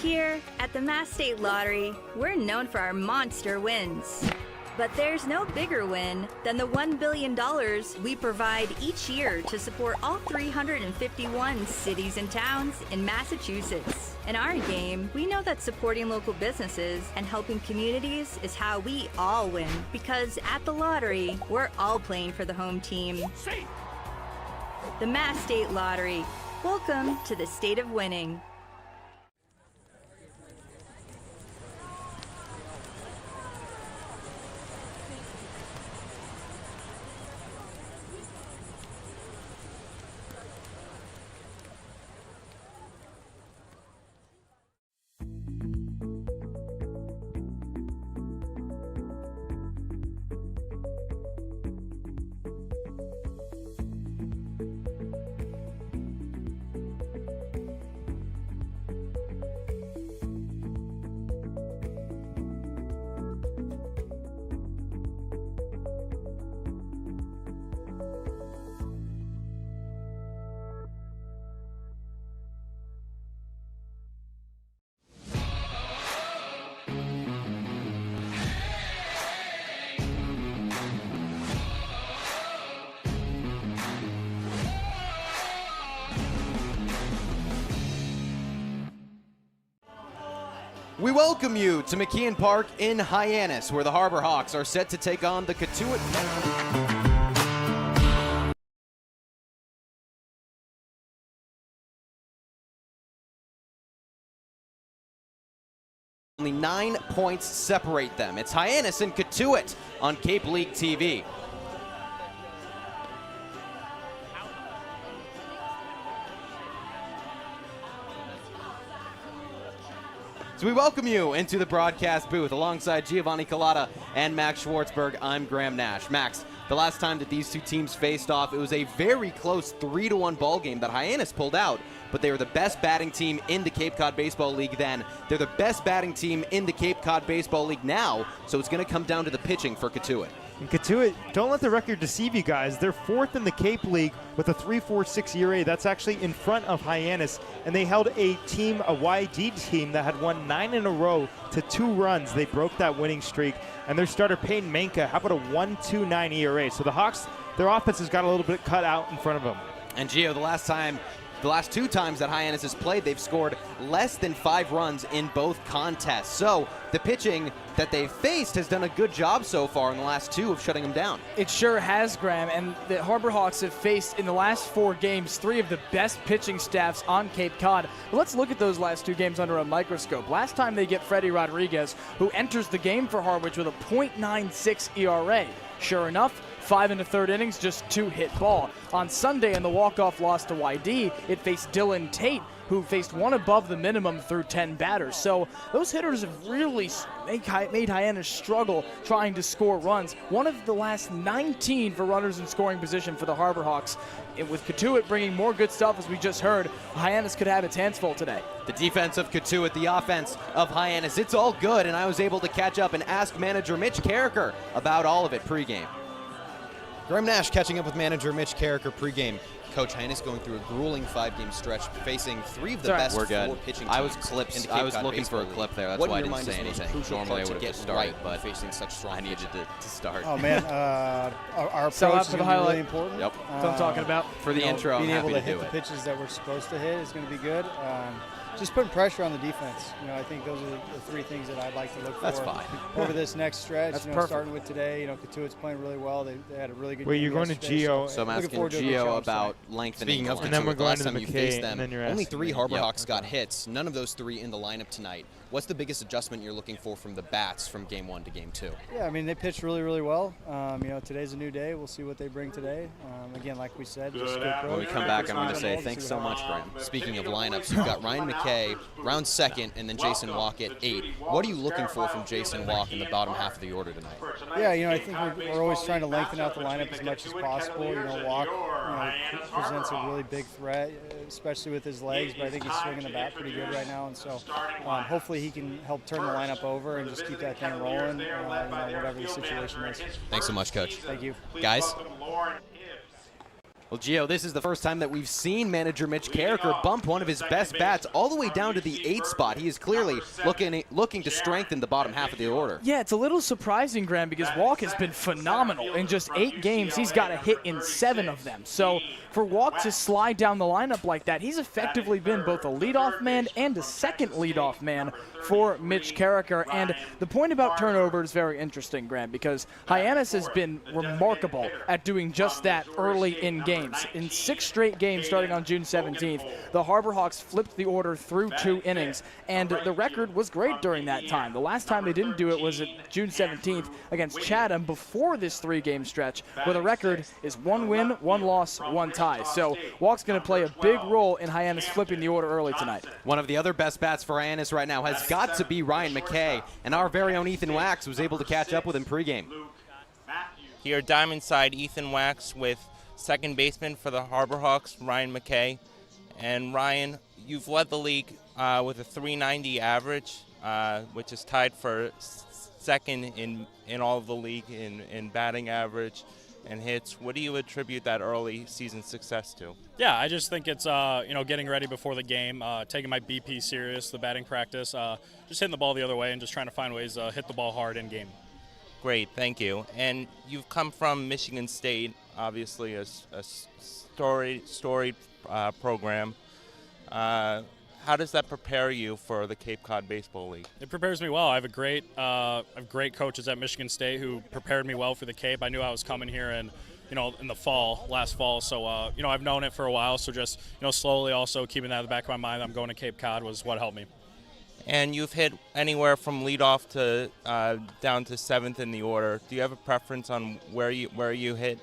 Here at the Mass State Lottery, we're known for our monster wins. But there's no bigger win than the $1 billion we provide each year to support all 351 cities and towns in Massachusetts. In our game, we know that supporting local businesses and helping communities is how we all win. Because at the lottery, we're all playing for the home team. The Mass State Lottery. Welcome to the state of winning. We welcome you to McKeon Park in Hyannis, where the Harbor Hawks are set to take on the Cotuit. Only 9 points separate them. It's Hyannis and Cotuit on Cape League TV. So we welcome you into the broadcast booth alongside Giovanni Collada and Max Schwartzberg. I'm Graham Nash. Max, the last time that these two teams faced off, it was a very close 3-1 ball game that Hyannis pulled out, but they were the best batting team in the Cape Cod Baseball League then. They're the best batting team in the Cape Cod Baseball League now, so it's going to come down to the pitching for Cotuit. And Cotuit, don't let the record deceive you guys. They're fourth in the Cape League with a 3.46 ERA. That's actually in front of Hyannis. And they held a YD team that had won 9 in a row to 2 runs. They broke that winning streak. And their starter, Peyton Manka, how about a 1.29 ERA? So the Hawks, their offense has got a little bit cut out in front of them. And Gio, the last 2 times that Hyannis has played, they've scored less than 5 runs in both contests. So the pitching that they've faced has done a good job so far in the last 2 of shutting them down. It sure has, Graham, and the Harbor Hawks have faced in the last 4 games 3 of the best pitching staffs on Cape Cod. But let's look at those last 2 games under a microscope. Last time they get Freddie Rodriguez, who enters the game for Harwich with a .96 ERA. Sure enough, 5 in the 3rd innings, just 2 hit ball. On Sunday in the walk-off loss to YD, it faced Dylan Tate, who faced 1 above the minimum through 10 batters. So those hitters have really made Hyannis struggle trying to score runs. One of the last 19 for runners in scoring position for the Harbor Hawks. And with Cotuit bringing more good stuff, as we just heard, Hyannis could have its hands full today. The defense of Cotuit, the offense of Hyannis, it's all good, and I was able to catch up and ask manager Mitch Carricker about all of it pregame. Graham Nash catching up with manager Mitch Carricker pregame. Coach, Hyannis going through a grueling 5-game stretch, facing 3 of the best 4 pitching teams. I was looking for a clip there. That's why I didn't say anything. Normally I would have just started, but facing such strong I needed to start. Oh man, our approach is going to be really important. Yep. That's what I'm talking about. For the intro, I'm being happy able to to do hit it. the pitches that we're supposed to hit is going to be good. Just putting pressure on the defense. I think those are the 3 things that I'd like to look for. That's fine. Over this next stretch. That's perfect. Starting with today, Cotuit's playing really well. They had a really good. Wait, game you're going to yesterday, Gio. So I'm looking asking forward to a good Gio show about lengthening. Speaking of And then Cotuit, we're the going last to time the you McKay, faced them, and then you're only asking 3 me. Harbor Yep. Hawks got hits. None of those 3 in the lineup tonight. What's the biggest adjustment you're looking for from the bats from game 1 to game 2? Yeah, I mean, they pitched really, really well. Today's a new day. We'll see what they bring today. Again, like we said, just good approach. When we come back, I'm going to say thanks so much, Graham. Speaking of lineups, you've got Ryan McKay, round 2nd, and then Jason Walk at 8. What are you looking for from Jason Walk in the bottom half of the order tonight? Yeah, I think we're always trying to lengthen out the lineup as much as possible. Walk presents a really big threat, especially with his legs, but I think he's swinging the bat pretty good right now, and so hopefully he can help turn the lineup over and just keep that thing rolling, whatever the situation is. Thanks so much, Coach. Thank you. Guys? Well, Gio, this is the first time that we've seen manager Mitch Carricker bump one of his best bats all the way down to the 8th spot. He is clearly looking to strengthen the bottom half of the order. Yeah, it's a little surprising, Graham, because Walk has been phenomenal. In just 8 games, he's got a hit in 7 of them. So for Walk to slide down the lineup like that, he's effectively been both a leadoff man and a second leadoff man for Mitch Carricker. And the point about turnover is very interesting, Graham, because Hyannis has been remarkable at doing just that early in games. In 6 straight games starting on June 17th, the Harbor Hawks flipped the order through 2 innings, and the record was great during that time. The last time they didn't do it was at June 17th against Chatham before this 3-game stretch, where the record is 1 win, 1 loss, 1 tie. So Walk's going to play a big role in Hyannis flipping the order early tonight. One of the other best bats for Hyannis right now has got to be Ryan McKay, and our very own Ethan Wax was able to catch up with him pregame. Here, diamond side, Ethan Wax with second baseman for the Harbor Hawks, Ryan McKay. And Ryan, you've led the league with a .390 average, which is tied for second in all of the league in batting average and hits. What do you attribute that early season success to? Yeah, I just think it's getting ready before the game, taking my BP serious, the batting practice, just hitting the ball the other way and just trying to find ways to hit the ball hard in game. Great, thank you. And you've come from Michigan State, obviously a storied program. How does that prepare you for the Cape Cod Baseball League? It prepares me well. I have great coaches at Michigan State who prepared me well for the Cape. I knew I was coming here in the last fall. So, I've known it for a while. So just, slowly also keeping that in the back of my mind, I'm going to Cape Cod was what helped me. And you've hit anywhere from leadoff to down to 7th in the order. Do you have a preference on where you hit,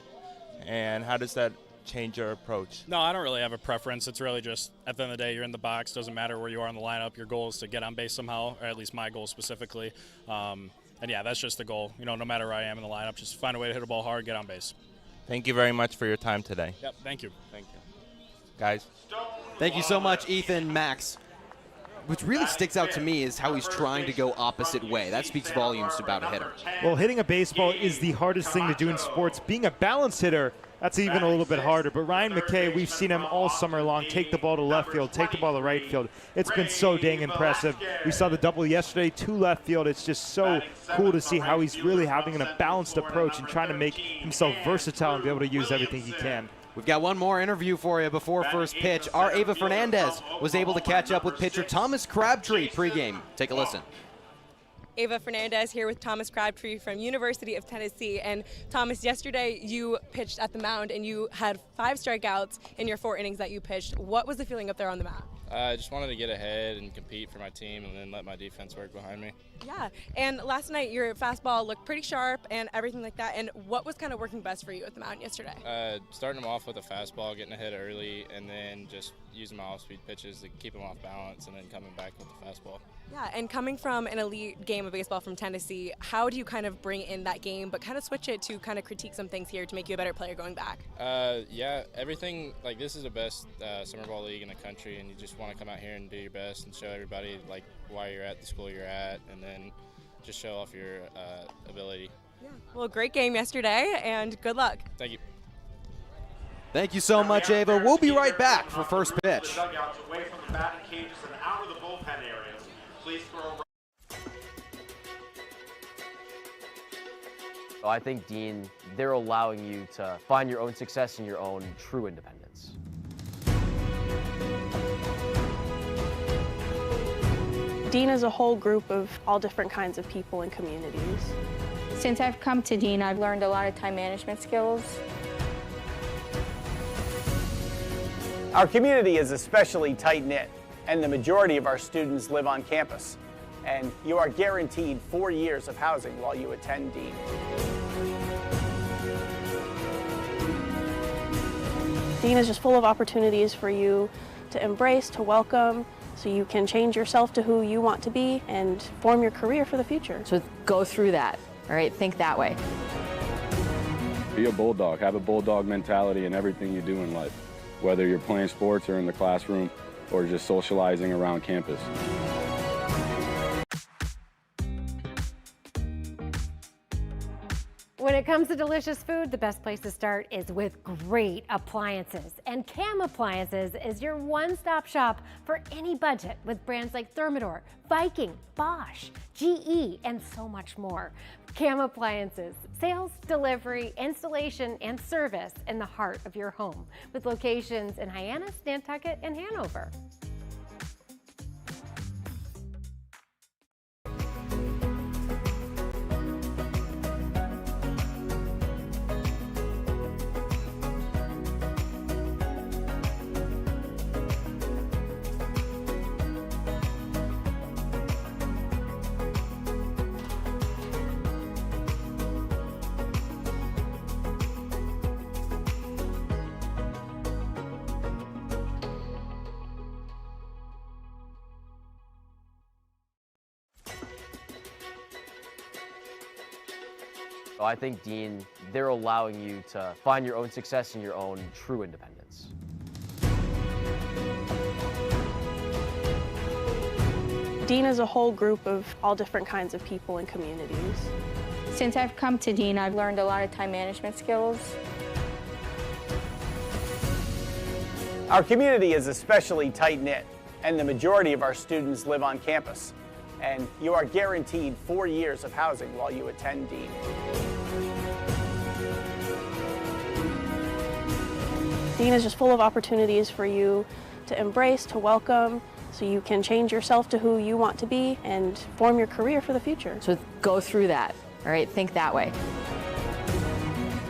and how does that change your approach? No, I don't really have a preference. It's really just at the end of the day, you're in the box. Doesn't matter where you are in the lineup. Your goal is to get on base somehow, or at least my goal specifically. And yeah, that's just the goal. No matter where I am in the lineup, just find a way to hit a ball hard, get on base. Thank you very much for your time today. Yep, thank you. Thank you. Guys. Thank you so much, Ethan. Max. What really sticks out to me is how he's trying to go opposite way. That speaks volumes about a hitter. Well, hitting a baseball is the hardest thing to do in sports. Being a balanced hitter, that's even a little bit harder. But Ryan McKay, we've seen him all summer long take the ball to left field, take the ball to right field. It's been so dang impressive. We saw the double yesterday to left field. It's just so cool to see how he's really having a balanced approach and trying to make himself versatile and be able to use everything he can. We've got one more interview for you before first pitch. Our Ava Fernandez was able to catch up with pitcher Thomas Crabtree pregame. Take a listen. Ava Fernandez here with Thomas Crabtree from University of Tennessee. And Thomas, yesterday you pitched at the mound and you had 5 strikeouts in your 4 innings that you pitched. What was the feeling up there on the mound? I just wanted to get ahead and compete for my team and then let my defense work behind me. Yeah, and last night your fastball looked pretty sharp and everything like that. And what was kind of working best for you at the mound yesterday? Starting them off with a fastball, getting ahead early, and then just using my off-speed pitches to keep them off balance and then coming back with the fastball. Yeah, and coming from an elite game of baseball from Tennessee, how do you kind of bring in that game but kind of switch it to kind of critique some things here to make you a better player going back? Yeah, everything, like this is the best summer ball league in the country, and you just want to come out here and do your best and show everybody like why you're at the school you're at, and then just show off your ability. Yeah. Well, great game yesterday, and good luck. Thank you. Thank you so much, Ava. We'll be right back for first pitch. Away from the batting cages and out of the bullpen areas. Please throw. I think, Dean, they're allowing you to find your own success and your own true independence. Dean is a whole group of all different kinds of people and communities. Since I've come to Dean, I've learned a lot of time management skills. Our community is especially tight-knit, and the majority of our students live on campus. And you are guaranteed 4 years of housing while you attend Dean. Dean is just full of opportunities for you to embrace, to welcome, so you can change yourself to who you want to be and form your career for the future. So go through that, all right? Think that way. Be a bulldog. Have a bulldog mentality in everything you do in life, whether you're playing sports or in the classroom or just socializing around campus. When it it comes to delicious food, the best place to start is with great appliances. And Cam Appliances is your one-stop shop for any budget with brands like Thermador, Viking, Bosch, GE, and so much more. Cam Appliances, sales, delivery, installation, and service in the heart of your home with locations in Hyannis, Nantucket, and Hanover. So I think, Dean, they're allowing you to find your own success and your own true independence. Dean is a whole group of all different kinds of people and communities. Since I've come to Dean, I've learned a lot of time management skills. Our community is especially tight-knit, and the majority of our students live on campus. And you are guaranteed 4 years of housing while you attend Dean. Dean is just full of opportunities for you to embrace, to welcome, so you can change yourself to who you want to be and form your career for the future. So go through that, all right? Think that way.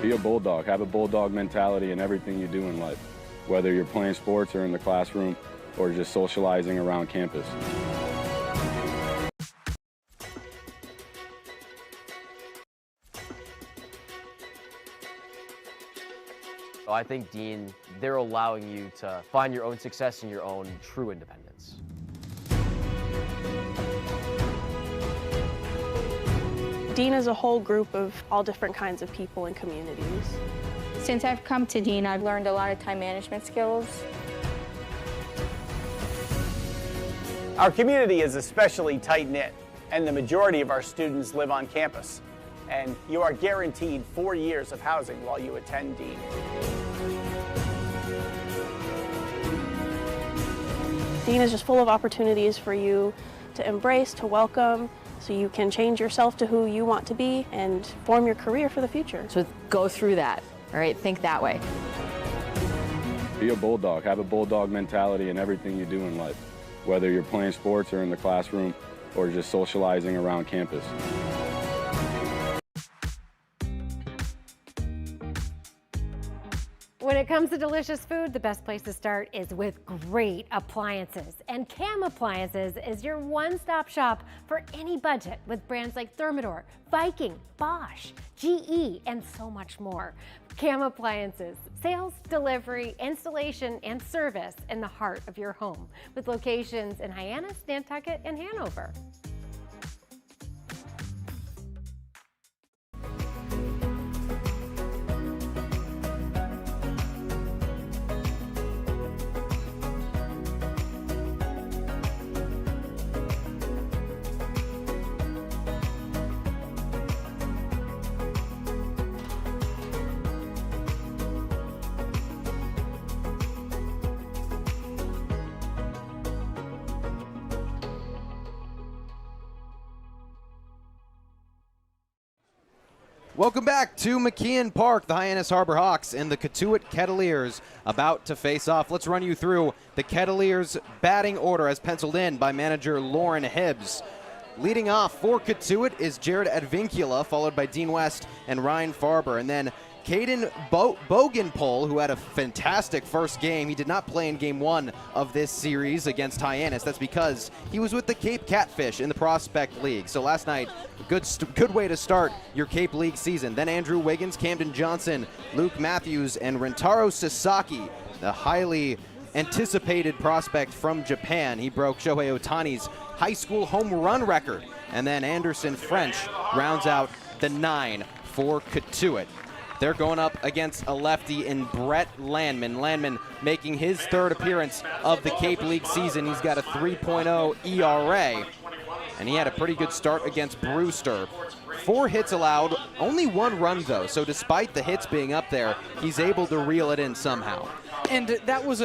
Be a bulldog. Have a bulldog mentality in everything you do in life, whether you're playing sports or in the classroom or just socializing around campus. So I think, Dean, they're allowing you to find your own success and your own true independence. Dean is a whole group of all different kinds of people and communities. Since I've come to Dean, I've learned a lot of time management skills. Our community is especially tight-knit, and the majority of our students live on campus. And you are guaranteed 4 years of housing while you attend Dean. Dean is just full of opportunities for you to embrace, to welcome, so you can change yourself to who you want to be and form your career for the future. So go through that, all right? Think that way. Be a bulldog. Have a bulldog mentality in everything you do in life, whether you're playing sports or in the classroom or just socializing around campus. When it comes to delicious food, the best place to start is with great appliances. And Cam Appliances is your one-stop shop for any budget with brands like Thermador, Viking, Bosch, GE, and so much more. Cam Appliances, sales, delivery, installation, and service in the heart of your home with locations in Hyannis, Nantucket, and Hanover. Welcome back to McKeon Park. The Hyannis Harbor Hawks and the Cotuit Kettleers about to face off. Let's run you through the Kettleers batting order as penciled in by manager Lauren Hibbs. Leading off for Cotuit is Jared Advincula, followed by Dean West and Ryan Farber. And then Caden Bogenpole, who had a fantastic first game. He did not play in game one of this series against Hyannis. That's because he was with the Cape Catfish in the Prospect League. So last night, good way to start your Cape League season. Then Andrew Wiggins, Camden Johnson, Luke Matthews, and Rentaro Sasaki, the highly anticipated prospect from Japan. He broke Shohei Ohtani's high school home run record. And then Anderson French rounds out the 9 for Cotuit. They're going up against a lefty in Brett Landman. Landman making his third appearance of the Cape League season. He's got a 3.0 ERA, and he had a pretty good start against Brewster. 4 hits allowed, only 1 run though, so despite the hits being up there, he's able to reel it in somehow. And that was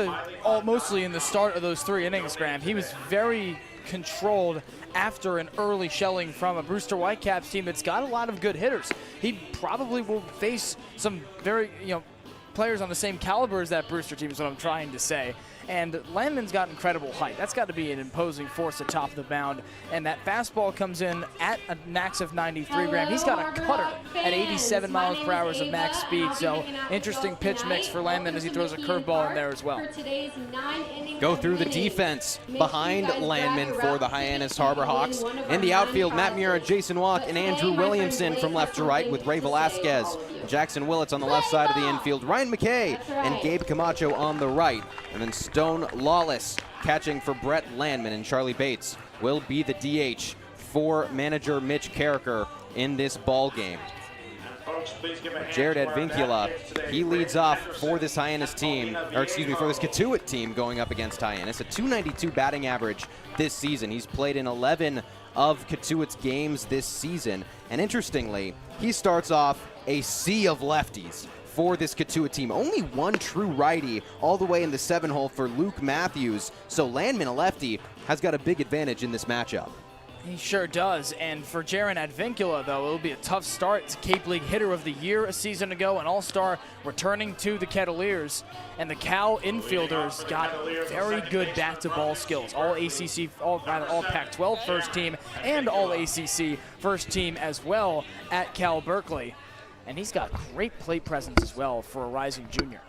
mostly in the start of those 3 innings, Graham. He was very controlled after an early shelling from a Brewster Whitecaps team that's got a lot of good hitters. He probably will face some very, players on the same caliber as that Brewster team is what I'm trying to say. And Landman's got incredible height. That's got to be an imposing force atop the mound. And that fastball comes in at a max of 93, Graham. He's got a cutter at 87 miles per hour of max speed. So interesting pitch mix for Landman as he throws a curveball in there as well. Go through the defense behind Landman for the Hyannis Harbor Hawks. In the outfield, Matt Mura, Jason Walk, and Andrew Williamson from left to right with Ray Velasquez, Jackson Willits on the left side of the infield, Ryan McKay and Gabe Camacho on the right. And then Stone Lawless catching for Brett Landman, and Charlie Bates will be the DH for manager Mitch Carricker in this ball game. Jared Advincula, he leads off for this Hyannis team, or excuse me, for this Cotuit team going up against Hyannis. A .292 batting average this season. He's played in 11 of Cotuit's games this season. And interestingly, he starts off a sea of lefties for this Cotuit team. Only 1 true righty all the way in the 7-hole for Luke Matthews. So Landman, a lefty, has got a big advantage in this matchup. He sure does, and for Jaron Advincula, though, it'll be a tough start. It's Cape League Hitter of the Year a season ago, an All-Star returning to the Kettleers, and the Cal infielders got very good bat-to-ball skills. All ACC, all Pac-12 first team, and all ACC first team as well at Cal Berkeley. And he's got great plate presence as well for a rising junior.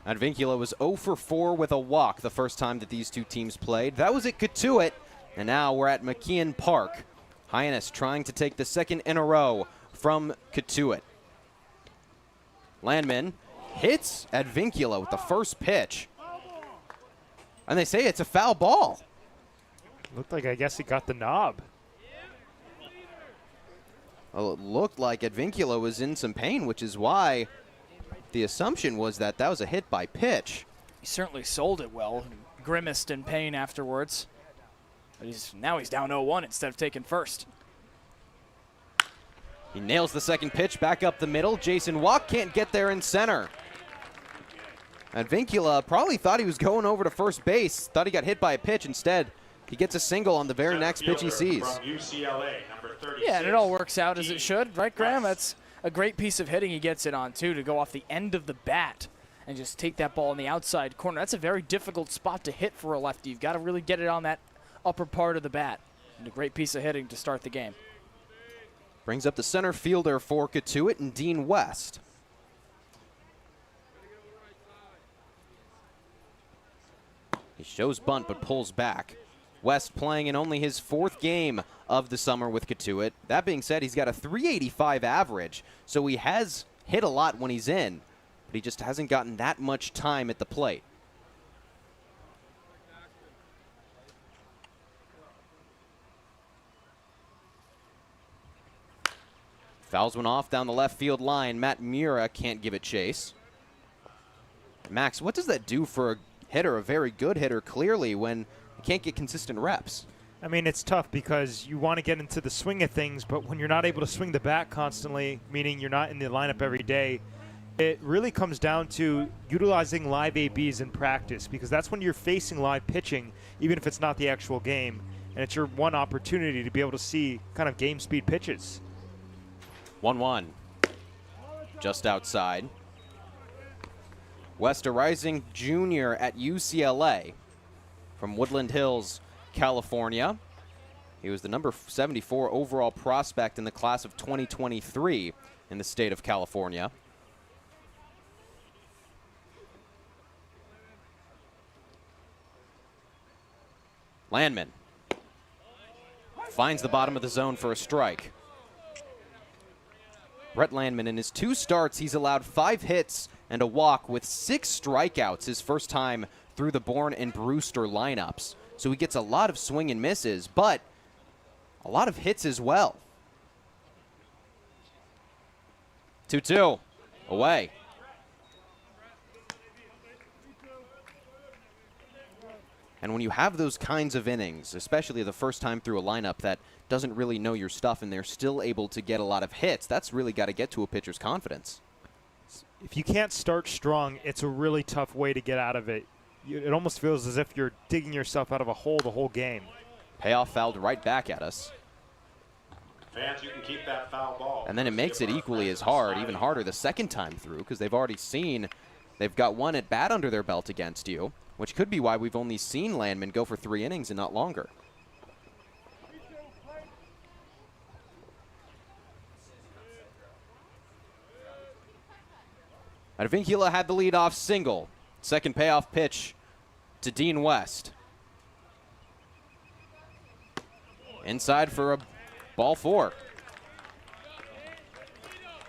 Advincula was 0 for 4 with a walk the first time that these 2 teams played. That was at Cotuit, and now we're at McKeon Park. Hyannis trying to take the 2nd in a row from Cotuit. Landman hits Advincula with the first pitch. And they say it's a foul ball. Looked like, I guess, he got the knob. Well, it looked like Advincula was in some pain, which is why the assumption was that that was a hit by pitch. He certainly sold it well, grimaced in pain afterwards. But now he's down 0-1 instead of taking first. He nails the 2nd pitch back up the middle. Jason Walk can't get there in center. Advincula probably thought he was going over to first base, thought he got hit by a pitch. Instead, he gets a single on the very next pitch he sees. Yeah, and it all works out as it should, right, Graham? That's a great piece of hitting he gets it on, too, to go off the end of the bat and just take that ball in the outside corner. That's a very difficult spot to hit for a lefty. You've got to really get it on that upper part of the bat. And a great piece of hitting to start the game. Brings up the center fielder for Cotuit and Dean West. He shows bunt but pulls back. West playing in only his 4th game of the summer with Cotuit. That being said, he's got a .385 average, so he has hit a lot when he's in, but he just hasn't gotten that much time at the plate. Fouls one off down the left field line. Matt Mura can't give it chase. Max, what does that do for a hitter, a very good hitter, clearly, when can't get consistent reps? I mean, it's tough because you want to get into the swing of things, but when you're not able to swing the bat constantly, meaning you're not in the lineup every day, it really comes down to utilizing live ABs in practice, because that's when you're facing live pitching, even if it's not the actual game, and it's your one opportunity to be able to see kind of game speed pitches. 1-1. Just outside. West, a rising junior at UCLA. From Woodland Hills, California. He was the number 74 overall prospect in the class of 2023 in the state of California. Landman finds the bottom of the zone for a strike. Brett Landman, in his 2 starts, he's allowed 5 hits and a walk with 6 strikeouts his first time through the Bourne and Brewster lineups. So he gets a lot of swing and misses, but a lot of hits as well. 2-2, away. And when you have those kinds of innings, especially the first time through a lineup that doesn't really know your stuff and they're still able to get a lot of hits, that's really got to get to a pitcher's confidence. If you can't start strong, it's a really tough way to get out of it. It almost feels as if you're digging yourself out of a hole the whole game. Payoff fouled right back at us. Fans, you can keep that foul ball. And then it makes it equally as hard, even harder the second time through, because they've already seen they've got one at bat under their belt against you, which could be why we've only seen Landman go for 3 innings and not longer. Advincula had the leadoff single. Second payoff pitch to Dean West. Inside for a ball 4.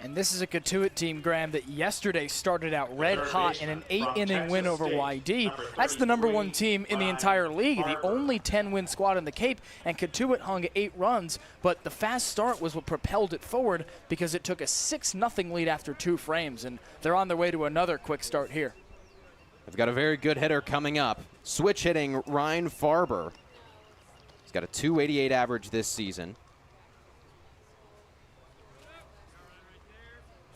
And this is a Cotuit team, Graham, that yesterday started out red hot in an 8-inning win over YD. That's the #1 team in the entire league, the only 10-win squad in the Cape, and Cotuit hung 8 runs, but the fast start was what propelled it forward because it took a 6-0 lead after 2 frames, and they're on their way to another quick start here. They've got a very good hitter coming up. Switch hitting Ryan Farber. He's got a .288 average this season.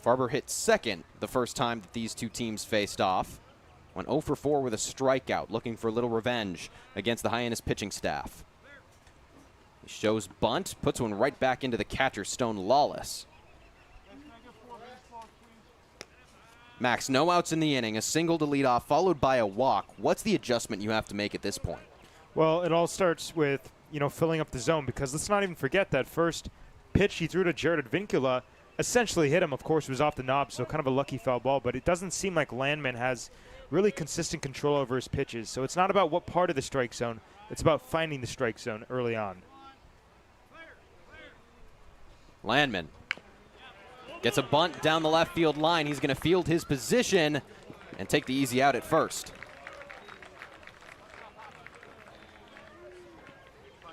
Farber hit second the first time that these two teams faced off. Went 0 for 4 with a strikeout, looking for a little revenge against the Hyannis pitching staff. He shows bunt, puts one right back into the catcher, Stone Lawless. Max, no outs in the inning, a single to lead off, followed by a walk. What's the adjustment you have to make at this point? Well, it all starts with, filling up the zone, because let's not even forget that first pitch he threw to Jared Advincula essentially hit him. Of course, it was off the knob, so kind of a lucky foul ball, but it doesn't seem like Landman has really consistent control over his pitches. So it's not about what part of the strike zone, it's about finding the strike zone early on. Landman gets a bunt down the left field line. He's going to field his position and take the easy out at first.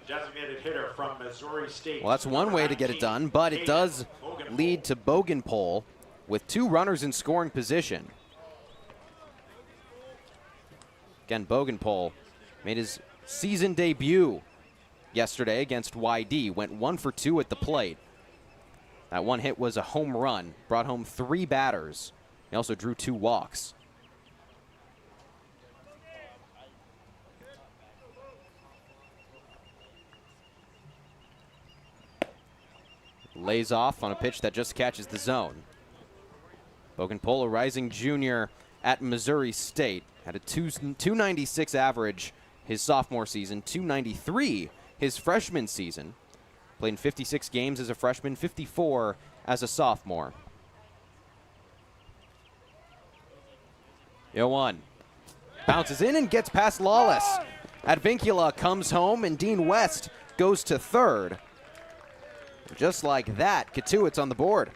Designated hitter from Missouri State. Well, that's one way to get it done, but it does lead to Bogenpole with 2 runners in scoring position. Again, Bogenpole made his season debut yesterday against YD. Went 1 for 2 at the plate. That one hit was a home run. Brought home 3 batters. He also drew 2 walks. Lays off on a pitch that just catches the zone. Bogenpole, a rising junior at Missouri State, had a 296 average his sophomore season, 293 his freshman season. Played in 56 games as a freshman, 54 as a sophomore. 0-1. Bounces in and gets past Lawless. Advincula comes home and Dean West goes to third. Just like that, Cotuit's on the board.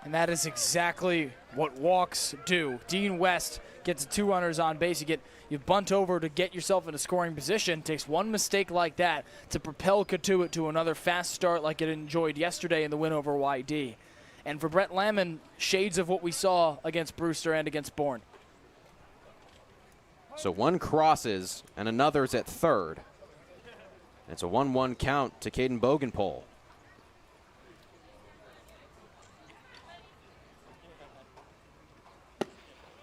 And that is exactly what walks do. Dean West gets 2 runners on base. You bunt over to get yourself in a scoring position. Takes one mistake like that to propel Cotuit to another fast start like it enjoyed yesterday in the win over YD. And for Brett Lamon, shades of what we saw against Brewster and against Bourne. So one crosses and another's at third. It's a 1-1 count to Caden Bogenpole.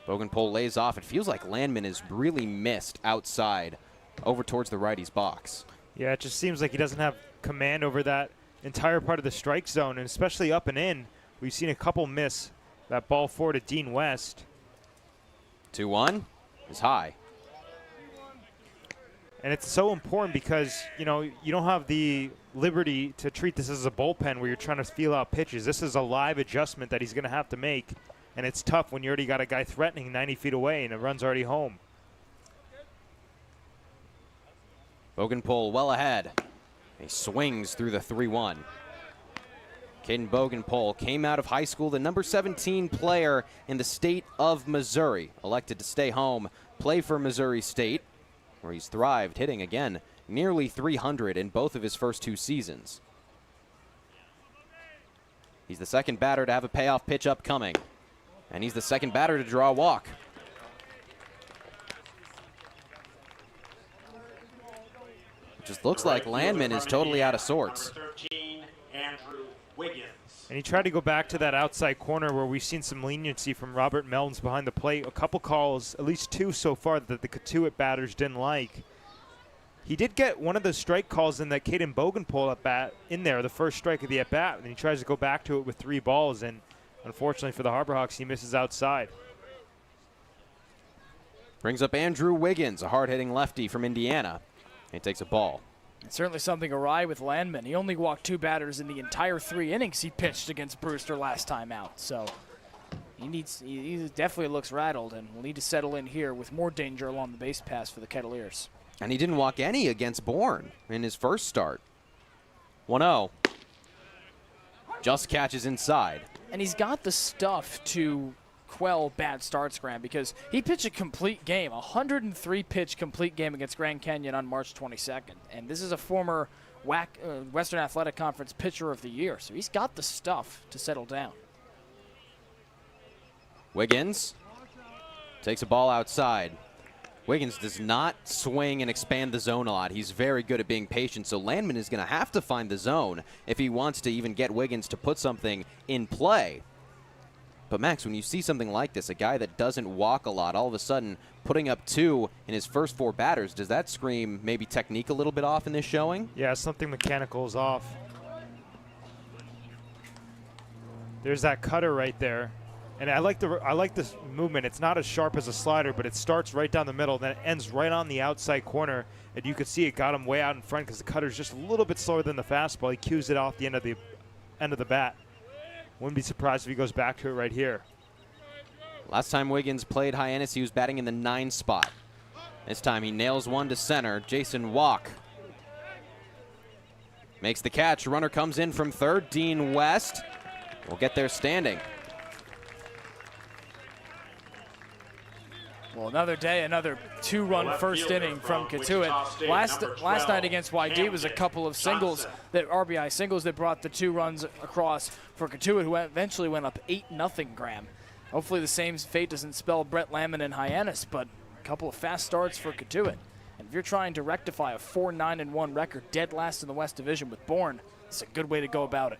Bogenpole lays off. It feels like Landman is really missed outside over towards the righty's box. Yeah, it just seems like he doesn't have command over that entire part of the strike zone, and especially up and in. We've seen a couple miss that ball 4 to Dean West. 2-1 is high. And it's so important because, you don't have the liberty to treat this as a bullpen where you're trying to feel out pitches. This is a live adjustment that he's going to have to make. And it's tough when you already got a guy threatening 90 feet away and the run's already home. Bogenpole well ahead. He swings through the 3-1. Caden Bogenpole came out of high school, the number 17 player in the state of Missouri. Elected to stay home, play for Missouri State, where he's thrived, hitting again nearly 300 in both of his first 2 seasons. He's the second batter to have a payoff pitch upcoming, and he's the second batter to draw a walk. just looks like Landman is totally out of sorts. Number 13, Andrew Wiggins. And he tried to go back to that outside corner where we've seen some leniency from Robert Melns behind the plate. A couple calls, at least 2 so far, that the Cotuit batters didn't like. He did get one of the strike calls in that Caden Bogan pulled at bat in there, the first strike of the at bat, and he tries to go back to it with 3 balls, and unfortunately for the Harbor Hawks, he misses outside. Brings up Andrew Wiggins, a hard-hitting lefty from Indiana. He takes a ball. It's certainly something awry with Landman. He only walked 2 batters in the entire 3 innings he pitched against Brewster last time out. So he definitely looks rattled and will need to settle in here with more danger along the base pass for the Kettleers. And he didn't walk any against Bourne in his first start. 1-0. Just catches inside. And he's got the stuff to quell bad starts, Graham, because he pitched a complete game, a 103-pitch complete game against Grand Canyon on March 22nd. And this is a former Western Athletic Conference Pitcher of the Year, so he's got the stuff to settle down. Wiggins takes a ball outside. Wiggins does not swing and expand the zone a lot. He's very good at being patient, so Landman is going to have to find the zone if he wants to even get Wiggins to put something in play. But Max, when you see something like this, a guy that doesn't walk a lot, all of a sudden putting up 2 in his first 4 batters, does that scream maybe technique a little bit off in this showing? Yeah, something mechanical is off. There's that cutter right there. And I like this movement. It's not as sharp as a slider, but it starts right down the middle, then it ends right on the outside corner. And you can see it got him way out in front because the cutter's just a little bit slower than the fastball. He cues it off the end of the bat. Wouldn't be surprised if he goes back to it right here. Last time Wiggins played Hyannis, he was batting in the 9 spot. This time he nails one to center. Jason Walk makes the catch. Runner comes in from third. Dean West will get there standing. Well, another day, another 2-run first inning from Cotuit. Last night against YD was a couple of singles, that RBI singles that brought the 2 runs across for Cotuit, who eventually went up 8-0, Graham. Hopefully the same fate doesn't spell Brett Landman and Hyannis, but a couple of fast starts for Cotuit. And if you're trying to rectify a 4-9-1 record, dead last in the West Division with Bourne, it's a good way to go about it.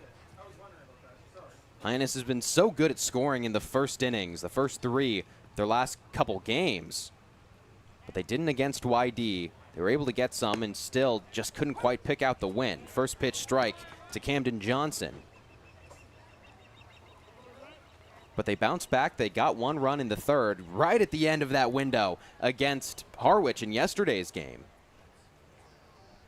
Hyannis has been so good at scoring in the first innings, the first 3, their last couple games, but they didn't against YD. They were able to get some and still just couldn't quite pick out the win. First pitch strike to Camden Johnson. But they bounced back. They got 1 run in the 3rd right at the end of that window against Harwich in yesterday's game.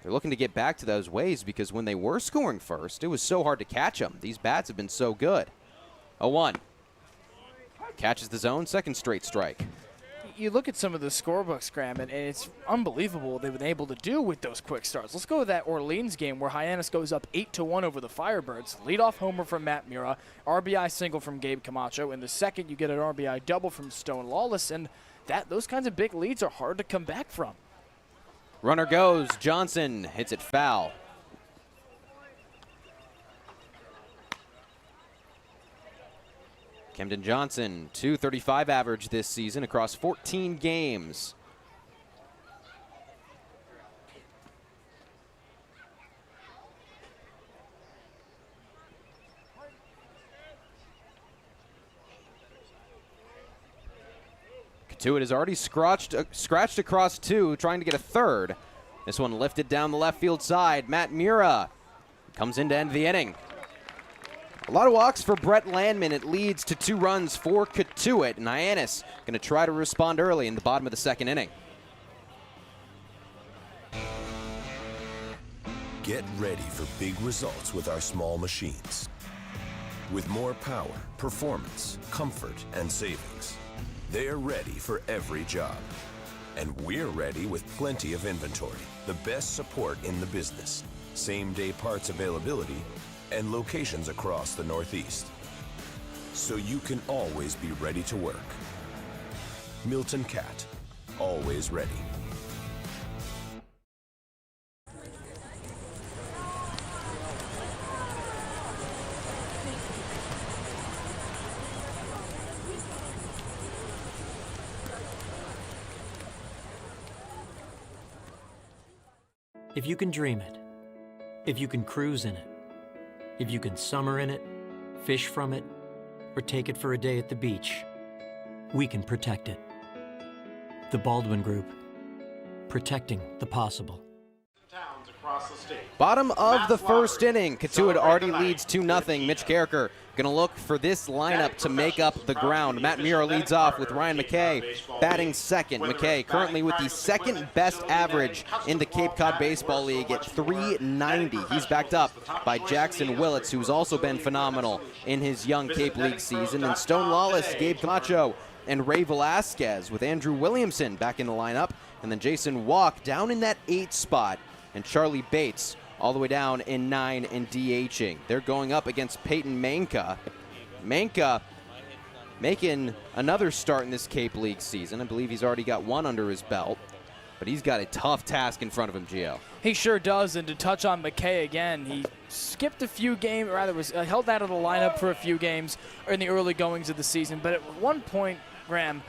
They're looking to get back to those ways because when they were scoring first, it was so hard to catch them. These bats have been so good. 0-1. Catches the zone, 2nd straight strike. You look at some of the scorebooks, Graham, and it's unbelievable what they've been able to do with those quick starts. Let's go with that Orleans game where Hyannis goes up 8-1 over the Firebirds. Leadoff homer from Matt Mura, RBI single from Gabe Camacho. In the 2nd, you get an RBI double from Stone Lawless, and those kinds of big leads are hard to come back from. Runner goes. Johnson hits it foul. Camden Johnson, .235 average this season across 14 games. Cotuit has already scratched across 2, trying to get a 3rd. This one lifted down the left field side. Matt Mura comes in to end the inning. A lot of walks for Brett Landman. It leads to 2 runs for Cotuit, and Hyannis going to try to respond early in the bottom of the 2nd inning. Get ready for big results with our small machines. With more power, performance, comfort, and savings. They're ready for every job. And we're ready with plenty of inventory, the best support in the business, same-day parts availability, and locations across the Northeast. So you can always be ready to work. Milton Cat, always ready. If you can dream it, if you can cruise in it, if you can summer in it, fish from it, or take it for a day at the beach, we can protect it. The Baldwin Group, protecting the possible. Bottom of the first inning, Cotuit already leads 2-0. Mitch Carricker going to look for this lineup to make up the ground. Matt Mura leads off with Ryan McKay batting second. McKay currently with the second best average in the Cape Cod Baseball League at .390. He's backed up by Jackson Willits, who's also been phenomenal in his young Cape League season. And Stone Lawless, Gabe Camacho, and Ray Velasquez with Andrew Williamson back in the lineup. And then Jason Walk down in that 8 spot. And Charlie Bates all the way down in 9 and DHing. They're going up against Peyton Manka. Manka making another start in this Cape League season. I believe he's already got one under his belt. But he's got a tough task in front of him, Gio. He sure does, and to touch on McKay again, he skipped a few games, or rather was held out of the lineup for a few games in the early goings of the season. But at one point, Graham,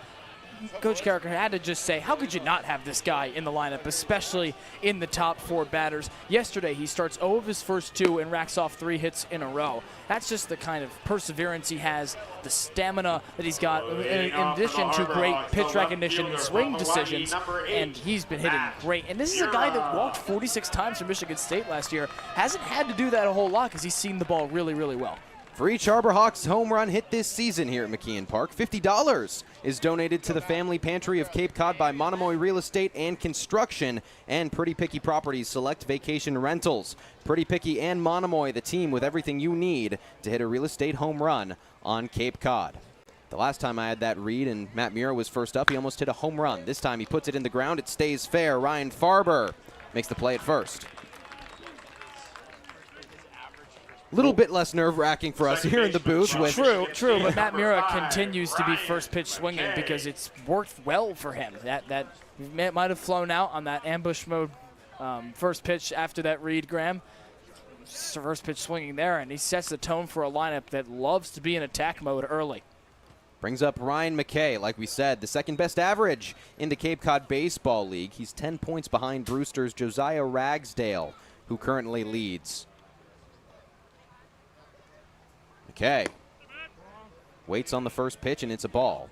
Coach Carricker had to just say, how could you not have this guy in the lineup, especially in the top 4 batters? Yesterday, he starts 0 of his first 2 and racks off 3 hits in a row. That's just the kind of perseverance he has, the stamina that he's got, in addition to great pitch recognition and swing decisions, and he's been hitting great. And this is a guy that walked 46 times for Michigan State last year. Hasn't had to do that a whole lot because he's seen the ball really, really well. For each Harbor Hawks home run hit this season here at McKeon Park, $50 is donated to the Family Pantry of Cape Cod by Monomoy Real Estate and Construction and Pretty Picky Properties Select Vacation Rentals. Pretty Picky and Monomoy, the team with everything you need to hit a real estate home run on Cape Cod. The last time I had that read and Matt Mura was first up, he almost hit a home run. This time he puts it in the ground. It stays fair. Ryan Farber makes the play at first. A little bit less nerve-wracking for us here in the booth. True, but Matt Mura continues to be first pitch swinging because it's worked well for him. That might have flown out on that ambush mode first pitch after that read, Graham. First pitch swinging there, and he sets the tone for a lineup that loves to be in attack mode early. Brings up Ryan McKay, like we said, the second best average in the Cape Cod Baseball League. He's 10 points behind Brewster's Josiah Ragsdale, who currently leads. McKay waits on the first pitch, and it's a ball.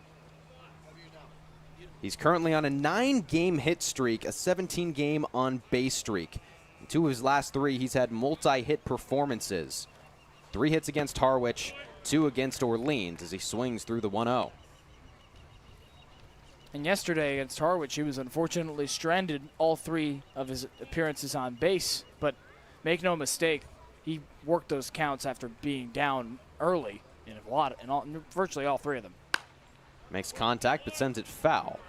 He's currently on a 9-game hit streak, a 17-game on-base streak. In 2 of his last 3, he's had multi-hit performances. 3 hits against Harwich, 2 against Orleans as he swings through the 1-0. And yesterday against Harwich, he was unfortunately stranded all 3 of his appearances on base. But make no mistake, he worked those counts after being down early in virtually all 3 of them. Makes contact but sends it foul.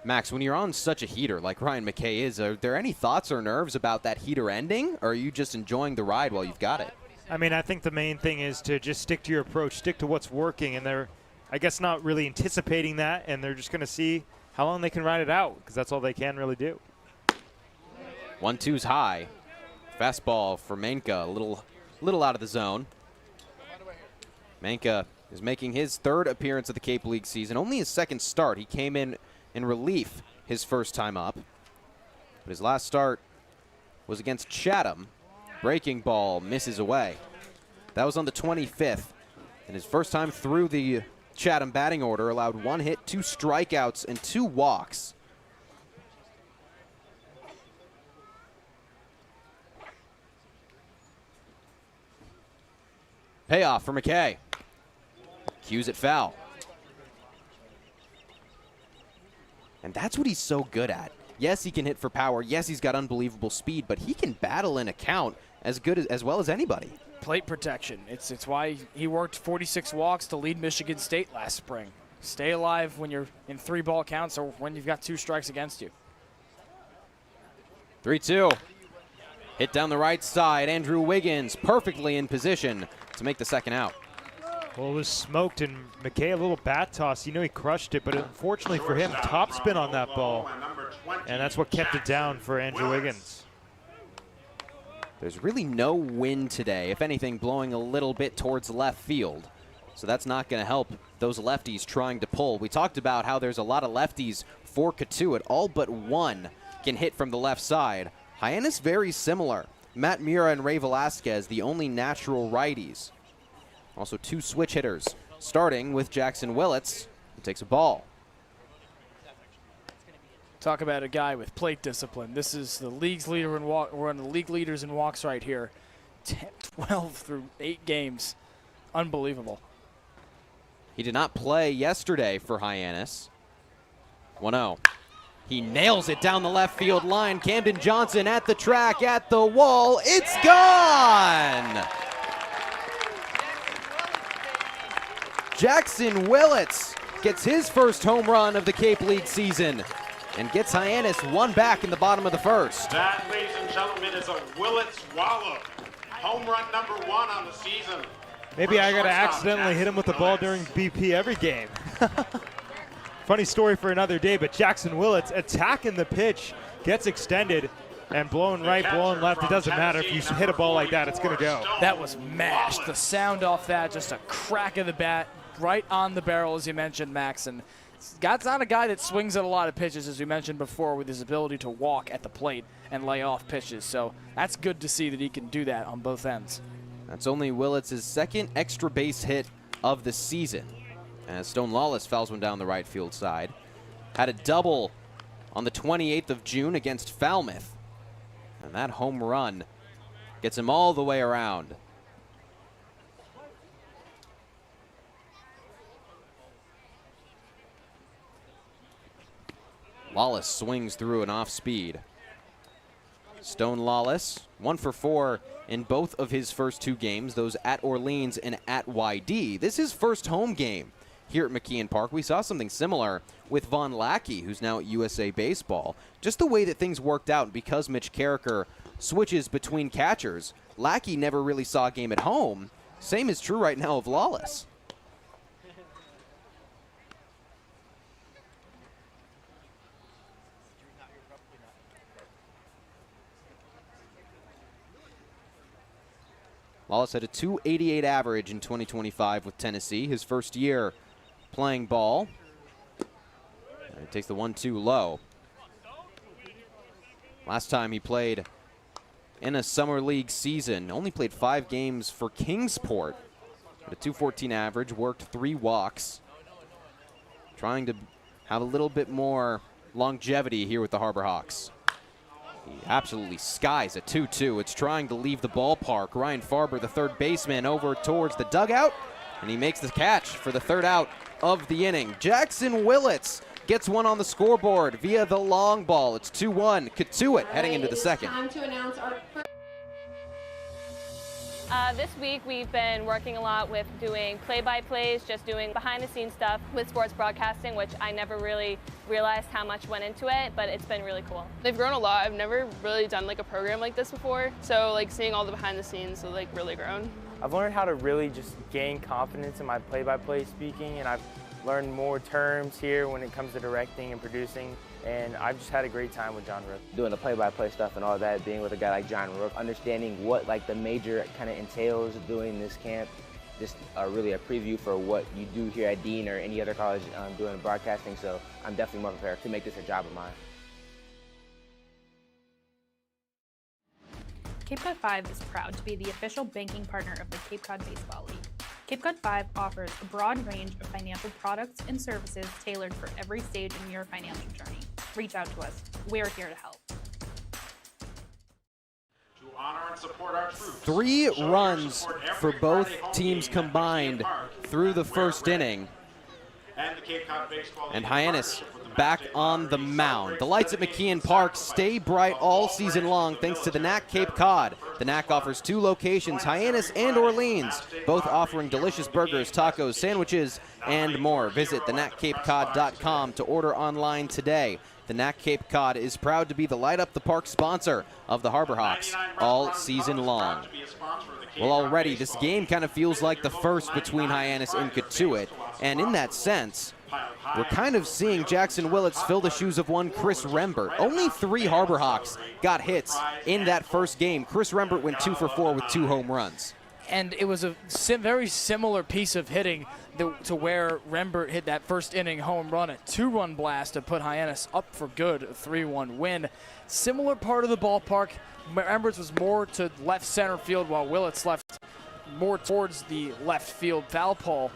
Max, when you're on such a heater like Ryan McKay is, are there any thoughts or nerves about that heater ending, or are you just enjoying the ride while you've got it? I mean, I think the main thing is to just stick to your approach, stick to what's working, and they're, I guess, not really anticipating that, and they're just going to see how long they can ride it out, because that's all they can really do. 1-2's high. Fastball for Manka, a little out of the zone. Manka is making his 3rd appearance of the Cape League season, only his 2nd start. He came in relief his first time up. But his last start was against Chatham. Breaking ball misses away. That was on the 25th. And his first time through the Chatham batting order, allowed 1 hit, 2 strikeouts, and 2 walks. Payoff for McKay. Cues it foul. And that's what he's so good at. Yes, he can hit for power. Yes, he's got unbelievable speed, but he can battle in a count as well as anybody. Plate protection. It's why he worked 46 walks to lead Michigan State last spring. Stay alive when you're in 3-ball counts or when you've got 2 strikes against you. 3-2. Hit down the right side. Andrew Wiggins perfectly in position to make the 2nd out. Well, it was smoked, and McKay a little bat toss. You know he crushed it, but unfortunately for him, topspin on that ball. And that's what kept it down for Andrew Wiggins. There's really no wind today. If anything, blowing a little bit towards left field. So that's not going to help those lefties trying to pull. We talked about how there's a lot of lefties for Cotuit. All but one can hit from the left side. Hyannis very similar. Matt Mura and Ray Velasquez, the only natural righties. Also 2 switch hitters, starting with Jackson Willits, who takes a ball. Talk about a guy with plate discipline. This is the league's leader in walk. We're one of the league leaders in walks right here. 12 through 8 games. Unbelievable. He did not play yesterday for Hyannis. 1-0. He nails it down the left field line. Camden Johnson at the track, at the wall. It's gone! Jackson Willits gets his first home run of the Cape League season and gets Hyannis one back in the bottom of the first. That, ladies and gentlemen, is a Willits wallop. Home run number 1 on the season. Maybe I got to accidentally hit him with the ball during BP every game. Funny story for another day, but Jackson Willits attacking the pitch, gets extended, and blowing right, blowing left. It doesn't matter if you hit a ball like that, it's going to go. That was mashed. The sound off that, just a crack of the bat, right on the barrel, as you mentioned, Max. And Scott's not a guy that swings at a lot of pitches, as we mentioned before, with his ability to walk at the plate and lay off pitches. So that's good to see that he can do that on both ends. That's only Willits' second extra base hit of the season, as Stone Lawless fouls one down the right field side. Had a double on the 28th of June against Falmouth, and that home run gets him all the way around. Lawless swings through an off speed. Stone Lawless, 1 for 4 in both of his first 2 games, those at Orleans and at YD. This is his first home game here at McKeon Park. We saw something similar with Von Lackey, who's now at USA Baseball. Just the way that things worked out, because Mitch Carricker switches between catchers, Lackey never really saw a game at home. Same is true right now of Lawless. Lawless had a .288 average in 2025 with Tennessee, his first year playing ball. And he takes the 1-2 low. Last time he played in a summer league season, only played 5 games for Kingsport. Had a .214 average, worked 3 walks. Trying to have a little bit more longevity here with the Harbor Hawks. He absolutely skies a 2-2. It's trying to leave the ballpark. Ryan Farber, the third baseman, over towards the dugout, and he makes the catch for the 3rd out of the inning. Jackson Willits gets one on the scoreboard via the long ball. It's 2-1. Cotuit heading into the second. Time to announce our This week we've been working a lot with doing play-by-plays, just doing behind-the-scenes stuff with sports broadcasting, which I never really realized how much went into it, but it's been really cool. They've grown a lot. I've never really done like a program like this before, so like seeing all the behind-the-scenes has like really grown. I've learned how to really just gain confidence in my play-by-play speaking, and I've learned more terms here when it comes to directing and producing, and I've just had a great time with John Rook. Doing the play-by-play stuff and all that, being with a guy like John Rook, understanding what like the major kind of entails doing this camp, just really a preview for what you do here at Dean or any other college doing broadcasting, so I'm definitely more prepared to make this a job of mine. Cape Cod 5 is proud to be the official banking partner of the Cape Cod Baseball League. Cape Cod 5 offers a broad range of financial products and services tailored for every stage in your financial journey. Reach out to us. We're here to help. To honor and support our troops, 3 runs for both teams combined through the first inning. And the Cape Cod Baseball League And Hyannis back on the mound. The lights at McKeon Park stay bright all season long thanks to the NAC Cape Cod. The NAC offers 2 locations, Hyannis and Orleans, both offering delicious burgers, tacos, sandwiches, and more. Visit thenaccapecod.com to order online today. The NAC Cape Cod is proud to be the Light Up the Park sponsor of the Harbor Hawks all season long. Well, already this game kind of feels like the first between Hyannis and Cotuit, and in that sense, we're kind of seeing Jackson Willits fill the shoes of one Chris Rembert. Only 3 Harbor Hawks got hits in that first game. Chris Rembert went 2 for 4 with 2 home runs. And it was a very similar piece of hitting to where Rembert hit that first inning home run, a 2-run blast to put Hyannis up for good, a 3-1 win. Similar part of the ballpark. Rembert's was more to left center field, while Willits left more towards the left field foul pole.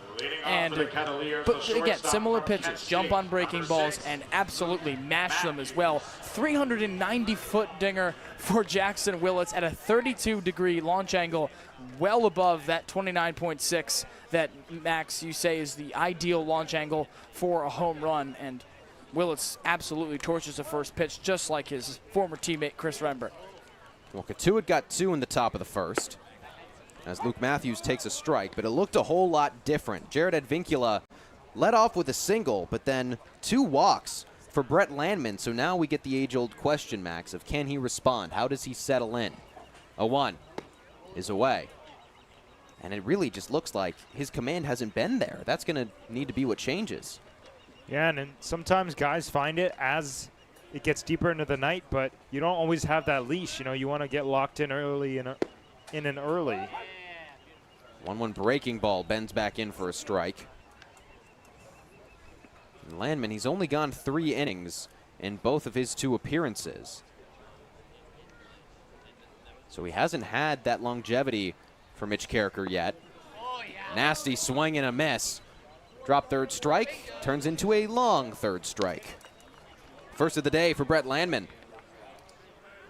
And but again, similar pitches, jump on breaking balls, and absolutely mash them as well. 390-foot dinger for Jackson Willits at a 32-degree launch angle, well above that 29.6 that, Max, you say is the ideal launch angle for a home run. And Willits absolutely torches the first pitch, just like his former teammate Chris Rembert. Well, Cotuit got 2 in the top of the first, as Luke Matthews takes a strike, but it looked a whole lot different. Jared Advincula led off with a single, but then 2 walks for Brett Landman. So now we get the age-old question, Max, of can he respond? How does he settle in? A 1 is away. And it really just looks like his command hasn't been there. That's going to need to be what changes. Yeah, and sometimes guys find it as it gets deeper into the night, but you don't always have that leash. You know, you want to get locked in early in an early. 1-1 breaking ball, bends back in for a strike. And Landman, he's only gone 3 innings in both of his 2 appearances. So he hasn't had that longevity for Mitch Carricker yet. Nasty swing and a miss. Drop third strike, turns into a long third strike. First of the day for Brett Landman.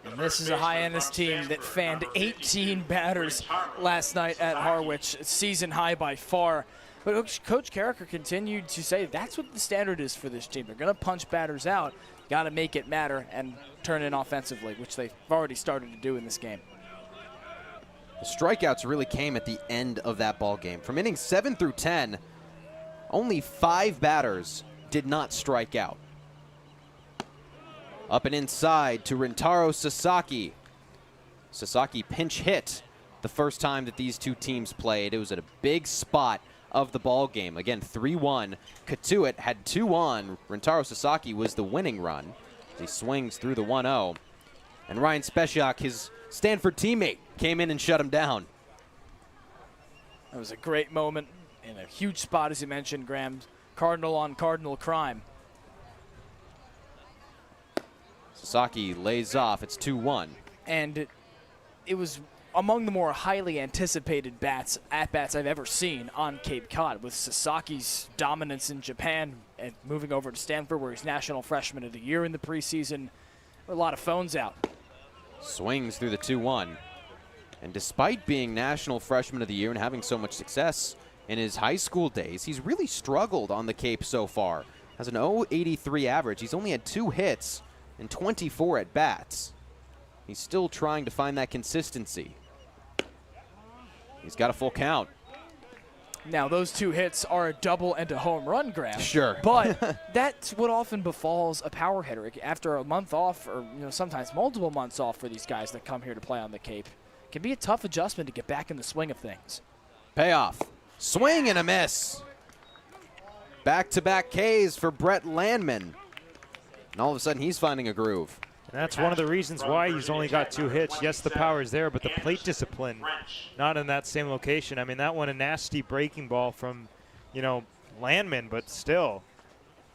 And this is a Hyannis team that fanned 18 batters last night at Harwich, season high by far. But Coach Carricker continued to say that's what the standard is for this team. They're going to punch batters out, got to make it matter and turn in offensively, which they've already started to do in this game. The strikeouts really came at the end of that ball game. From innings 7 through 10, only 5 batters did not strike out. Up and inside to Rintaro Sasaki. Sasaki pinch hit the first time that these 2 teams played. It was at a big spot of the ball game. Again, 3-1. Cotuit had 2 on. Rintaro Sasaki was the winning run. He swings through the 1-0. And Ryan Speciak, his Stanford teammate, came in and shut him down. That was a great moment in a huge spot, as you mentioned, Graham. Cardinal on Cardinal crime. Sasaki lays off. It's 2-1. And it was among the more highly anticipated at-bats I've ever seen on Cape Cod, with Sasaki's dominance in Japan and moving over to Stanford, where he's National Freshman of the Year in the preseason. A lot of phones out. Swings through the 2-1. And despite being National Freshman of the Year and having so much success in his high school days, he's really struggled on the Cape so far. Has an .083 average. He's only had 2 hits and 24 at-bats. He's still trying to find that consistency. He's got a full count. Now, those 2 hits are a double and a home run, Graham. Sure. But that's what often befalls a power hitter. After a month off, or sometimes multiple months off for these guys that come here to play on the Cape, it can be a tough adjustment to get back in the swing of things. Payoff. Swing and a miss. Back-to-back Ks for Brett Landman. And all of a sudden, he's finding a groove. And that's one of the reasons why he's only got 2 hits. Yes, the power is there, but the plate discipline not in that same location. I mean, that one a nasty breaking ball from, Landman, but still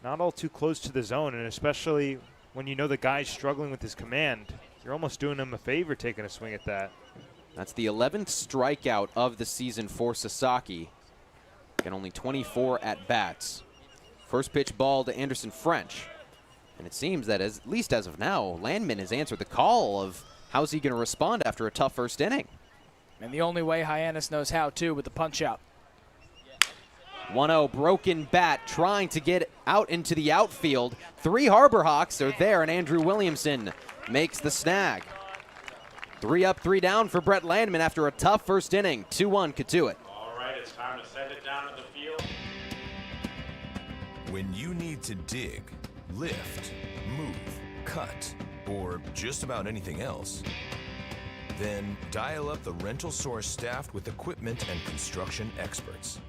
not all too close to the zone. And especially when you know the guy's struggling with his command, you're almost doing him a favor taking a swing at that. That's the 11th strikeout of the season for Sasaki. And only 24 at-bats. First pitch ball to Anderson French. And it seems that, at least as of now, Landman has answered the call of how's he going to respond after a tough first inning. And the only way Hyannis knows how, too, with the punch-out. 1-0 broken bat trying to get out into the outfield. 3 Harbor Hawks are there, and Andrew Williamson makes the snag. 3 up, 3 down for Brett Landman after a tough first inning. 2-1 Cotuit. All right, it's time to send it down to the field. When you need to dig, lift, move, cut, or just about anything else, then dial up the Rental Source staffed with equipment and construction experts.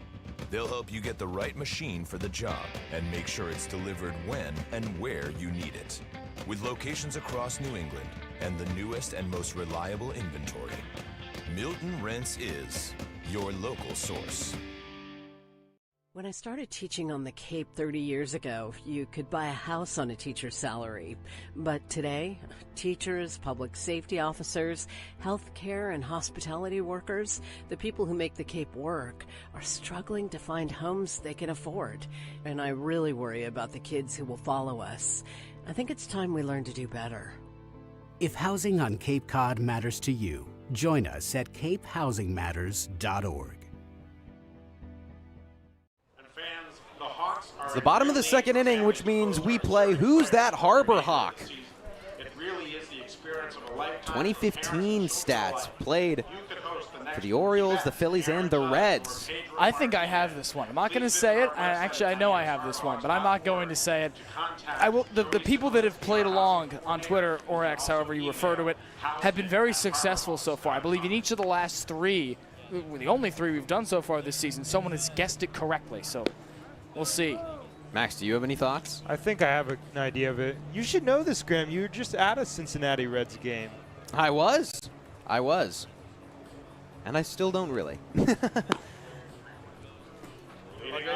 They'll help you get the right machine for the job and make sure it's delivered when and where you need it. With locations across New England and the newest and most reliable inventory, Milton Rents is your local source. When I started teaching on the Cape 30 years ago, you could buy a house on a teacher's salary. But today, teachers, public safety officers, healthcare and hospitality workers, the people who make the Cape work, are struggling to find homes they can afford. And I really worry about the kids who will follow us. I think it's time we learn to do better. If housing on Cape Cod matters to you, join us at capehousingmatters.org. It's the bottom of the second inning, which means we play Who's That Harbor Hawk? It really is the experience of a lifetime. 2015 stats played for the Orioles, the Phillies, and the Reds. I think I have this one. I'm not going to say it. Actually, I know I have this one, but I'm not going to say it. I will. The people that have played along on Twitter or X, however you refer to it, have been very successful so far. I believe in each of the last three, the only three we've done so far this season, someone has guessed it correctly. So we'll see. Max, do you have any thoughts? I think I have an idea of it. You should know this, Graham. You were just at a Cincinnati Reds game. I was. And I still don't really.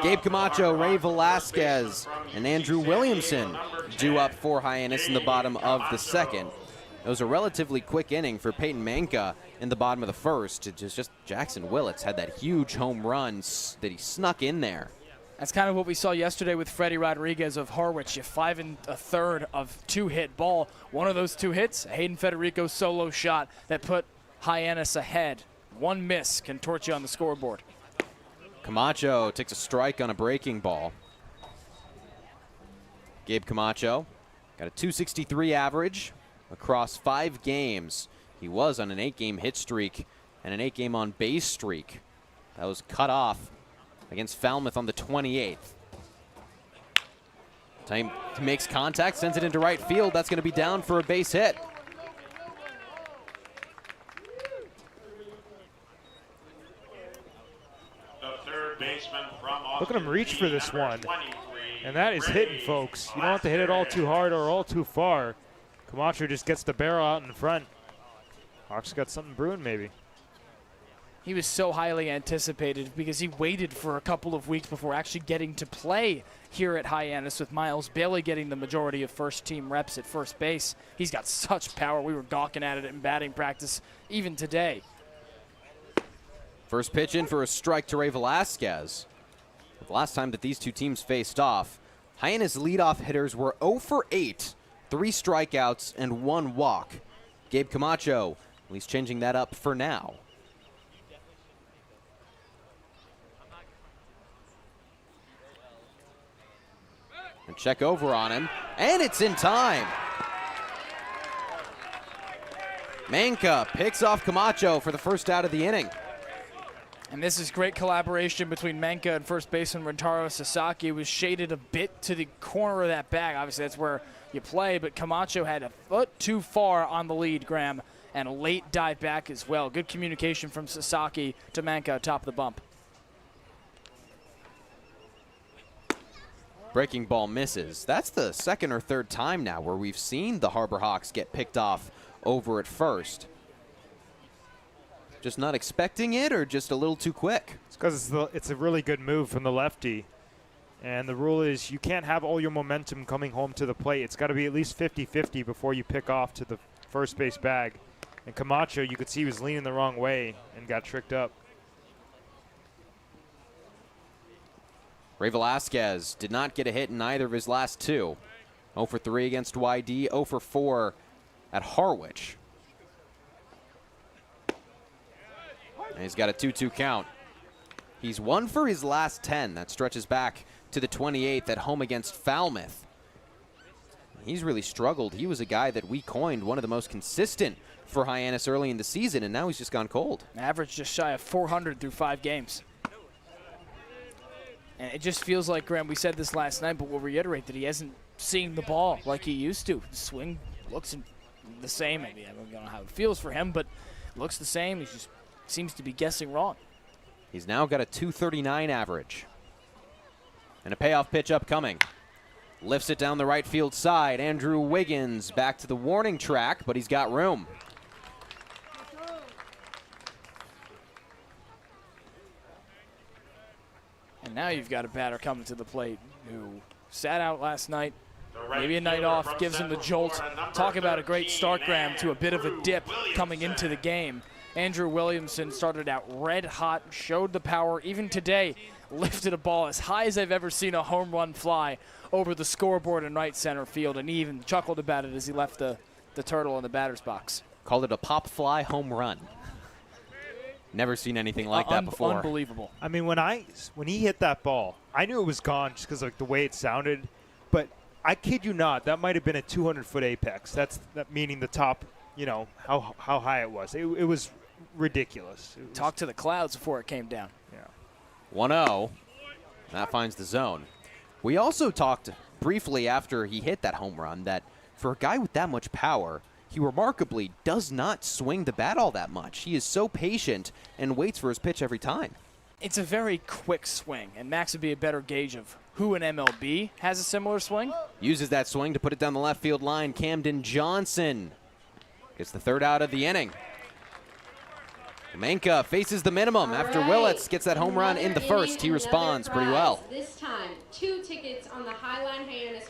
Gabe Camacho, Ray Velasquez, and Andrew Williamson due up for Hyannis in the bottom of the second. It was a relatively quick inning for Peyton Manka in the bottom of the first. It just Jackson Willits had that huge home run that he snuck in there. That's kind of what we saw yesterday with Freddie Rodriguez of Harwich. You 5 1/3 of 2-hit ball. One of those 2 hits, a Hayden Federico solo shot that put Hyannis ahead. One miss can torch you on the scoreboard. Camacho takes a strike on a breaking ball. Gabe Camacho got a .263 average across 5 games. He was on an 8-game hit streak and an 8-game on base streak. That was cut off against Falmouth on the 28th. Time he makes contact, sends it into right field. That's going to be down for a base hit. Look at him reach for this one. And that is hitting, folks. You don't have to hit it all too hard or all too far. Camacho just gets the barrel out in front. Hawks got something brewing, maybe. He was so highly anticipated because he waited for a couple of weeks before actually getting to play here at Hyannis, with Miles Bailey getting the majority of first-team reps at first base. He's got such power. We were gawking at it in batting practice even today. First pitch in for a strike to Ray Velasquez. The last time that these two teams faced off, Hyannis leadoff hitters were 0 for 8, 3 strikeouts and 1 walk. Gabe Camacho, at least changing that up for now. And check over on him, and it's in time. Manka picks off Camacho for the first out of the inning. And this is great collaboration between Manka and first baseman Rentaro Sasaki. It was shaded a bit to the corner of that bag. Obviously, that's where you play, but Camacho had a foot too far on the lead, Graham, and a late dive back as well. Good communication from Sasaki to Manka atop the bump. Breaking ball misses. That's the second or third time now where we've seen the Harbor Hawks get picked off over at first. Just not expecting it, or just a little too quick? It's because it's a really good move from the lefty. And the rule is you can't have all your momentum coming home to the plate. It's got to be at least 50-50 before you pick off to the first base bag. And Camacho, you could see he was leaning the wrong way and got tricked up. Ray Velasquez did not get a hit in either of his last 2. 0 for 3 against YD, 0 for 4 at Harwich. And he's got a 2-2 count. He's 1 for his last 10. That stretches back to the 28th at home against Falmouth. He's really struggled. He was a guy that we coined one of the most consistent for Hyannis early in the season, and now he's just gone cold. Average just shy of 400 through 5 games. And it just feels like, Graham, we said this last night, but we'll reiterate that he hasn't seen the ball like he used to. Swing looks the same. Maybe I don't know how it feels for him, but looks the same. He just seems to be guessing wrong. He's now got a .239 average. And a payoff pitch upcoming. Lifts it down the right field side. Andrew Wiggins back to the warning track, but he's got room. you've got a batter coming to the plate who sat out last night. Maybe a night off gives him the jolt. Talk about a great start, Graham, to a bit of a dip coming into the game. Andrew Williamson started out red hot, showed the power. Even today, lifted a ball as high as I've ever seen a home run fly over the scoreboard in right center field, and he even chuckled about it as he left the turtle in the batter's box. Called it a pop fly home run. Never seen anything like that before. Unbelievable. I mean, when he hit that ball, I knew it was gone just because like the way it sounded. But I kid you not, that might have been a 200-foot apex. That meaning the top, you know, how high it was. It was ridiculous. Talk to the clouds before it came down. Yeah. 1-0. That finds the zone. We also talked briefly after he hit that home run that for a guy with that much power, he remarkably does not swing the bat all that much. He is so patient and waits for his pitch every time. It's a very quick swing, and Max would be a better gauge of who in MLB has a similar swing. Uses that swing to put it down the left field line. Camden Johnson gets the third out of the inning. Manka faces the minimum after Willits gets that home run in the first. He responds pretty well. This time, 2 tickets on the Highline Hyannis.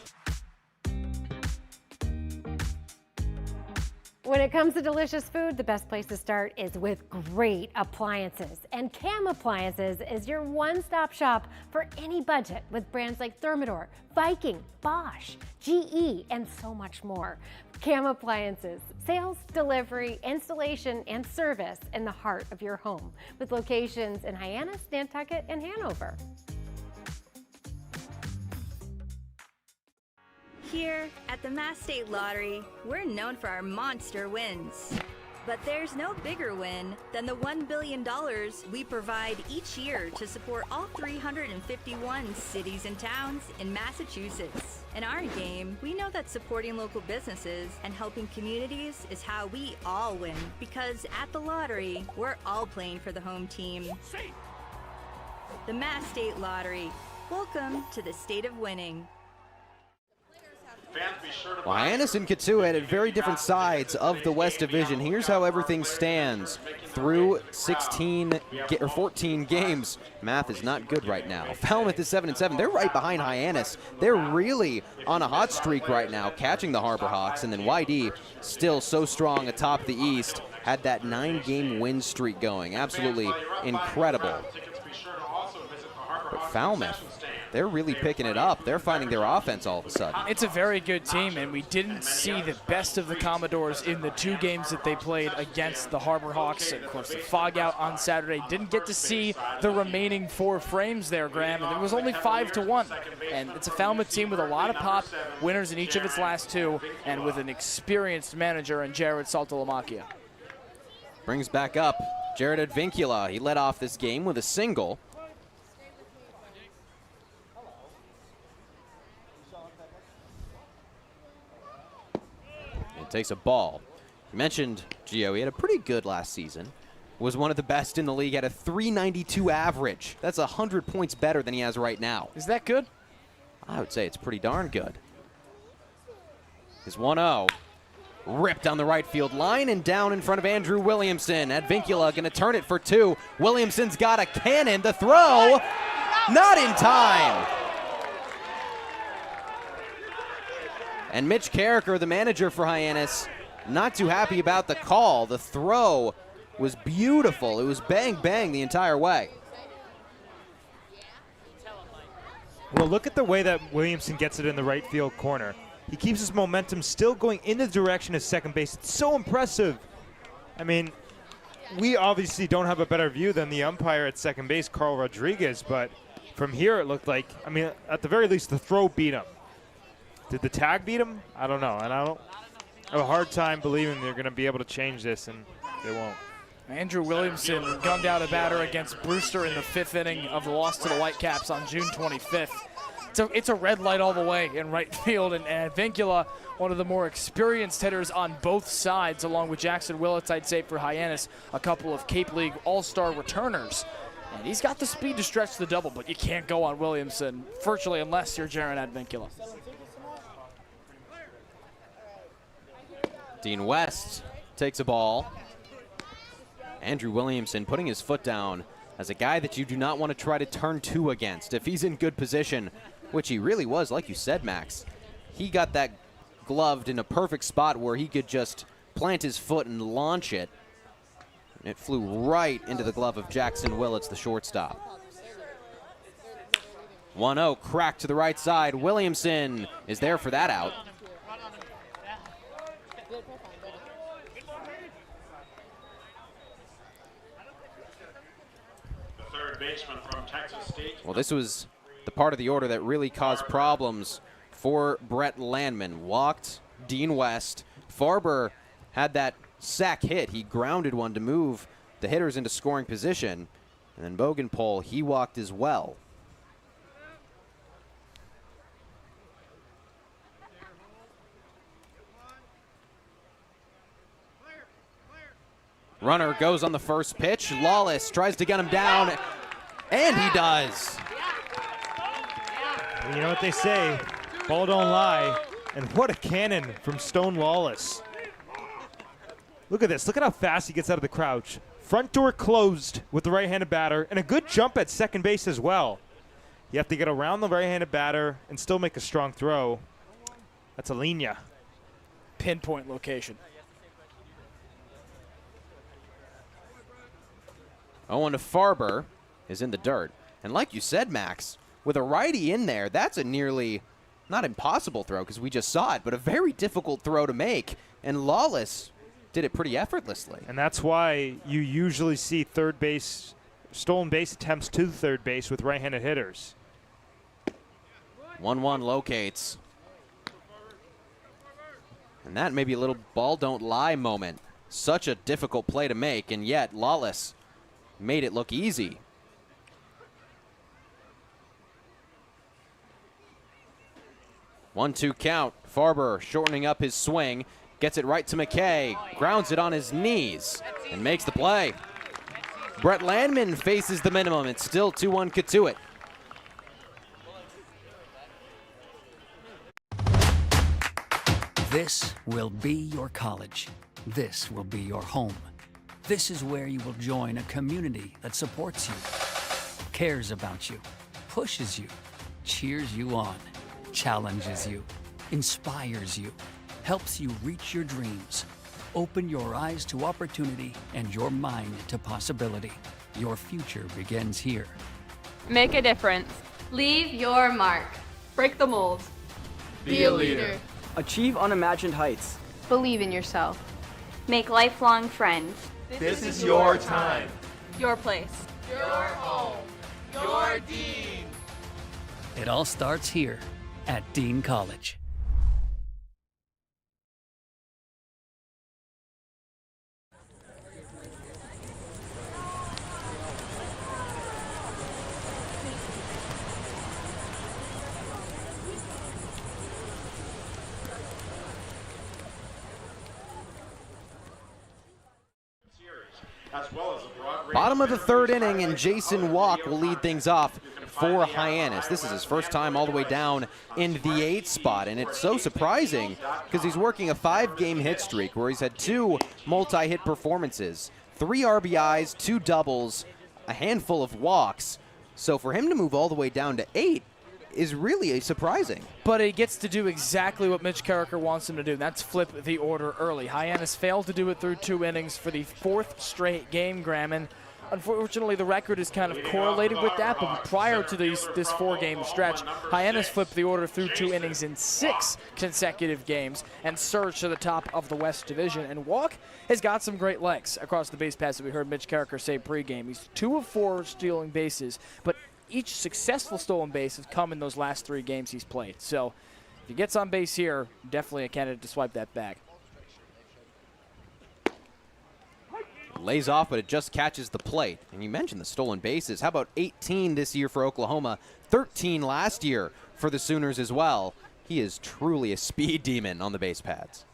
When it comes to delicious food, the best place to start is with great appliances. And Cam Appliances is your one-stop shop for any budget with brands like Thermador, Viking, Bosch, GE, and so much more. Cam Appliances, sales, delivery, installation, and service in the heart of your home with locations in Hyannis, Nantucket, and Hanover. Here at the Mass State Lottery, we're known for our monster wins. But there's no bigger win than the $1 billion we provide each year to support all 351 cities and towns in Massachusetts. In our game, we know that supporting local businesses and helping communities is how we all win. Because at the lottery, we're all playing for the home team. The Mass State Lottery. Welcome to the state of winning. Well, Hyannis and Cotuit at very different sides of the West Division. Here's how everything stands through 14 games. Math is not good right now. Falmouth is 7-7. They're right behind Hyannis. They're really on a hot streak right now, catching the Harbor Hawks. And then YD still so strong atop the East. Had that 9-game win streak going. Absolutely incredible. But Falmouth, they're really picking it up. They're finding their offense all of a sudden. It's a very good team, and we didn't see the best of the Commodores in the 2 games that they played against the Harbor Hawks. And of course, the fog out on Saturday. Didn't get to see the remaining 4 frames there, Graham, and it was only 5-1. And it's a Falmouth team with a lot of pop, winners in each of its last 2, and with an experienced manager in Jared Saltalamacchia. Brings back up Jared Advincula. He led off this game with a single. Takes a ball. You mentioned Gio. He had a pretty good last season. Was one of the best in the league at a .392 average. That's 100 points better than he has right now. Is that good? I would say it's pretty darn good. His 1-0. Ripped down the right field line and down in front of Andrew Williamson. Advincula going to turn it for 2. Williamson's got a cannon. The throw, not in time. And Mitch Carricker, the manager for Hyannis, not too happy about the call. The throw was beautiful. It was bang, bang the entire way. Well, look at the way that Williamson gets it in the right field corner. He keeps his momentum still going in the direction of second base. It's so impressive. I mean, we obviously don't have a better view than the umpire at second base, Carl Rodriguez, but from here it looked like, I mean, at the very least, the throw beat him. Did the tag beat him? I don't know. And I have a hard time believing they're going to be able to change this, and they won't. Andrew Williamson gunned out a batter against Brewster in the 5th inning of the loss to the Whitecaps on June 25th. It's a red light all the way in right field, and Advincula, one of the more experienced hitters on both sides, along with Jackson Willits, I'd say, for Hyannis, a couple of Cape League All-Star returners. And he's got the speed to stretch the double, but you can't go on Williamson virtually unless you're Jaron Advincula. Dean West takes a ball. Andrew Williamson putting his foot down as a guy that you do not want to try to turn two against. If he's in good position, which he really was, like you said, Max, he got that gloved in a perfect spot where he could just plant his foot and launch it. And it flew right into the glove of Jackson Willits, the shortstop. 1-0, crack to the right side. Williamson is there for that out. The third baseman from Texas State. Well, this was the part of the order that really caused problems for Brett Landman. Walked Dean West. Farber had that sack hit. He grounded one to move the hitters into scoring position. And then Bogenpole, he walked as well. Runner goes on the first pitch. Lawless tries to get him down, and he does. You know what they say, ball don't lie. And what a cannon from Stone Lawless. Look at this. Look at how fast he gets out of the crouch. Front door closed with the right-handed batter, and a good jump at second base as well. You have to get around the right-handed batter and still make a strong throw. That's a linea. Pinpoint location. 0-1 to Farber is in the dirt. And like you said, Max, with a righty in there, that's a nearly, not impossible throw because we just saw it, but a very difficult throw to make. And Lawless did it pretty effortlessly. And that's why you usually see third base, stolen base attempts to third base with right-handed hitters. 1-1 locates. And that may be a little ball don't lie moment. Such a difficult play to make, and yet Lawless made it look easy. One-two count. Farber shortening up his swing. Gets it right to McKay. Grounds it on his knees and makes the play. Brett Landman faces the minimum. It's still 2-1 Cotuit. This will be your college. This will be your home. This is where you will join a community that supports you, cares about you, pushes you, cheers you on, challenges you, inspires you, helps you reach your dreams. Open your eyes to opportunity and your mind to possibility. Your future begins here. Make a difference. Leave your mark. Break the mold. Be a leader. Achieve unimagined heights. Believe in yourself. Make lifelong friends. This is your time. Your place. Your home. Your Dean. It all starts here at Dean College. Bottom of the third inning, and Jason Walk will lead things off for Hyannis. This is his first time all the way down in the 8th spot, and it's so surprising because he's working a 5-game hit streak where he's had 2 multi-hit performances, 3 RBIs, 2 doubles, a handful of walks. So for him to move all the way down to 8 is really surprising. But he gets to do exactly what Mitch Carricker wants him to do, and that's flip the order early. Hyannis failed to do it through 2 innings for the 4th straight game, Graham, and unfortunately the record is kind of correlated with that, but prior to this 4-game stretch, Hyannis flipped the order through 2 innings in 6 consecutive games and surged to the top of the West Division. And Walk has got some great legs across the base paths that we heard Mitch Carricker say pregame. He's 2 of 4 stealing bases, but each successful stolen base has come in those last 3 games he's played. So if he gets on base here, definitely a candidate to swipe that bag. Lays off, but it just catches the plate. And you mentioned the stolen bases. How about 18 this year for Oklahoma, 13 last year for the Sooners as well. He is truly a speed demon on the base paths.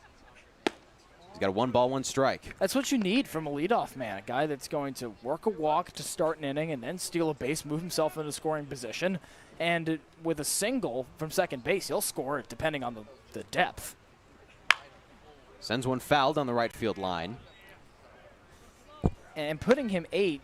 He's got a 1-ball, 1 strike. That's what you need from a leadoff man, a guy that's going to work a walk to start an inning and then steal a base, move himself into scoring position, and with a single from second base, he'll score it depending on the depth. Sends one fouled on the right field line. And putting him 8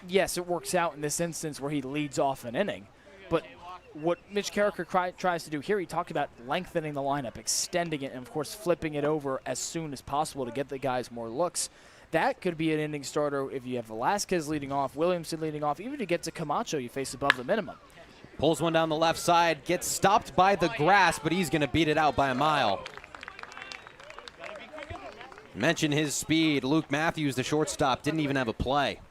yes, it works out in this instance where he leads off an inning. But what Mitch Carricker tries to do here, he talked about lengthening the lineup, extending it, and, of course, flipping it over as soon as possible to get the guys more looks. That could be an inning starter if you have Velasquez leading off, Williamson leading off. Even to get to Camacho, you face above the minimum. Pulls one down the left side, gets stopped by the grass, but he's going to beat it out by a mile. Mention his speed. Luke Matthews, the shortstop, didn't even have a play.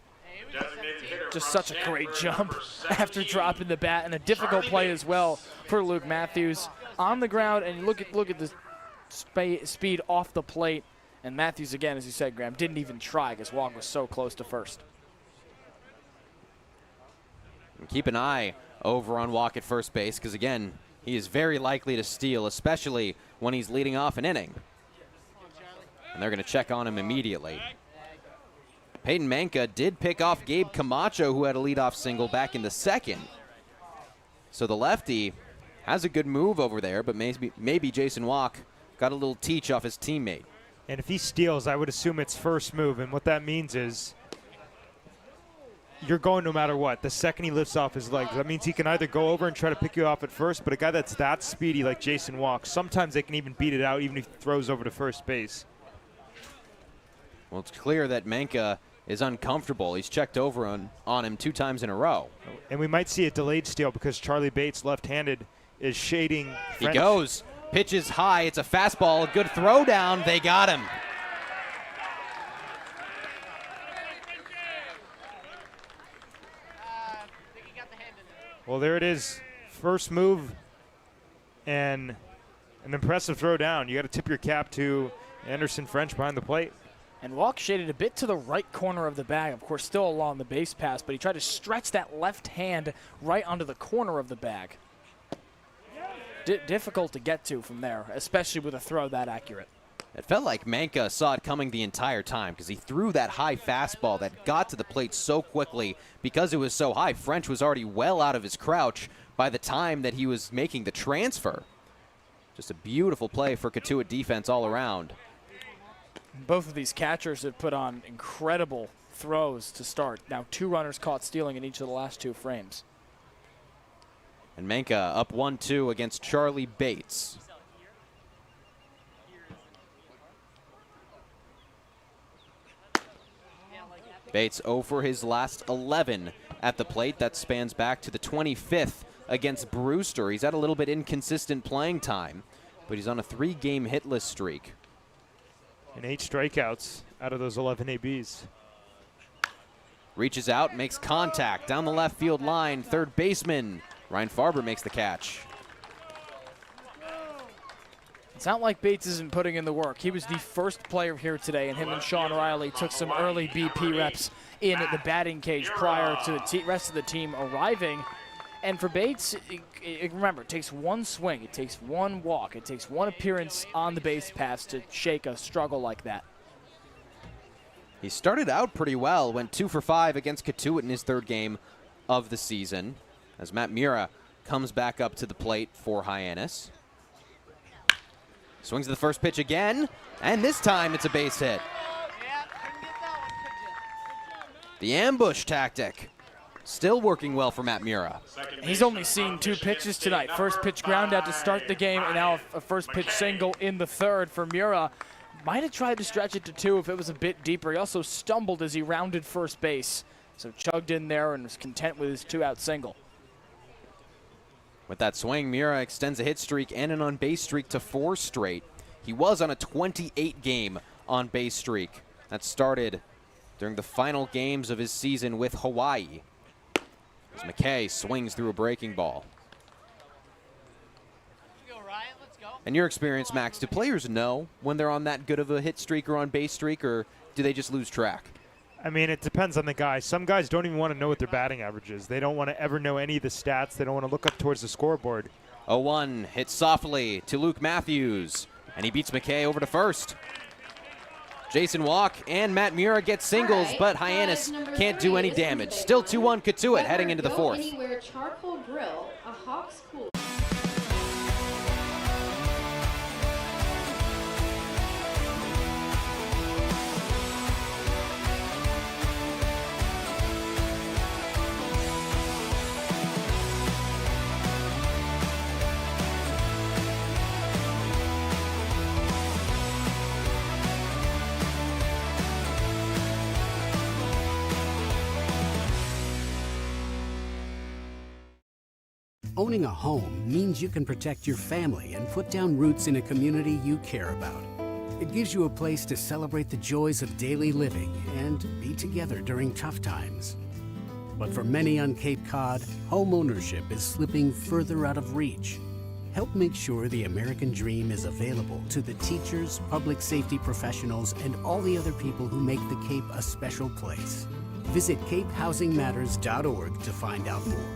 Just such a great jump after dropping the bat, and a difficult play as well for Luke Matthews on the ground. And look at the speed off the plate. And Matthews, again, as you said, Graham, didn't even try because Walk was so close to first. And keep an eye over on Walk at first base because, again, he is very likely to steal, especially when he's leading off an inning. And they're going to check on him immediately. Peyton Manka did pick off Gabe Camacho, who had a leadoff single back in the second. So the lefty has a good move over there, but maybe Jason Walk got a little teach off his teammate. And if he steals, I would assume it's first move. And what that means is you're going no matter what. The second he lifts off his legs, that means he can either go over and try to pick you off at first, but a guy that's that speedy like Jason Walk, sometimes they can even beat it out even if he throws over to first base. Well, it's clear that Manka is uncomfortable. He's checked over on him 2 times in a row. And we might see a delayed steal because Charlie Bates, left-handed, is shading French. He goes. Pitches high. It's a fastball. A good throw down. They got him. Well, there it is. First move and an impressive throw down. You got to tip your cap to Anderson French behind the plate. And Walk shaded a bit to the right corner of the bag. Of course, still along the base pass, but he tried to stretch that left hand right onto the corner of the bag. Difficult to get to from there, especially with a throw that accurate. It felt like Manka saw it coming the entire time because he threw that high fastball that got to the plate so quickly because it was so high. French was already well out of his crouch by the time that he was making the transfer. Just a beautiful play for Cotuit defense all around. Both of these catchers have put on incredible throws to start. Now 2 runners caught stealing in each of the last 2 frames. And Manka up 1-2 against Charlie Bates. Bates 0 for his last 11 at the plate. That spans back to the 25th against Brewster. He's had a little bit inconsistent playing time, but he's on a 3-game hitless streak. And 8 strikeouts out of those 11 ABs. Reaches out, makes contact down the left field line. Third baseman Ryan Farber makes the catch. It's not like Bates isn't putting in the work. He was the first player here today, and him and Sean Riley took some early BP reps in the batting cage prior to the rest of the team arriving. And for Bates, remember, it takes 1 swing, it takes 1 walk, it takes 1 appearance on the base paths to shake a struggle like that. He started out pretty well, went 2 for 5 against Cotuit in his 3rd game of the season, as Matt Mura comes back up to the plate for Hyannis. Swings to the first pitch again, and this time it's a base hit. The ambush tactic still working well for Matt Mura. He's only seen 2 pitches tonight. First pitch ground out to start the game, and now a first pitch single in the 3rd for Mura. Might have tried to stretch it to 2 if it was a bit deeper. He also stumbled as he rounded first base, so chugged in there and was content with his 2-out single. With that swing, Mura extends a hit streak and an on-base streak to 4 straight. He was on a 28-game on-base streak that started during the final games of his season with Hawaii. As McKay swings through a breaking ball. In your experience, Max, do players know when they're on that good of a hit streak or on-base streak, or do they just lose track? I mean, it depends on the guy. Some guys don't even want to know what their batting average is. They don't want to ever know any of the stats. They don't want to look up towards the scoreboard. 0-1 hit softly to Luke Matthews, and he beats McKay over to first. Jason Walk and Matt Mura get singles, but Hyannis can't do any damage. Still 2-1 Cotuit heading into the 4th. Anywhere charcoal grill, a Hawks cool. Owning a home means you can protect your family and put down roots in a community you care about. It gives you a place to celebrate the joys of daily living and be together during tough times. But for many on Cape Cod, home ownership is slipping further out of reach. Help make sure the American dream is available to the teachers, public safety professionals, and all the other people who make the Cape a special place. Visit capehousingmatters.org to find out more.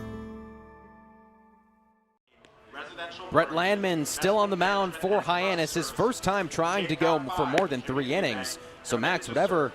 Brett Landman still on the mound for Hyannis, his first time trying to go for more than 3 innings. So Max, whatever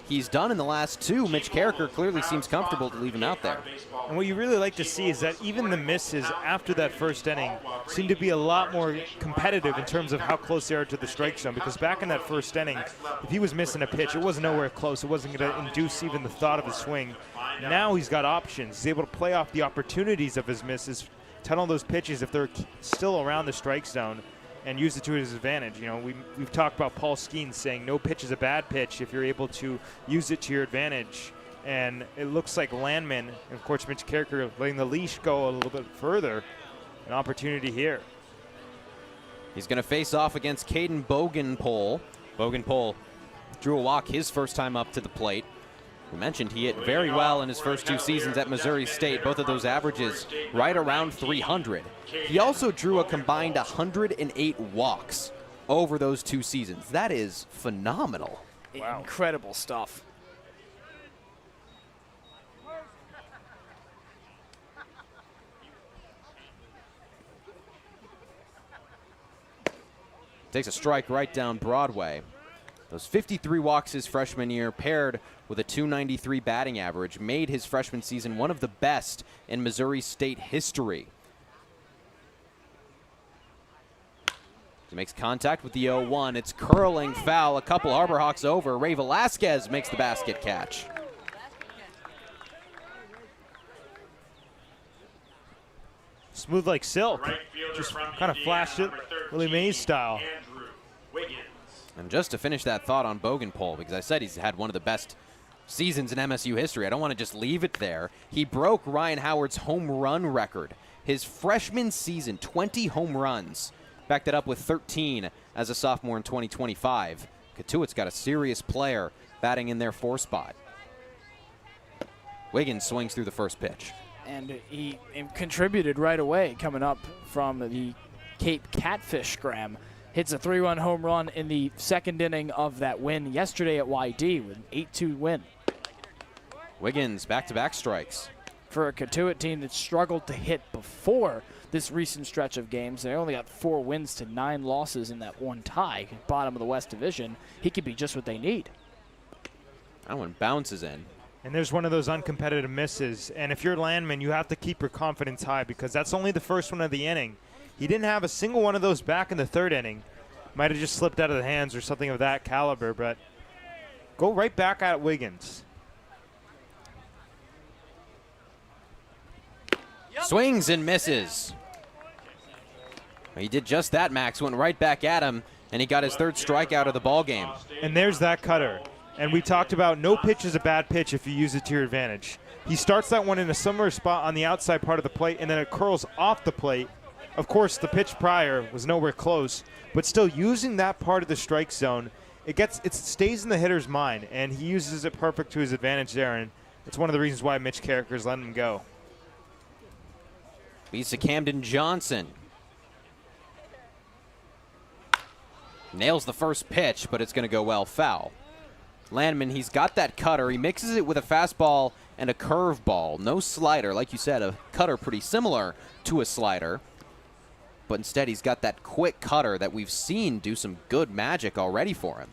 he's done in the last 2, Mitch Carricker clearly seems comfortable to leave him out there. And what you really like to see is that even the misses after that first inning seem to be a lot more competitive in terms of how close they are to the strike zone, because back in that first inning, if he was missing a pitch, it wasn't nowhere close. It wasn't going to induce even the thought of a swing. Now he's got options. He's able to play off the opportunities of his misses, tunnel those pitches if they're still around the strike zone, and use it to his advantage. You know, we've talked about Paul Skeens saying no pitch is a bad pitch if you're able to use it to your advantage. And it looks like Landman, and of course Mitch Carricker, letting the leash go a little bit further. An opportunity here. He's going to face off against Caden Bogenpole. Bogenpole drew a walk his first time up to the plate. We mentioned he hit very well in his first 2 seasons at Missouri State, both of those averages right around 300. He also drew a combined 108 walks over those 2 seasons. That is phenomenal. Wow. Incredible stuff. Takes a strike right down Broadway. Those 53 walks his freshman year, paired with a .293 batting average, made his freshman season one of the best in Missouri State history. He makes contact with the 0-1. It's curling foul. A couple Harbor Hawks over. Ray Velasquez makes the basket catch. Smooth like silk. Just kind of flashed it Willie Mays style. And just to finish that thought on Bogenpole, because I said he's had one of the best seasons in MSU history, I don't want to just leave it there. He broke Ryan Howard's home run record. His freshman season, 20 home runs. Backed it up with 13 as a sophomore in 2025. Cotuit's got a serious player batting in their 4 spot. Wiggins swings through the first pitch. And he contributed right away coming up from the Cape Catfish Scram. Hits a 3-run home run in the 2nd inning of that win yesterday at YD with an 8-2 win. Wiggins back-to-back strikes. For a Cotuit team that struggled to hit before this recent stretch of games, they only got 4 wins to 9 losses in that one tie, bottom of the West Division. He could be just what they need. That one bounces in. And there's one of those uncompetitive misses. And if you're Landman, you have to keep your confidence high, because that's only the first one of the inning. He didn't have a single one of those back in the 3rd inning. Might have just slipped out of the hands or something of that caliber, but go right back at Wiggins. Swings and misses. He did just that, Max. Went right back at him, and he got his 3rd strikeout of the ball game. And there's that cutter. And we talked about no pitch is a bad pitch if you use it to your advantage. He starts that one in a similar spot on the outside part of the plate, and then it curls off the plate. Of course, the pitch prior was nowhere close, but still using that part of the strike zone, it stays in the hitter's mind, and he uses it perfect to his advantage there, and it's one of the reasons why Mitch Carricker's letting him go. Beats to Camden Johnson. Nails the first pitch, but it's going to go well foul. Landman, he's got that cutter. He mixes it with a fastball and a curveball. No slider. Like you said, a cutter pretty similar to a slider. But instead, he's got that quick cutter that we've seen do some good magic already for him.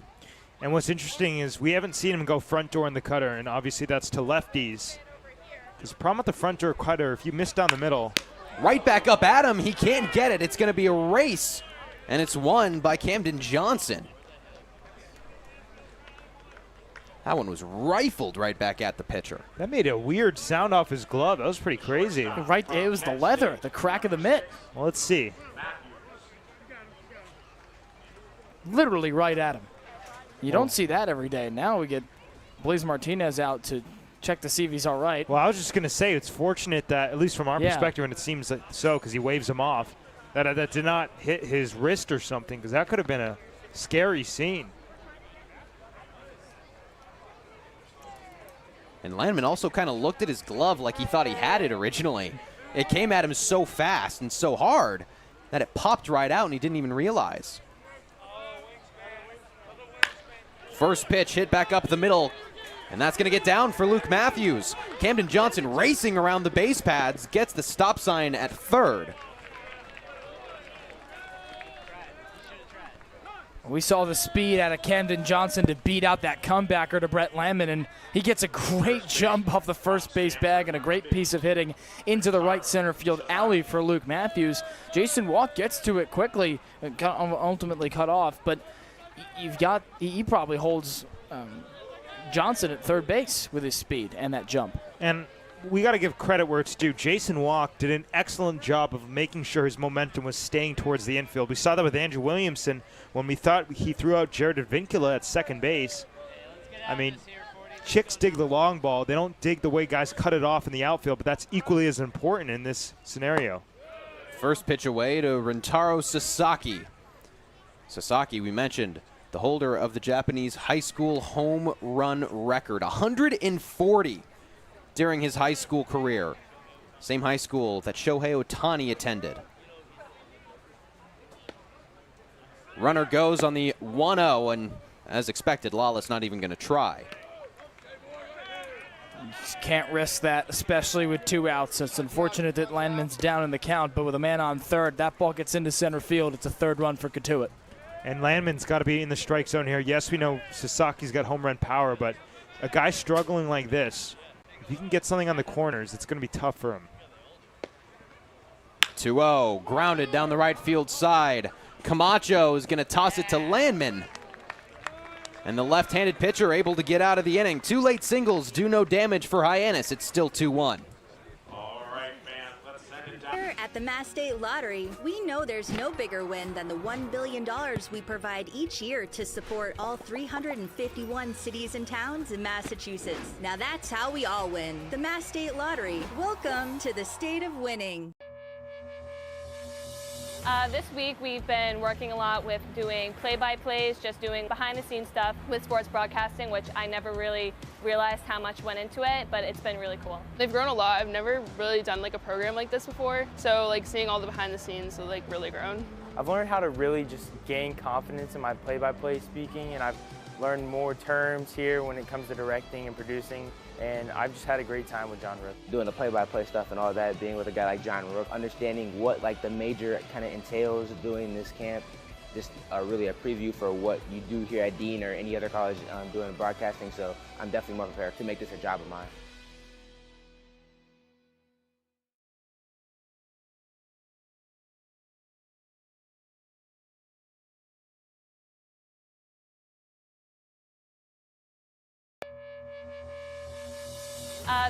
And what's interesting is we haven't seen him go front door in the cutter, and obviously that's to lefties. Because the problem with the front door cutter, if you miss down the middle. Right back up at him. He can't get it. It's going to be a race. And it's won by Camden Johnson. That one was rifled right back at the pitcher. That made a weird sound off his glove. That was pretty crazy. Right, it was the leather, the crack of the mitt. Well, let's see. Literally right at him. You don't see that every day. Now we get Blaze Martinez out to check to see if he's all right. Well, I was just going to say it's fortunate that, at least from our Yeah. perspective, and it seems like so because he waves him off, that did not hit his wrist or something, because that could have been a scary scene. And Landman also kind of looked at his glove like he thought he had it originally. It came at him so fast and so hard that it popped right out and he didn't even realize. First pitch hit back up the middle, and that's going to get down for Luke Matthews. Camden Johnson racing around the base pads, gets the stop sign at third. We saw the speed out of Camden Johnson to beat out that comebacker to Brett Landman, and he gets a great jump off the first base bag and a great piece of hitting into the right center field alley for Luke Matthews. Jason Walk gets to it quickly, and ultimately cut off, but he probably holds Johnson at third base with his speed and that jump. And we got to give credit where it's due. Jason Walk did an excellent job of making sure his momentum was staying towards the infield. We saw that with Andrew Williamson when we thought he threw out Jared Vincula at second base. I mean, chicks dig the long ball. They don't dig the way guys cut it off in the outfield, but that's equally as important in this scenario. First pitch away to Rentaro Sasaki. Sasaki, we mentioned, the holder of the Japanese high school home run record, 140 during his high school career. Same high school that Shohei Ohtani attended. Runner goes on the 1-0, and as expected, Lawless not even going to try. Just can't risk that, especially with 2 outs. It's unfortunate that Landman's down in the count, but with a man on third, that ball gets into center field. It's a third run for Cotuit. And Landman's got to be in the strike zone here. Yes, we know Sasaki's got home run power, but a guy struggling like this, if he can get something on the corners, it's going to be tough for him. 2-0, grounded down the right field side. Camacho is going to toss it to Landman. And the left-handed pitcher able to get out of the inning. 2 late singles do no damage for Hyannis. It's still 2-1. Here at the Mass State Lottery, we know there's no bigger win than the $1 billion we provide each year to support all 351 cities and towns in Massachusetts. Now that's how we all win. The Mass State Lottery. Welcome to the state of winning. This week we've been working a lot with doing play-by-plays, just doing behind-the-scenes stuff with sports broadcasting, which I never really realized how much went into it, but it's been really cool. They've grown a lot. I've never really done like a program like this before, so like seeing all the behind-the-scenes has like really grown. I've learned how to really just gain confidence in my play-by-play speaking, and I've learned more terms here when it comes to directing and producing, and I've just had a great time with John Rook. Doing the play-by-play stuff and all that, being with a guy like John Rook, understanding what like the major kind of entails doing this camp, just really a preview for what you do here at Dean or any other college doing broadcasting, so I'm definitely more prepared to make this a job of mine.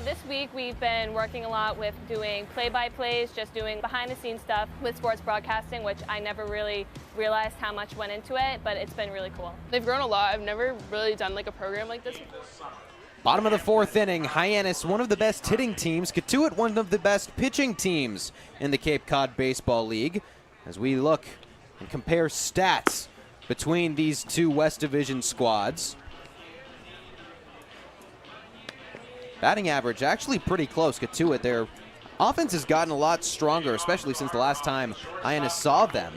This week we've been working a lot with doing play-by-plays, just doing behind-the-scenes stuff with sports broadcasting, which I never really realized how much went into it, but it's been really cool. They've grown a lot. I've never really done like a program like this before. Bottom of the 4th inning, Hyannis, one of the best hitting teams, Cotuit, one of the best pitching teams in the Cape Cod Baseball League. As we look and compare stats between these 2 West Division squads. Batting average actually pretty close. Cotuit, their offense has gotten a lot stronger, especially since the last time Hyannis saw them.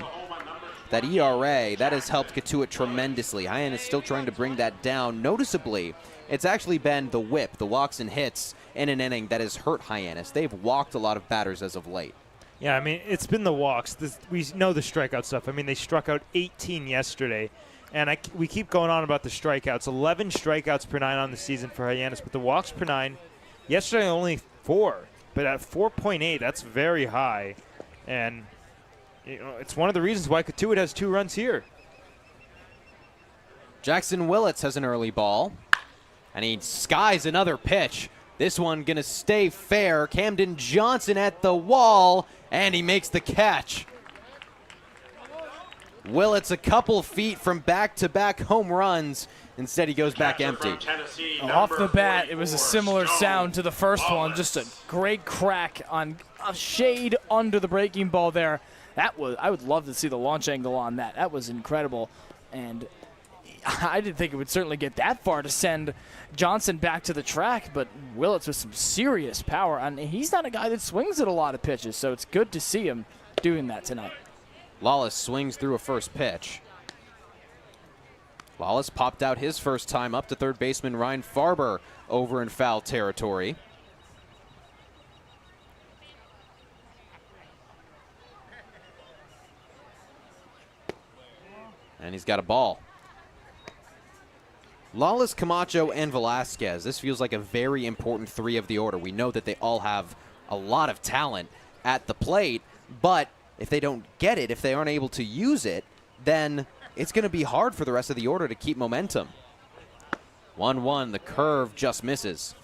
That ERA, that has helped Cotuit tremendously. Hyannis still trying to bring that down. Noticeably, it's actually been the whip, the walks and hits in an inning that has hurt Hyannis. They've walked a lot of batters as of late. Yeah, I mean, it's been the walks. We know the strikeout stuff. I mean, they struck out 18 yesterday. And we keep going on about the strikeouts. 11 strikeouts per 9 on the season for Hyannis, but the walks per 9, yesterday only 4. But at 4.8, that's very high. And you know, it's one of the reasons why Cotuit has 2 runs here. Jackson Willits has an early ball, and he skies another pitch. This one going to stay fair. Camden Johnson at the wall, and he makes the catch. Willits a couple feet from back-to-back home runs. Instead, he goes back empty. Off the bat, it was a similar sound to the first one. Just a great crack on a shade under the breaking ball there. I would love to see the launch angle on that. That was incredible. And I didn't think it would certainly get that far to send Johnson back to the track, but Willits with some serious power. And he's not a guy that swings at a lot of pitches, so it's good to see him doing that tonight. Lawless swings through a first pitch. Lawless popped out his first time up to third baseman Ryan Farber over in foul territory. And he's got a ball. Lawless, Camacho, and Velasquez. This feels like a very important three of the order. We know that they all have a lot of talent at the plate, but if they don't get it, if they aren't able to use it, then it's going to be hard for the rest of the order to keep momentum. 1-1, the curve just misses.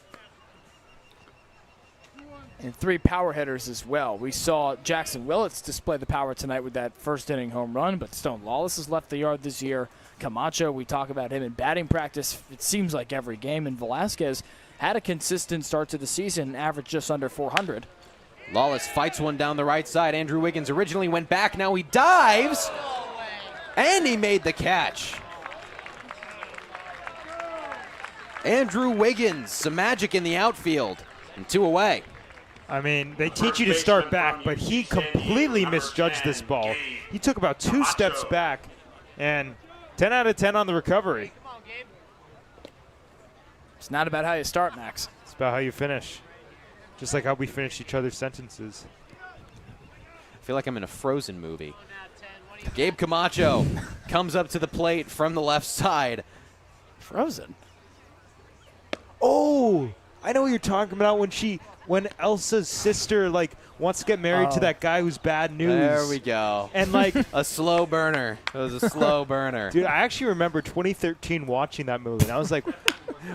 And 3 power hitters as well. We saw Jackson Willits display the power tonight with that first inning home run, but Stone Lawless has left the yard this year. Camacho, we talk about him in batting practice, it seems like every game, and Velasquez had a consistent start to the season, averaged just under 400. Lawless fights one down the right side. Andrew Wiggins originally went back, now he dives, and he made the catch. Andrew Wiggins, some magic in the outfield, and 2 away. I mean, they teach you to start back, but he completely misjudged this ball. He took about 2 steps back, and 10 out of 10 on the recovery. It's not about how you start, Max. It's about how you finish. Just like how we finish each other's sentences. I feel like I'm in a Frozen movie. Gabe Camacho comes up to the plate from the left side. Frozen? Oh, I know what you're talking about when Elsa's sister wants to get married to that guy who's bad news. There we go. And a slow burner. It was a slow burner. Dude, I actually remember 2013 watching that movie, and I was like,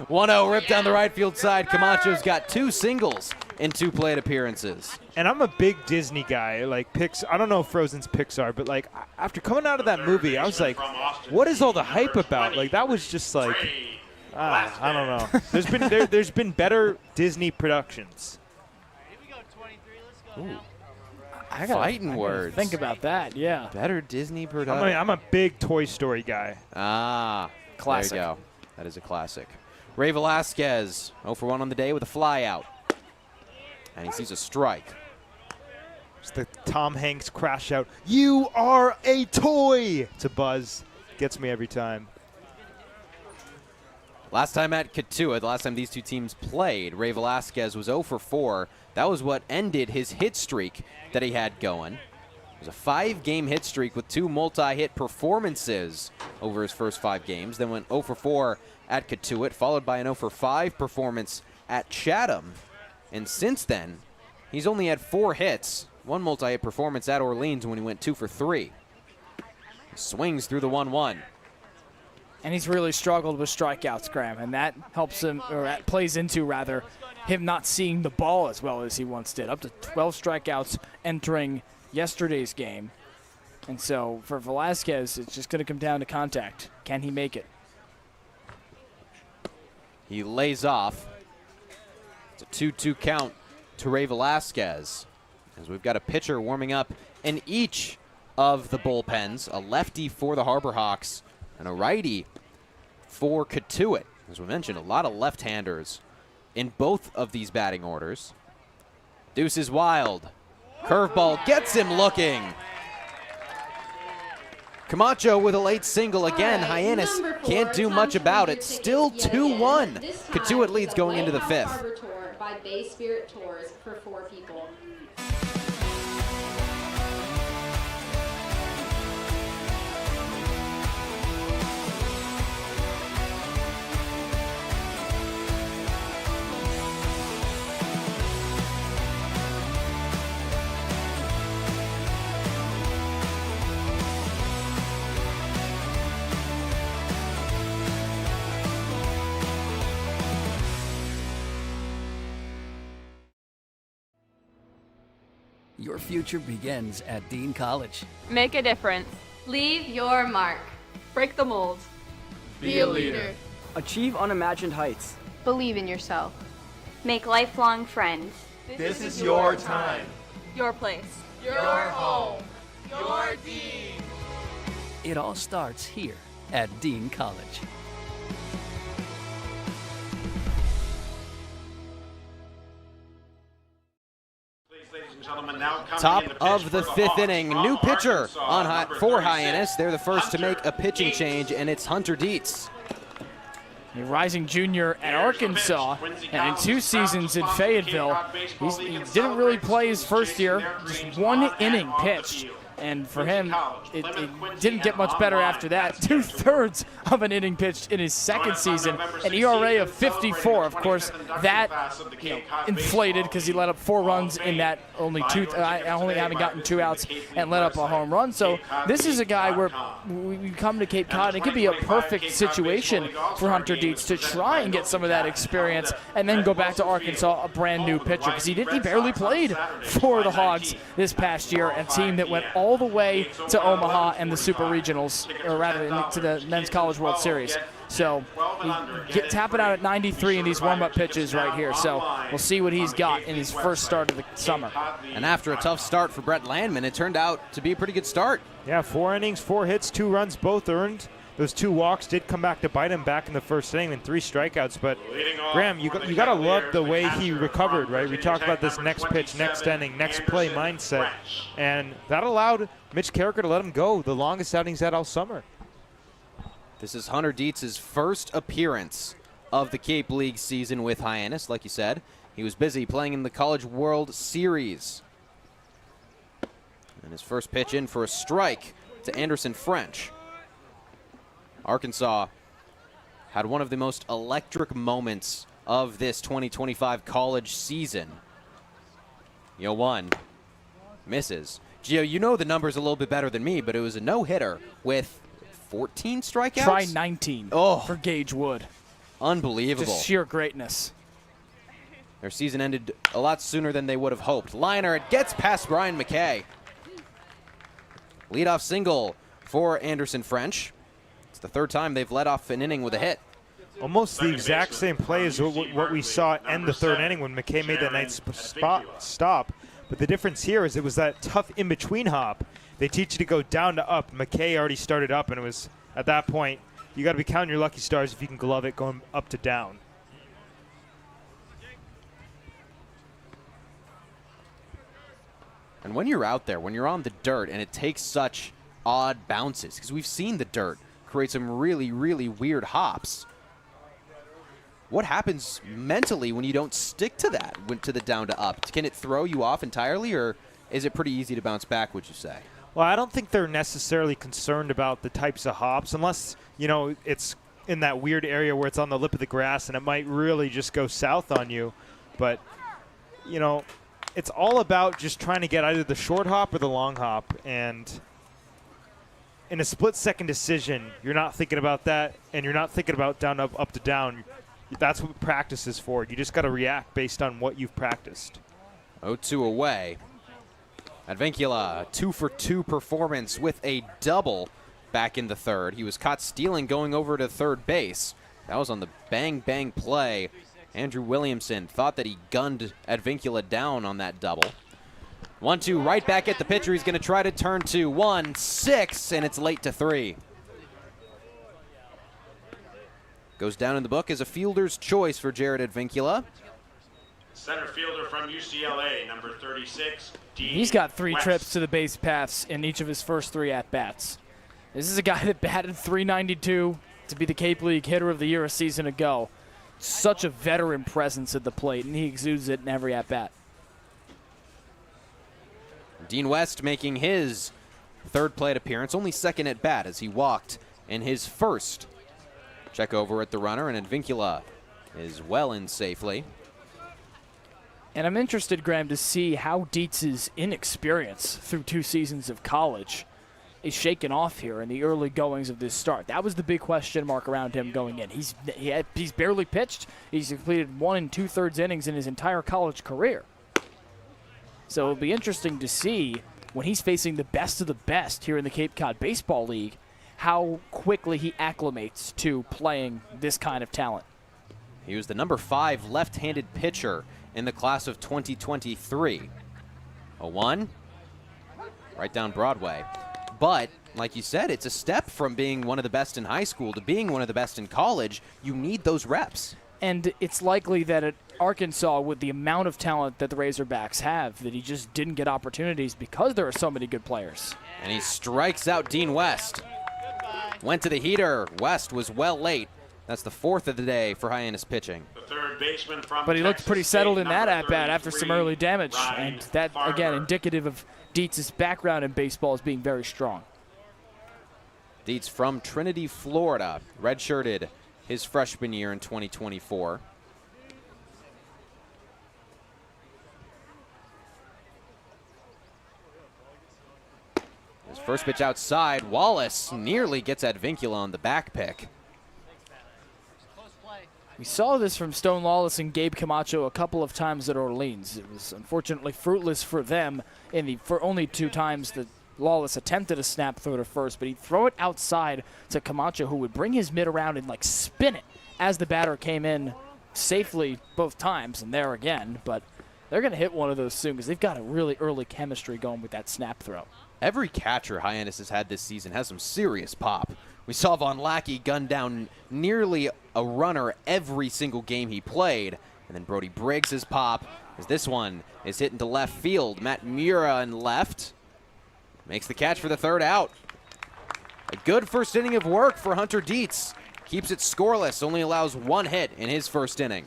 1-0 ripped down the right field side. Camacho's got 2 singles in 2 plate appearances. And I'm a big Disney guy. I don't know if Frozen's Pixar, but after coming out of that movie, I was like, what is all the hype about? That was just I don't know. There's been better Disney productions. Ooh. I Fighting words. Think about that, yeah. Better Disney production. I'm a big Toy Story guy. Ah, classic. There you go. That is a classic. Ray Velasquez, 0 for 1 on the day with a fly out. And he sees a strike. It's the Tom Hanks crash out. You are a toy! It's a buzz. Gets me every time. Last time at Cotuit, the last time these 2 teams played, Ray Velasquez was 0 for 4. That was what ended his hit streak that he had going. It was a 5-game hit streak with 2 multi-hit performances over his first 5 games. Then went 0 for 4 at Cotuit, followed by an 0 for 5 performance at Chatham. And since then, he's only had 4 hits, 1 multi-hit performance at Orleans when he went 2 for 3. He swings through the 1-1. And he's really struggled with strikeouts, Graham, and that helps him, or that plays into, rather, him not seeing the ball as well as he once did. Up to 12 strikeouts entering yesterday's game. And so for Velasquez, it's just going to come down to contact. Can he make it? He lays off. It's a 2-2 count to Ray Velasquez, as we've got a pitcher warming up in each of the bullpens, a lefty for the Harbor Hawks and a righty for Cotuit. As we mentioned, a lot of left-handers in both of these batting orders. Deuce is wild. Curveball gets him looking. Camacho with a late single again. Hyannis can't do much about it. Still 2-1. Cotuit leads going into the 5th. Harbor Tour by Bay Spirit Tours for 4 people. Your future begins at Dean College. Make a difference. Leave your mark. Break the mold. Be a leader. Achieve unimagined heights. Believe in yourself. Make lifelong friends. This is your time. Your place. Your home. Your Dean. It all starts here at Dean College. Top of the fifth inning, new pitcher for Hyannis. They're the first to make a pitching change, and it's Hunter Dietz. A rising junior at Arkansas, and in 2 seasons in Fayetteville, he didn't really play his first year, just 1 inning pitched. And for him, it didn't get much better after that. 2/3 of an inning pitched in his second season, an ERA of 54. Of course, that inflated because he let up 4 runs in that only having gotten 2 outs and let up a home run. So this is a guy where we come to Cape Cod, and it could be a perfect situation for Hunter Dietz to try and get some of that experience and then go back to Arkansas, a brand new pitcher, because he barely played for the Hogs this past year, a team that went all the way to Omaha and the Super Regionals, or rather to the Men's College World Series. So tapping out at 93 in these warm-up pitches right here. So we'll see what he's got in his first start of the summer. And after a tough start for Brett Landman, it turned out to be a pretty good start. Yeah, 4 innings, 4 hits, 2 runs, both earned. Those 2 walks did come back to bite him back in the first inning and 3 strikeouts. But, Graham, you got to love the way he recovered, right? We talked about this next pitch, next inning, next play mindset. And that allowed Mitch Carricker to let him go the longest outing he's had all summer. This is Hunter Dietz's first appearance of the Cape League season with Hyannis. Like you said, he was busy playing in the College World Series. And his first pitch in for a strike to Anderson French. Arkansas had one of the most electric moments of this 2025 college season. 1 misses. Gio, you know the numbers a little bit better than me, but it was a no-hitter with 14 strikeouts? Try 19 for Gage Wood. Unbelievable. Just sheer greatness. Their season ended a lot sooner than they would have hoped. Liner, it gets past Brian McKay. Leadoff single for Anderson French. It's the 3rd time they've led off an inning with a hit. Almost the exact same play as what we saw end the 3rd inning when McKay made that nice stop. But the difference here is it was that tough in-between hop. They teach you to go down to up. McKay already started up, and it was at that point, you got to be counting your lucky stars if you can glove it going up to down. And when you're out there, when you're on the dirt, and it takes such odd bounces, because we've seen the dirt create some really, really weird hops. What happens mentally when you don't stick to that, to the down to up? Can it throw you off entirely, or is it pretty easy to bounce back, would you say? Well, I don't think they're necessarily concerned about the types of hops, unless, it's in that weird area where it's on the lip of the grass and it might really just go south on you. But, it's all about just trying to get either the short hop or the long hop. And in a split-second decision, you're not thinking about that, and you're not thinking about down, up to down. That's what practice is for. You just got to react based on what you've practiced. 0-2 away. Advincula, 2-for-2 performance with a double back in the 3rd. He was caught stealing going over to 3rd base. That was on the bang-bang play. Andrew Williamson thought that he gunned Advincula down on that double. 1-2 right back at the pitcher. He's going to try to turn to 1-6, and it's late to 3. Goes down in the book as a fielder's choice for Jared Advincula. Center fielder from UCLA, number 36, Dean He's got 3 West. trips to the base paths in each of his first 3 at-bats. This is a guy that batted .392 to be the Cape League Hitter of the Year a season ago. Such a veteran presence at the plate, and he exudes it in every at-bat. Dean West making his 3rd plate appearance, only 2nd at bat as he walked in his first. Check over at the runner, and Advincula is well in safely. And I'm interested, Graham, to see how Dietz's inexperience through 2 seasons of college is shaken off here in the early goings of this start. That was the big question mark around him going in. He's barely pitched. He's completed 1 2/3 innings in his entire college career. So it'll be interesting to see when he's facing the best of the best here in the Cape Cod Baseball League, how quickly he acclimates to playing this kind of talent. He was the number 5 left-handed pitcher in the class of 2023. A 1, right down Broadway. But, like you said, it's a step from being one of the best in high school to being one of the best in college. You need those reps. And it's likely that at Arkansas, with the amount of talent that the Razorbacks have, that he just didn't get opportunities because there are so many good players. And he strikes out Dean West. Went to the heater. West was well late. That's the 4th of the day for Hyannis pitching. The third baseman from But he looked Texas pretty settled State, in that number at-bat after some early damage. Ryan And that, Farmer. again, indicative of Dietz's background in baseball as being very strong. Dietz from Trinity, Florida, redshirted his freshman year in 2024. His first pitch outside. Wallace nearly gets Advincula on the back pick. We saw this from Stone Lawless and Gabe Camacho a couple of times at Orleans. It was unfortunately fruitless for them for only 2 times that Lawless attempted a snap throw to first, but he'd throw it outside to Camacho, who would bring his mitt around and like spin it as the batter came in safely both times, and there again. But they're going to hit one of those soon because they've got a really early chemistry going with that snap throw. Every catcher Hyannis has had this season has some serious pop. We saw Von Lackey gun down nearly a runner every single game he played. And then Brody Briggs' pop, as this one is hit into left field. Matt Mura in left makes the catch for the 3rd out. A good first inning of work for Hunter Dietz. Keeps it scoreless, only allows 1 hit in his first inning.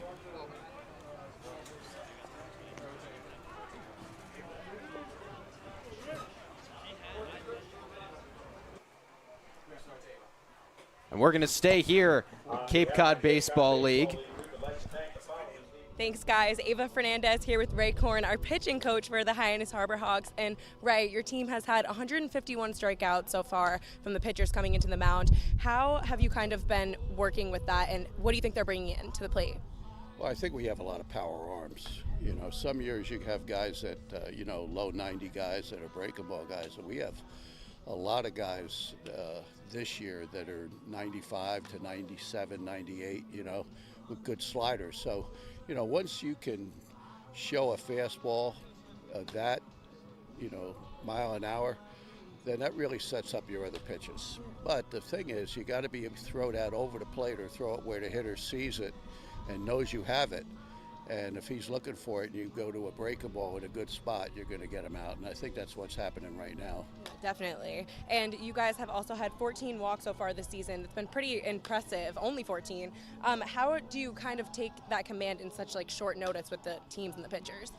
And we're going to stay here at Cape Cod Baseball League. Thanks, guys. Ava Fernandez here with Ray Korn, our pitching coach for the Hyannis Harbor Hawks. And Ray, your team has had 151 strikeouts so far from the pitchers coming into the mound. How have you kind of been working with that, and what do you think they're bringing in to the plate? Well, I think we have a lot of power arms. You know, some years you have guys that, low 90 guys that are breaking ball guys, and we have a lot of guys this year that are 95 to 97, 98, with good sliders. So, once you can show a fastball of that, mile an hour, then that really sets up your other pitches. But the thing is, you got to be able to throw that over the plate or throw it where the hitter sees it and knows you have it. And if he's looking for it and you go to a breaking ball in a good spot, you're going to get him out. And I think that's what's happening right now. Definitely. And you guys have also had 14 walks so far this season. It's been pretty impressive, only 14. How do you kind of take that command in such short notice with the teams and the pitchers?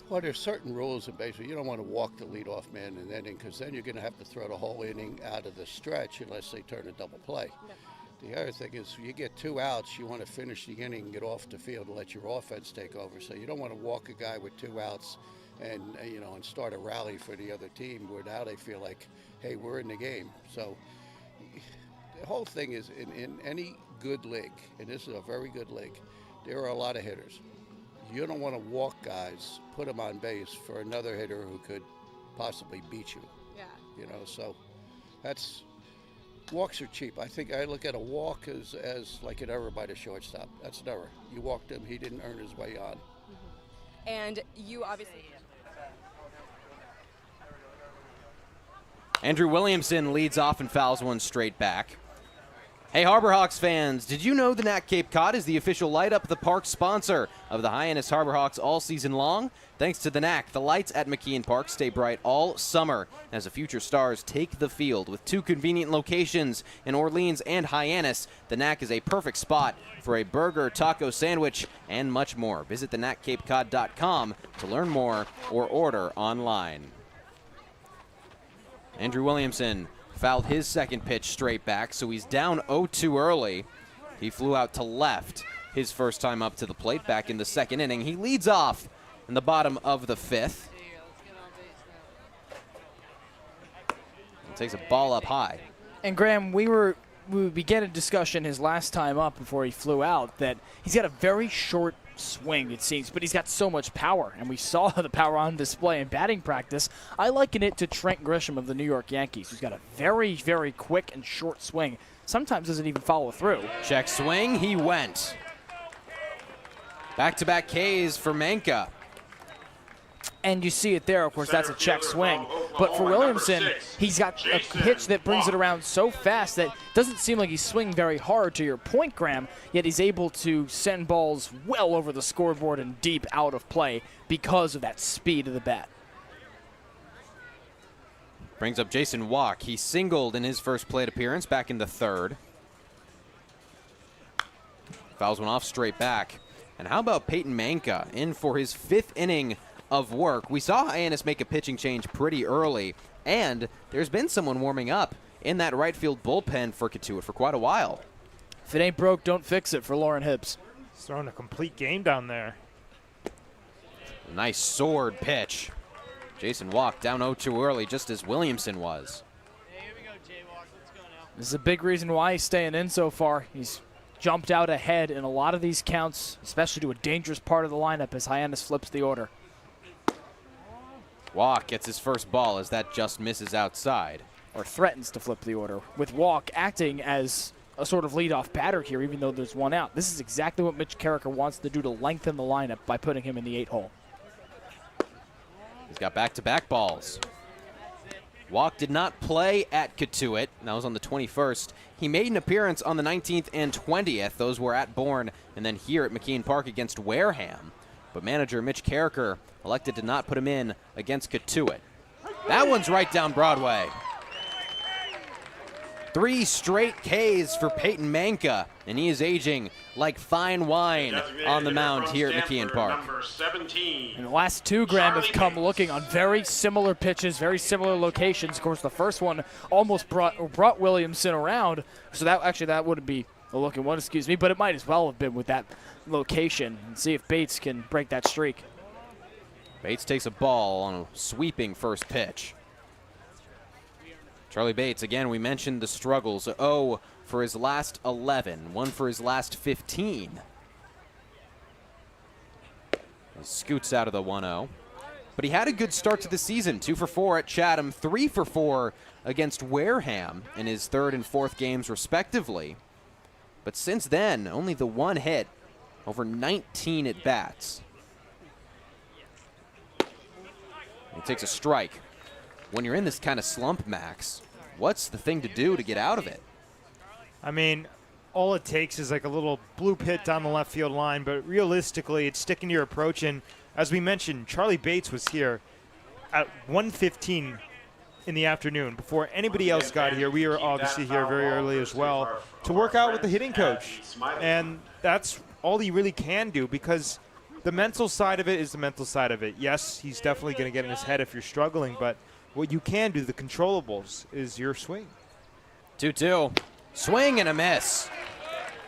Well, there's certain rules in baseball. You don't want to walk the leadoff man in the inning because then you're going to have to throw the whole inning out of the stretch unless they turn a double play. No. The other thing is you get 2 outs, you want to finish the inning and get off the field and let your offense take over. So you don't want to walk a guy with 2 outs and start a rally for the other team where now they feel like, hey, we're in the game. So the whole thing is in any good league, and this is a very good league, there are a lot of hitters. You don't want to walk guys, put them on base for another hitter who could possibly beat you. Yeah. So that's... Walks are cheap. I think I look at a walk as like an error by the shortstop. That's an error. You walked him, he didn't earn his way on. Mm-hmm. And you obviously... Andrew Williamson leads off and fouls one straight back. Hey, Harbor Hawks fans, did you know the NAC Cape Cod is the official Light Up the Park sponsor of the Hyannis Harbor Hawks all season long? Thanks to the NAC, the lights at McKeon Park stay bright all summer as the future stars take the field. With 2 convenient locations in Orleans and Hyannis, the NAC is a perfect spot for a burger, taco sandwich, and much more. Visit thenaccapecod.com to learn more or order online. Andrew Williamson fouled his second pitch straight back, so he's down 0-2 early. He flew out to left his first time up to the plate back in the second inning. He leads off in the bottom of the 5th. He takes a ball up high. And Graham, we began a discussion his last time up before he flew out that he's got a very short swing, it seems, but he's got so much power, and we saw the power on display in batting practice. I liken it to Trent Grisham of the New York Yankees, who's got a very, very quick and short swing. Sometimes doesn't even follow through. Check swing, he went. Back-to-back Ks for Manka. And you see it there, of course, that's a check swing. But for Williamson, he's got a pitch that brings it around so fast that doesn't seem like he's swinging very hard, to your point, Graham, yet he's able to send balls well over the scoreboard and deep out of play because of that speed of the bat. Brings up Jason Walk. He singled in his first plate appearance back in the third. Fouls one off straight back. And how about Peyton Manka in for his 5th inning of work? We saw Hyannis make a pitching change pretty early, and there's been someone warming up in that right field bullpen for Cotuit for quite a while. If it ain't broke, don't fix it for Lauren Hibbs. He's throwing a complete game down there. Nice sword pitch. Jason Walk down 0-2 early, just as Williamson was. This is a big reason why he's staying in so far. He's jumped out ahead in a lot of these counts, especially to a dangerous part of the lineup as Hyannis flips the order. Walk gets his first ball as that just misses outside. Or threatens to flip the order, with Walk acting as a sort of leadoff batter here, even though there's one out. This is exactly what Mitch Carricker wants to do to lengthen the lineup by putting him in the 8-hole. He's got back-to-back balls. Walk did not play at Cotuit. That was on the 21st. He made an appearance on the 19th and 20th. Those were at Bourne and then here at McKean Park against Wareham. But manager Mitch Carricker elected to not put him in against Cotuit. That one's right down Broadway. 3 straight Ks for Peyton Manka, and he is aging like fine wine on the mound here at McKean Park. And the last 2, Graham, have come looking on very similar pitches, very similar locations. Of course, the first one almost brought Williamson around, so that wouldn't be a looking one, excuse me, but it might as well have been with that location. And see if Bates can break that streak. Bates takes a ball on a sweeping first pitch. Charlie Bates, again, we mentioned the struggles. 0 for his last 11, 1 for his last 15. He scoots out of the 1-0. But he had a good start to the season. 2 for 4 at Chatham, 3 for 4 against Wareham in his 3rd and 4th games, respectively. But since then, only the 1 hit over 19 at-bats. He takes a strike. When you're in this kind of slump, Max, what's the thing to do to get out of it? I mean, all it takes is like a little blue pit down the left field line, but realistically, it's sticking to your approach. And as we mentioned, Charlie Bates was here at 1:15 in the afternoon before anybody else got here. We were obviously here very early as well to work out with the hitting coach. And that's all he really can do, because the mental side of it is the mental side of it. Yes, he's definitely going to get in his head if you're struggling, but what you can do, the controllables, is your swing. 2-2. Swing and a miss.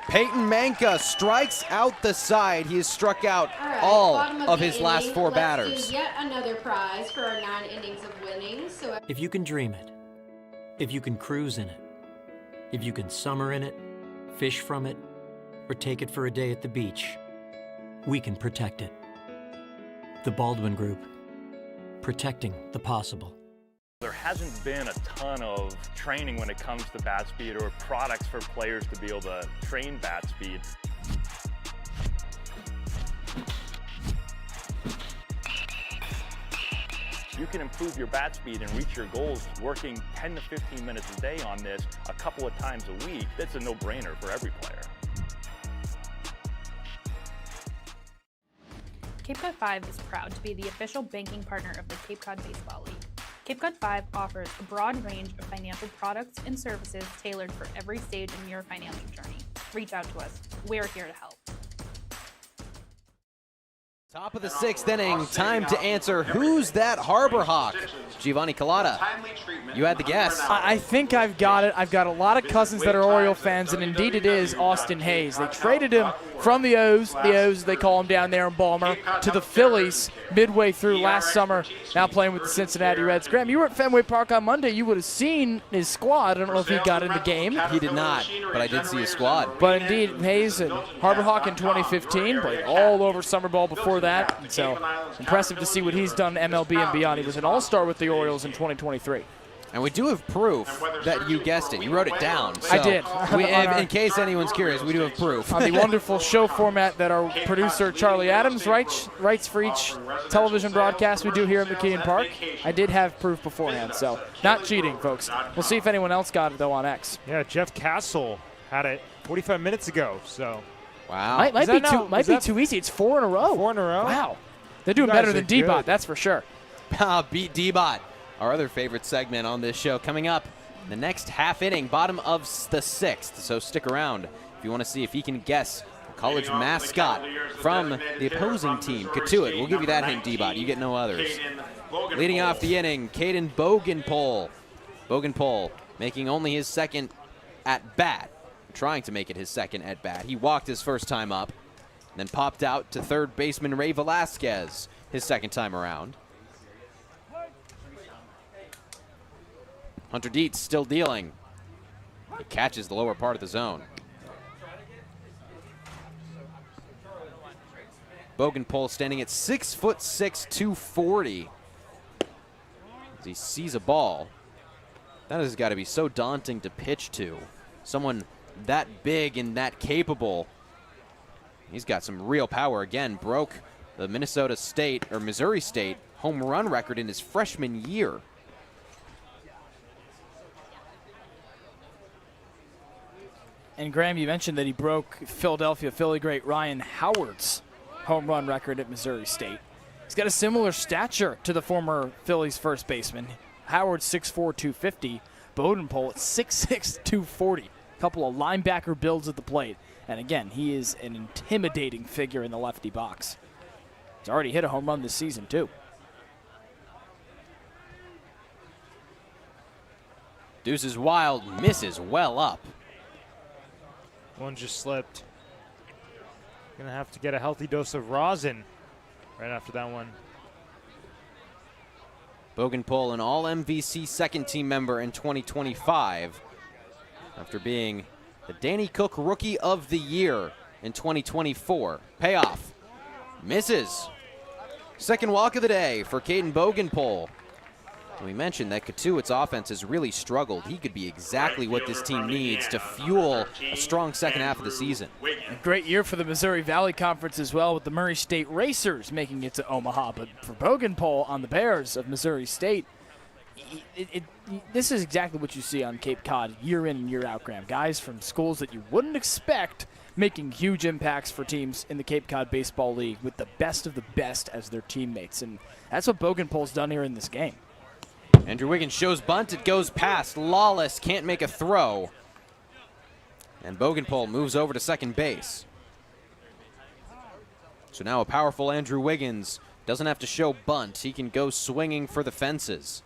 Peyton Manka strikes out the side. He has struck out all of his last 4 batters. Let's do yet another prize for our 9 innings of winning. So if you can dream it, if you can cruise in it, if you can summer in it, fish from it, or take it for a day at the beach, we can protect it. The Baldwin Group, protecting the possible. There hasn't been a ton of training when it comes to bat speed or products for players to be able to train bat speed. You can improve your bat speed and reach your goals working 10 to 15 minutes a day on this a couple of times a week. That's a no-brainer for every player. Cape Cod 5 is proud to be the official banking partner of the Cape Cod Baseball League. Cape Cod 5 offers a broad range of financial products and services tailored for every stage in your financial journey. Reach out to us. We're here to help. Top of the 6th inning, time to answer who's that Harbor Hawk? Giovanni Collada, you had the guess. I think I've got it. I've got a lot of cousins that are Oriole fans, and indeed it is Austin Hayes. They traded him from the O's, they call him down there in Balmer, to the Phillies. midway through last summer, now playing with the Cincinnati Reds. Graham, you were at Fenway Park on Monday. You would have seen his squad. I don't know if he got in the game. He did not, but I did see his squad. But indeed, Hayes and Harbor Hawk in 2015 played all over summer ball before that. And so impressive to see what he's done MLB and beyond. He was an all-star with the Orioles in 2023. And we do have proof that you guessed it. You wrote it down. So I did. In case anyone's curious, we do have proof. On the wonderful show format that our producer Charlie Adams writes for each television broadcast we do here at McKeon Park, I did have proof beforehand, so not cheating, folks. We'll see if anyone else got it, though, on X. Yeah, Jeff Castle had it 45 minutes ago, so. Wow. Might be too easy. It's 4 in a row. 4 in a row? Wow. They're doing better than D-Bot, that's for sure. Beat D-Bot. Our other favorite segment on this show coming up in the next half inning, bottom of the sixth. So stick around if you want to see if he can guess the college mascot from the opposing team, Cotuit. We'll give you that hint, D-Bot. You get no others. Leading off the inning, Caden Bogenpole. Bogenpole making only his second at bat, trying to make it his second at bat. He walked his first time up, then popped out to third baseman Ray Velasquez his second time around. Hunter Dietz still dealing. He catches the lower part of the zone. Bogenpole standing at 6'6", 240. As he sees a ball. That has got to be so daunting to pitch to. Someone that big and that capable. He's got some real power again. Broke the Missouri State home run record in his freshman year. And Graham, you mentioned that he broke Philadelphia Philly great Ryan Howard's home run record at Missouri State. He's got a similar stature to the former Phillies first baseman. Howard 6'4", 250. Bogenpole at 6'6", 240. A couple of linebacker builds at the plate. And again, he is an intimidating figure in the lefty box. He's already hit a home run this season, too. Deuces wild, misses well up. One just slipped. Gonna have to get a healthy dose of rosin right after that one. Bogenpole, an all-MVC second team member in 2025 after being the Danny Cook Rookie of the Year in 2024. Payoff. Misses. Second walk of the day for Caden Bogenpole. We mentioned that Cotuit's offense has really struggled. He could be exactly what this team needs to fuel a strong second half of the season. A great year for the Missouri Valley Conference as well, with the Murray State Racers making it to Omaha. But for Bogenpole on the Bears of Missouri State, this is exactly what you see on Cape Cod year in and year out, Graham. Guys from schools that you wouldn't expect making huge impacts for teams in the Cape Cod Baseball League with the best of the best as their teammates. And that's what Bogenpole's done here in this game. Andrew Wiggins shows bunt. It goes past. Lawless can't make a throw. And Bogenpole moves over to second base. So now a powerful Andrew Wiggins doesn't have to show bunt. He can go swinging for the fences.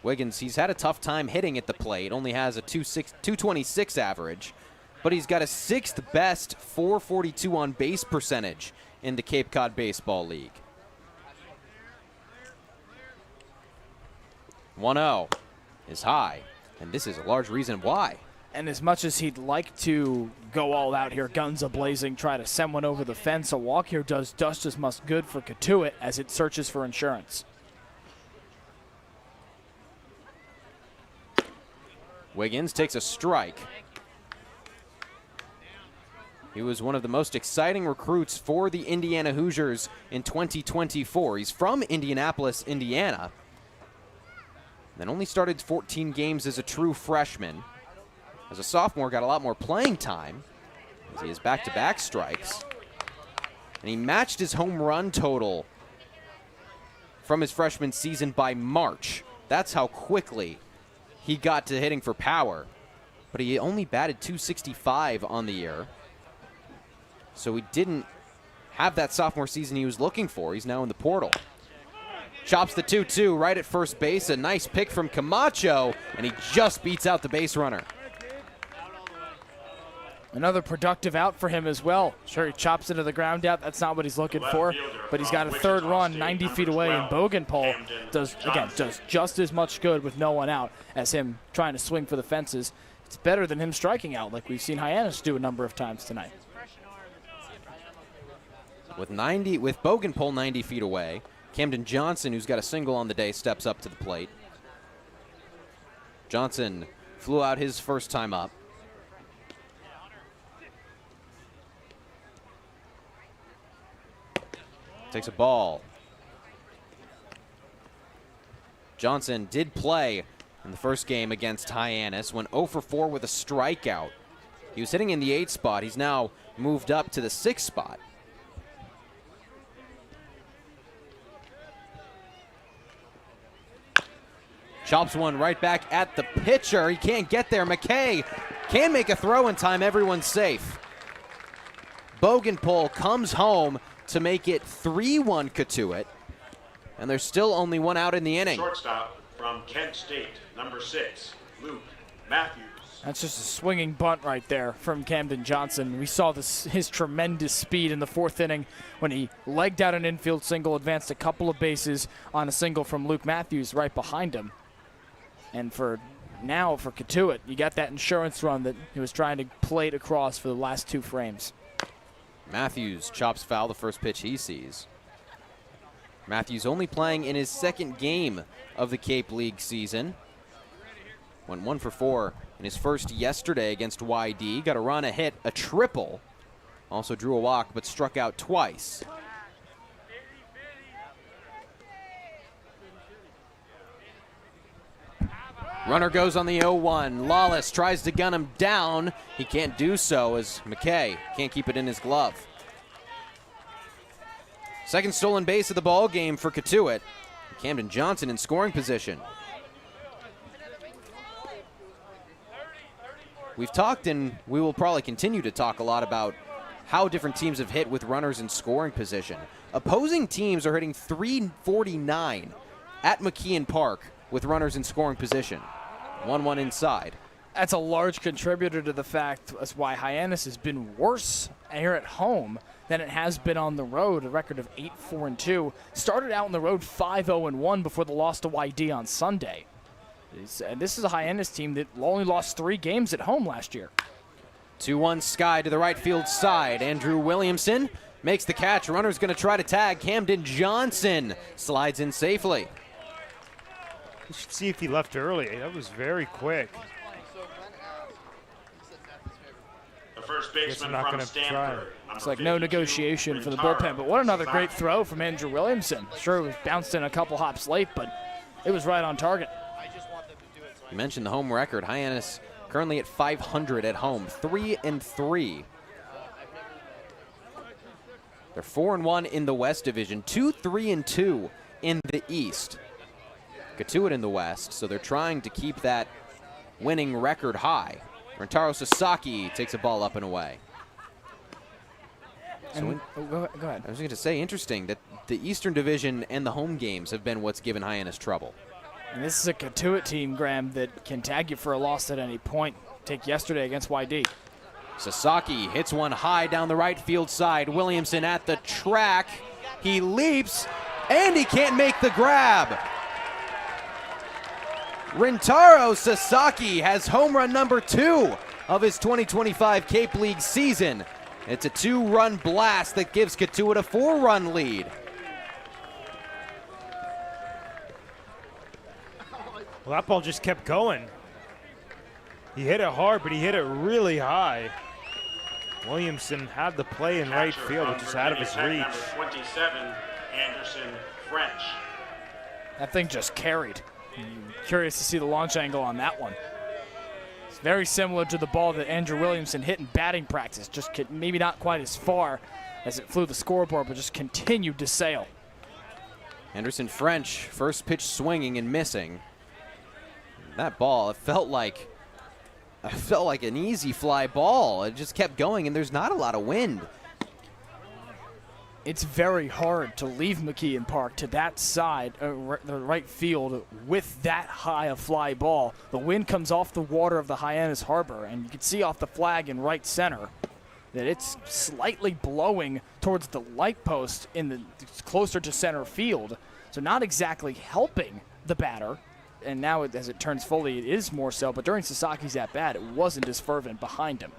Wiggins, he's had a tough time hitting at the plate. Only has a 226 average. But he's got a sixth best 442 on base percentage in the Cape Cod Baseball League. 1-0 is high, and this is a large reason why. And as much as he'd like to go all out here, guns a-blazing, try to send one over the fence, a walk here does just as much good for Cotuit as it searches for insurance. Wiggins takes a strike. He was one of the most exciting recruits for the Indiana Hoosiers in 2024. He's from Indianapolis, Indiana. Then only started 14 games as a true freshman. As a sophomore, got a lot more playing time as he has back-to-back strikes. And he matched his home run total from his freshman season by March. That's how quickly he got to hitting for power. But he only batted .265 on the year. So he didn't have that sophomore season he was looking for. He's now in the portal. Chops the 2-2 right at first base. A nice pick from Camacho, and he just beats out the base runner. Another productive out for him as well. Sure, he chops into the ground out. That's not what he's looking for. But he's got a third run 90 feet away, and Bogenpol does just as much good with no one out as him trying to swing for the fences. It's better than him striking out like we've seen Hyannis do a number of times tonight. With Bogenpol 90 feet away, Camden Johnson, who's got a single on the day, steps up to the plate. Johnson flew out his first time up. Takes a ball. Johnson did play in the first game against Hyannis, went 0 for 4 with a strikeout. He was hitting in the 8th spot. He's now moved up to the 6th spot. Chops one right back at the pitcher. He can't get there. McKay can make a throw in time. Everyone's safe. Bogenpol comes home to make it 3-1 Cotuit. And there's still only one out in the inning. Shortstop from Kent State, number 6, Luke Matthews. That's just a swinging bunt right there from Camden Johnson. We saw his tremendous speed in the 4th inning when he legged out an infield single, advanced a couple of bases on a single from Luke Matthews right behind him. And for Cotuit, you got that insurance run that he was trying to plate across for the last 2 frames. Matthews chops foul the first pitch he sees. Matthews only playing in his 2nd game of the Cape League season. Went 1 for 4 in his first yesterday against YD. Got a run, a hit, a triple. Also drew a walk, but struck out twice. Runner goes on the 0-1. Lawless tries to gun him down. He can't do so as McKay can't keep it in his glove. Second stolen base of the ball game for Cotuit. Camden Johnson in scoring position. We've talked, and we will probably continue to talk a lot about how different teams have hit with runners in scoring position. Opposing teams are hitting .349 at McKeon Park with runners in scoring position. 1-1 inside. That's a large contributor to the fact that's why Hyannis has been worse here at home than it has been on the road. A record of 8-4-2. Started out on the road 5-0-1 before the loss to YD on Sunday. And this is a Hyannis team that only lost 3 games at home last year. 2-1 Sky to the right field side. Andrew Williamson makes the catch. Runner's going to try to tag. Camden Johnson slides in safely. You should see if he left early. That was very quick. The first baseman from Stanford. It's like no negotiation for the bullpen, but what another great throw from Andrew Williamson. Sure, it was bounced in a couple hops late, but it was right on target. You mentioned the home record. Hyannis currently at 500 at home, 3-3. They're 4-1 in the West Division, 2-3-2 in the East. Cotuit in the West, so they're trying to keep that winning record high. Rentaro Sasaki takes a ball up and away. And, go ahead. I was going to say, interesting that the Eastern Division and the home games have been what's given Hyannis trouble. And this is a Cotuit team, Graham, that can tag you for a loss at any point. Take yesterday against YD. Sasaki hits one high down the right field side. Williamson at the track. He leaps, and he can't make the grab. Rentaro Sasaki has home run number 2 of his 2025 Cape League season. It's a 2-run blast that gives Cotuit a 4-run lead. Well, that ball just kept going. He hit it hard, but he hit it really high. Williamson had the play in right field, which is out of his reach. Number 27, Anderson French. That thing just carried. Curious to see the launch angle on that one. It's very similar to the ball that Andrew Williamson hit in batting practice, just maybe not quite as far as it flew the scoreboard, but just continued to sail. Anderson French, first pitch swinging and missing. That ball, it felt like an easy fly ball. It just kept going, and there's not a lot of wind. It's very hard to leave McKeon Park to that side, the right field, with that high a fly ball. The wind comes off the water of the Hyannis Harbor, and you can see off the flag in right center that it's slightly blowing towards the light post closer to center field. So not exactly helping the batter. And now as it turns fully, it is more so. But during Sasaki's at-bat, it wasn't as fervent behind him.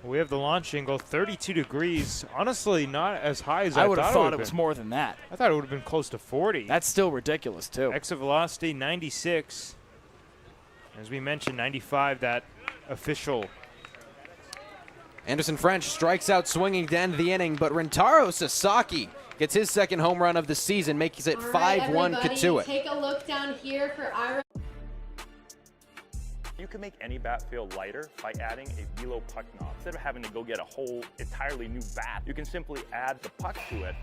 We have the launch angle, 32 degrees. Honestly, not as high as I would have thought it been. was more than that. I thought it would have been close to 40. That's still ridiculous, too. Exit velocity, 96. As we mentioned, 95, that official. Anderson French strikes out swinging to end the inning, but Rentaro Sasaki gets his second home run of the season, makes it 5-1 Cotuit. Take a look down here for Ira. You can make any bat feel lighter by adding a velo puck knob. Instead of having to go get a whole entirely new bat, you can simply add the puck to it.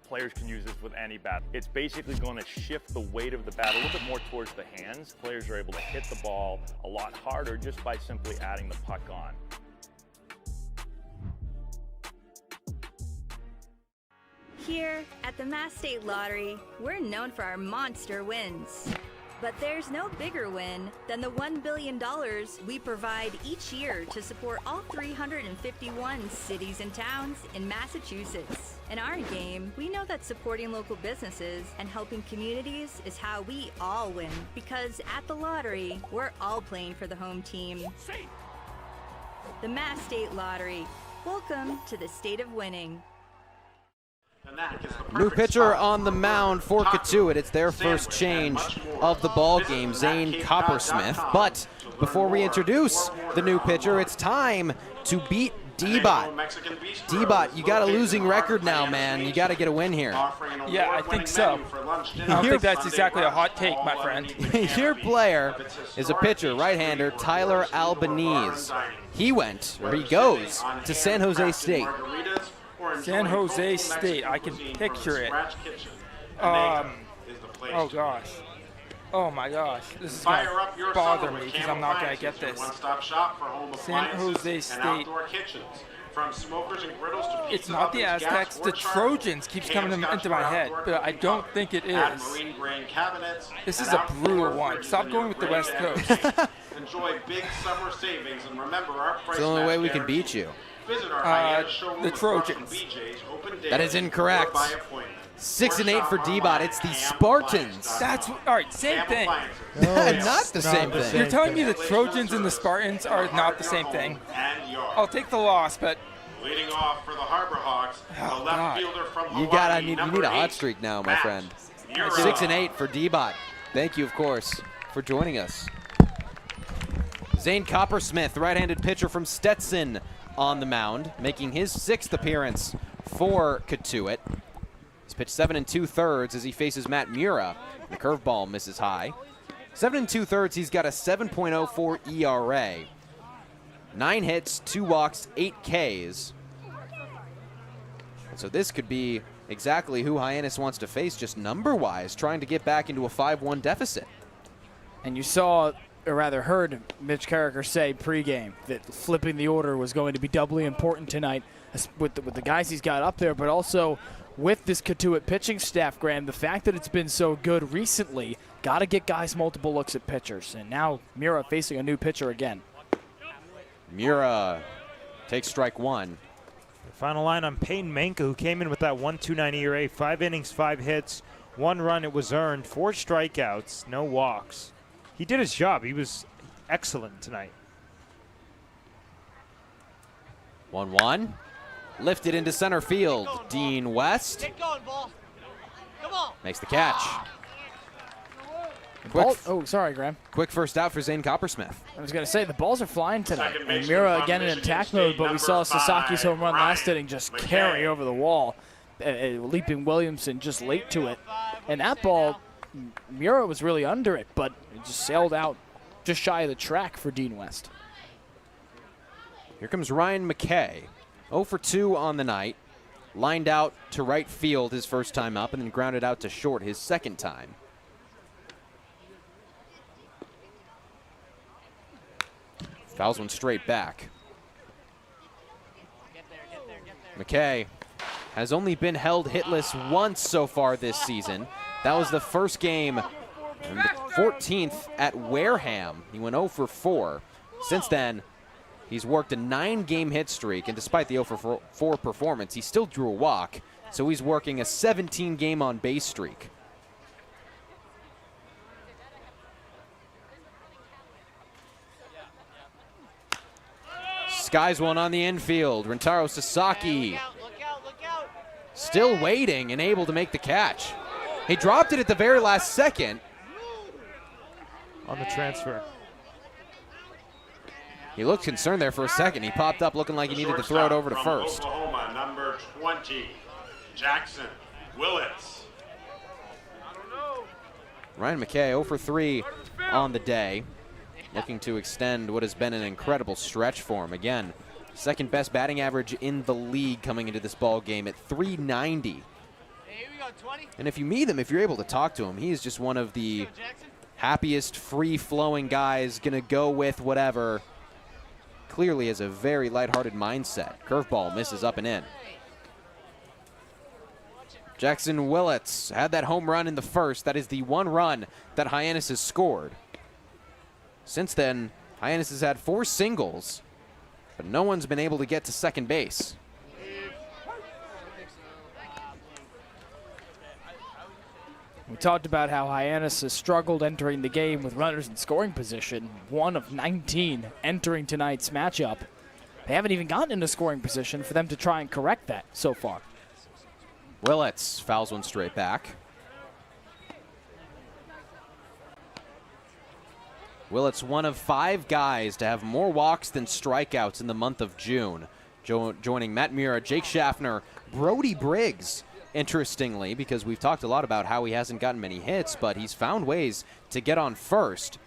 Players can use this with any bat. It's basically going to shift the weight of the bat a little bit more towards the hands. Players are able to hit the ball a lot harder just by simply adding the puck on. Here at the Mass State Lottery, we're known for our monster wins. But there's no bigger win than the $1 billion we provide each year to support all 351 cities and towns in Massachusetts. In our game, we know that supporting local businesses and helping communities is how we all win. Because at the lottery, we're all playing for the home team. The Mass State Lottery. Welcome to the state of winning. New pitcher on the mound for Cotuit. It's their first change of the ball game, Zane Coppersmith. But before we introduce the new pitcher, it's time to beat D-Bot. D-Bot, you got a losing record now, man. You got to get a win here. Yeah, I think so. I don't think that's exactly a hot take, my friend. Your player is a pitcher, right-hander, Tyler Albanese. He goes to San Jose State. San Jose State, I can picture it. Oh gosh. Oh my gosh. This is going to bother me because I'm not going to get this. San Jose State. It's not the Aztecs. The Trojans keeps coming into my head, but I don't think it is. This is a brutal one. Stop going with the West Coast. Enjoy big summer savings and remember our price. It's the only way we can beat you. The Trojans. That is incorrect. 6-8 for D-Bot. It's the Spartans. That's all right. Same thing. Not the same thing. You're telling me the Trojans and the Spartans are not the same thing? I'll take the loss, but. Leading off for the Harbor Hawks, the left fielder from Hawaii, you need a hot streak now, my friend. 6-8 for D-Bot. Thank you, of course, for joining us. Zane Coppersmith, right-handed pitcher from Stetson, on the mound, making his 6th appearance for Cotuit. He's pitched 7 2/3 as he faces Matt Mura. The curveball misses high. 7 2/3, he's got a 7.04 ERA. 9 hits, 2 walks, 8 Ks. And so this could be exactly who Hyannis wants to face, just number-wise, trying to get back into a 5-1 deficit. And you saw, or rather heard, Mitch Carricker say pregame that flipping the order was going to be doubly important tonight with the guys he's got up there, but also with this Cotuit pitching staff, Graham. The fact that it's been so good recently, got to get guys multiple looks at pitchers. And now Mura facing a new pitcher again. Mura takes strike 1. The final line on Peyton Manka, who came in with that 1.29 ERA, 5 innings, 5 hits, 1 run. It was earned, 4 strikeouts, no walks. He did his job. He was excellent tonight. 1-1. Lifted into center field. Dean West makes the catch. Sorry, Graham. Quick first out for Zane Coppersmith. I was going to say, the balls are flying tonight. And Mura again in attack mode, but we saw Sasaki's home run last inning just carry over the wall. Leaping Williamson just late to it. And that ball, Mura was really under it, but it just sailed out just shy of the track for Dean West. Here comes Ryan McKay. 0 for 2 on the night. Lined out to right field his first time up and then grounded out to short his second time. Fouls one straight back. McKay has only been held hitless once so far this season. That was the first game, and the 14th at Wareham. He went 0 for 4. Since then, he's worked a 9-game hit streak, and despite the 0 for 4 performance, he still drew a walk, so he's working a 17-game on base streak. Skies one on the infield. Rintaro Sasaki still waiting and able to make the catch. He dropped it at the very last second. On the transfer. He looked concerned there for a second. He popped up looking like he needed to throw it over to first. Oklahoma, number 20, Jackson Willits. Ryan McKay 0 for 3 on the day, looking to extend what has been an incredible stretch for him. Again, second best batting average in the league coming into this ball game at .390. And if you meet him, if you're able to talk to him, he is just one of the happiest, free-flowing guys, gonna go with whatever. Clearly has a very lighthearted mindset. Curveball misses up and in. Jackson Willits had that home run in the first. That is the one run that Hyannis has scored. Since then, Hyannis has had 4 singles, but no one's been able to get to second base. We talked about how Hyannis has struggled entering the game with runners in scoring position, 1 of 19 entering tonight's matchup. They haven't even gotten into scoring position for them to try and correct that so far. Willits fouls one straight back. Willits, one of 5 guys to have more walks than strikeouts in the month of June. Joining Matt Mura, Jake Schaffner, Brody Briggs. Interestingly, because we've talked a lot about how he hasn't gotten many hits, but he's found ways to get on first.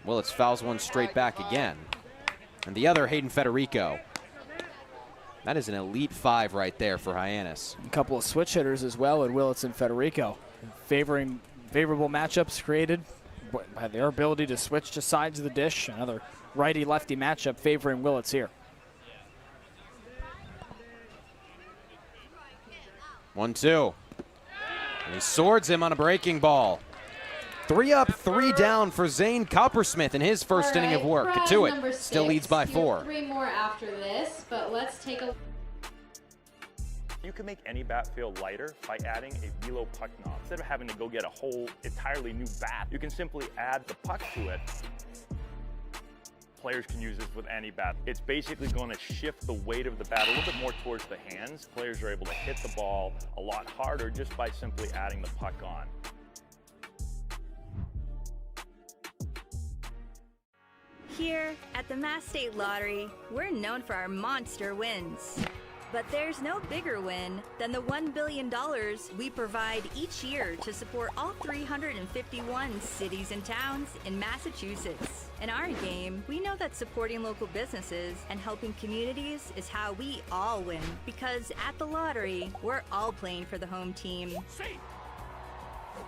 Willits fouls one straight back again. And the other, Hayden Federico. That is an elite 5 right there for Hyannis. A couple of switch hitters as well in Willits and Federico. Favorable matchups created by their ability to switch to sides of the dish. Another righty-lefty matchup favoring Willits here. 1-2. And he swords him on a breaking ball. 3 up, 3 down for Zane Coppersmith in his first inning of work. Cotuit still leads by 4. 3 more after this, but let's take a... You can make any bat feel lighter by adding a velo puck knob. Instead of having to go get a whole entirely new bat, you can simply add the puck to it. Players can use this with any bat. It's basically going to shift the weight of the bat a little bit more towards the hands. Players are able to hit the ball a lot harder just by simply adding the puck on. Here at the Mass State Lottery, we're known for our monster wins. But there's no bigger win than the $1 billion we provide each year to support all 351 cities and towns in Massachusetts. In our game, we know that supporting local businesses and helping communities is how we all win. Because at the lottery, we're all playing for the home team.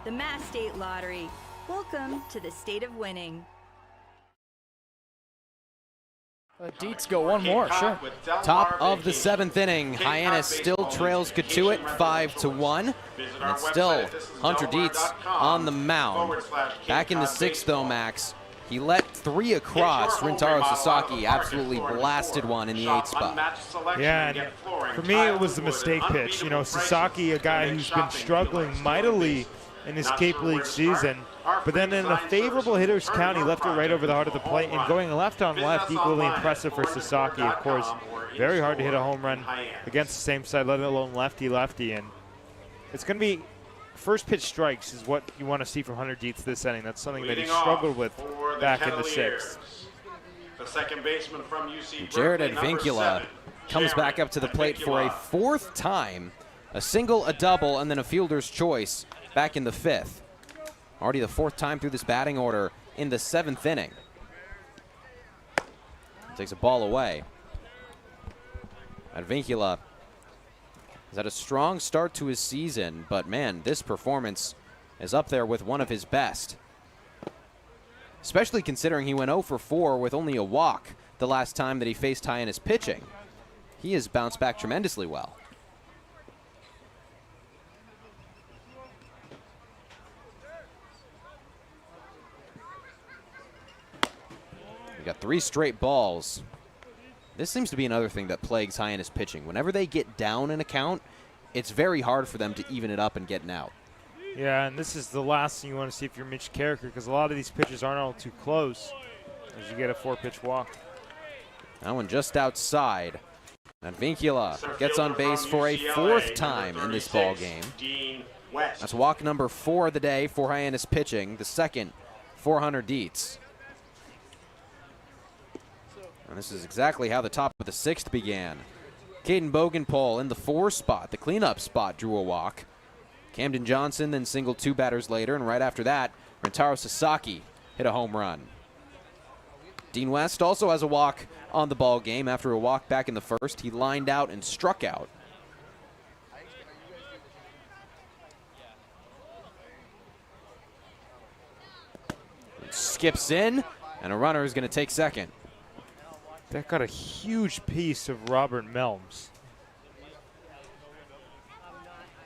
The Mass State Lottery. Welcome to the state of winning. Deets go one more, sure. Top of the 7th inning, Hyannis still trails Cotuit 5-1. And it's still Hunter Deets on the mound. Back in the 6th though, Max, he let 3 across. Rintaro Sasaki absolutely blasted one in the 8th spot. Yeah, and for me it was a mistake pitch. You know, Sasaki, a guy who's been struggling mightily in his Cape League season, but then in a favorable hitter's count, he left it right over the heart of the plate, and going left on left, equally impressive for Sasaki. Of course, very hard to hit a home run against the same side, let alone lefty-lefty, and it's going to be first pitch strikes is what you want to see from Hunter Deets this inning. That's something that he struggled with back in the 6th. The second baseman from UC Jared Advincula comes back up to the plate for a 4th time, a single, a double, and then a fielder's choice back in the 5th. Already the 4th time through this batting order in the 7th inning. Takes a ball away. Advincula has had a strong start to his season, but man, this performance is up there with one of his best. Especially considering he went 0 for 4 with only a walk the last time that he faced Hyannis pitching. he has bounced back tremendously well. We got 3 straight balls. This seems to be another thing that plagues Hyannis pitching. Whenever they get down an account, it's very hard for them to even it up and get an out. Yeah, and this is the last thing you want to see if you're Mitch Carricker, because a lot of these pitches aren't all too close as you get a 4-pitch walk. That one just outside. And Vincula gets on base for a 4th time in this ball game. That's walk number 4 of the day for Hyannis pitching, the second for Hunter Dietz. And this is exactly how the top of the 6th began. Caden Bogenpole in the 4 spot, the cleanup spot, drew a walk. Camden Johnson then singled 2 batters later, and right after that, Rentaro Sasaki hit a home run. Dean West also has a walk on the ball game. After a walk back in the 1st, he lined out and struck out. Skips in, and a runner is going to take second. That got a huge piece of Robert Melms.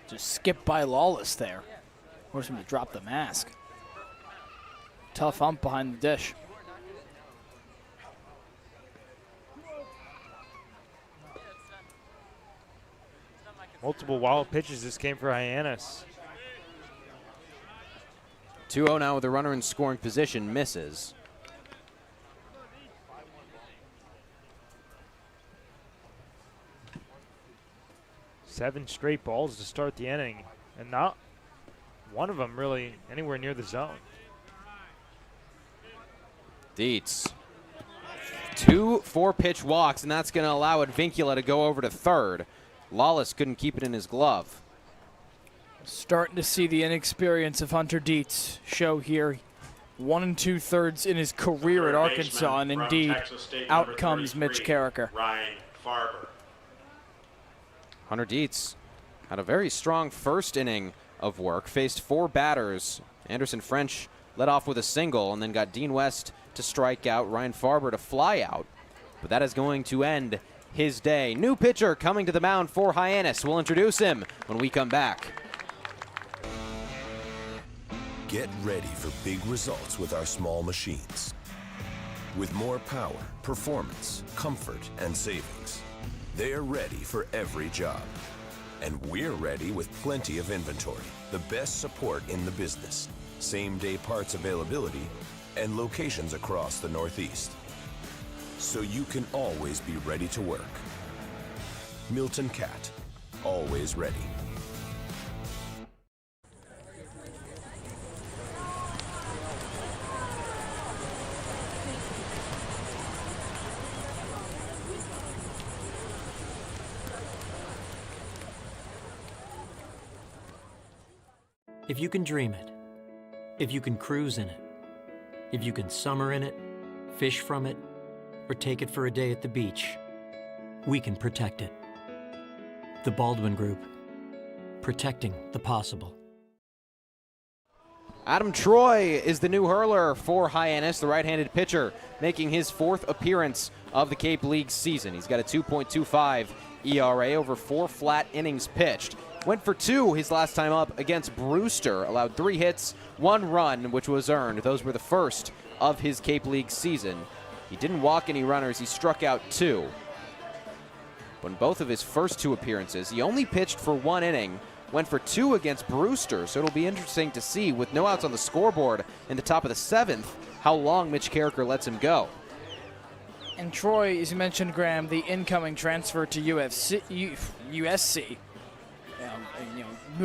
Just skip by Lawless there. Forced him to drop the mask. Tough hump behind the dish. Multiple wild pitches this game for Hyannis. 2-0 now with a runner in scoring position, misses. Seven straight balls to start the inning, and not one of them really anywhere near the zone. Dietz. 2 4-pitch walks, and that's going to allow Advincula to go over to third. Lawless couldn't keep it in his glove. Starting to see the inexperience of Hunter Dietz show here. 1 2/3 in his career at Arkansas, and indeed, out comes Mitch Carricker. Ryan Farber. Hunter Dietz had a very strong first inning of work, faced 4 batters. Anderson French led off with a single and then got Dean West to strike out, Ryan Farber to fly out. But that is going to end his day. New pitcher coming to the mound for Hyannis. We'll introduce him when we come back. Get ready for big results with our small machines. With more power, performance, comfort, and savings. They're ready for every job. And we're ready with plenty of inventory, the best support in the business, same-day parts availability, and locations across the Northeast. So you can always be ready to work. Milton Cat, always ready. If you can dream it, if you can cruise in it, if you can summer in it, fish from it, or take it for a day at the beach, we can protect it. The Baldwin Group, protecting the possible. Adam Troy is the new hurler for Hyannis, the right-handed pitcher, making his 4th appearance of the Cape League season. He's got a 2.25 ERA over 4 flat innings pitched. Went for 2 his last time up against Brewster, allowed 3 hits, 1 run, which was earned. Those were the first of his Cape League season. He didn't walk any runners, he struck out 2. But in both of his first 2 appearances, he only pitched for 1 inning, went for 2 against Brewster, so it'll be interesting to see, with no outs on the scoreboard in the top of the 7th, how long Mitch Carricker lets him go. And Troy, as you mentioned, Graham, the incoming transfer to USC.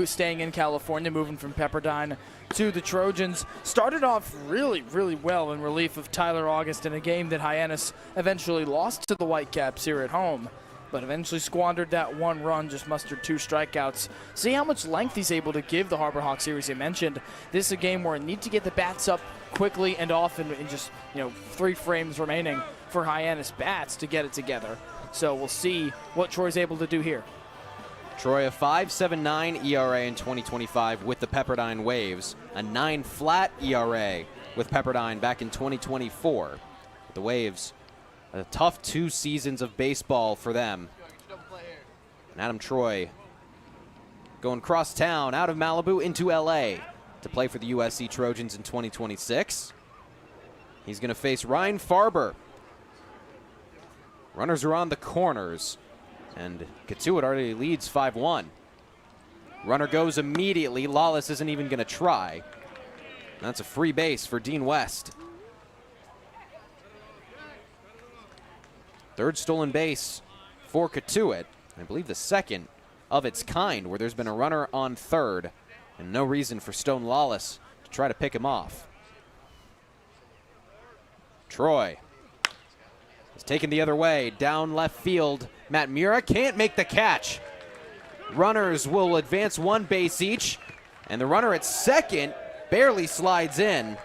Staying in California, moving from Pepperdine to the Trojans. Started off really, really well in relief of Tyler August in a game that Hyannis eventually lost to the Whitecaps here at home, but eventually squandered that 1 run, just mustered 2 strikeouts. See how much length he's able to give the Harbor Hawks series you mentioned. This is a game where you need to get the bats up quickly and often in just 3 frames remaining for Hyannis bats to get it together. So we'll see what Troy's able to do here. Troy, a 5.79 ERA in 2025 with the Pepperdine Waves, a 9 flat ERA with Pepperdine back in 2024. The Waves, a tough 2 seasons of baseball for them. Adam Troy going cross town out of Malibu into LA to play for the USC Trojans in 2026. He's going to face Ryan Farber. Runners are on the corners, and Cotuit already leads 5-1. Runner goes immediately. Lawless isn't even going to try. That's a free base for Dean West. Third stolen base for Cotuit. I believe the second of its kind, where there's been a runner on third and no reason for Stone Lawless to try to pick him off. Troy is taken the other way, down left field. Matt Mura can't make the catch. Runners will advance one base each, and the runner at second barely slides in.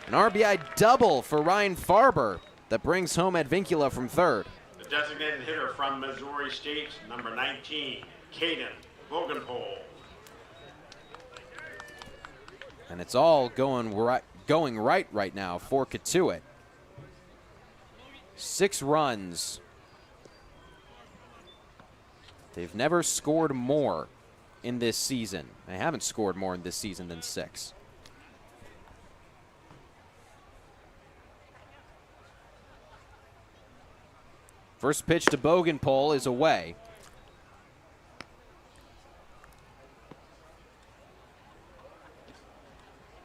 An RBI double for Ryan Farber that brings home Advincula from third. The designated hitter from Missouri State, number 19, Caden Bogenpole. And it's all going right now for Cotuit. 6 runs. They've never scored more in this season. They haven't scored more in this season than 6. First pitch to Bogenpole is away.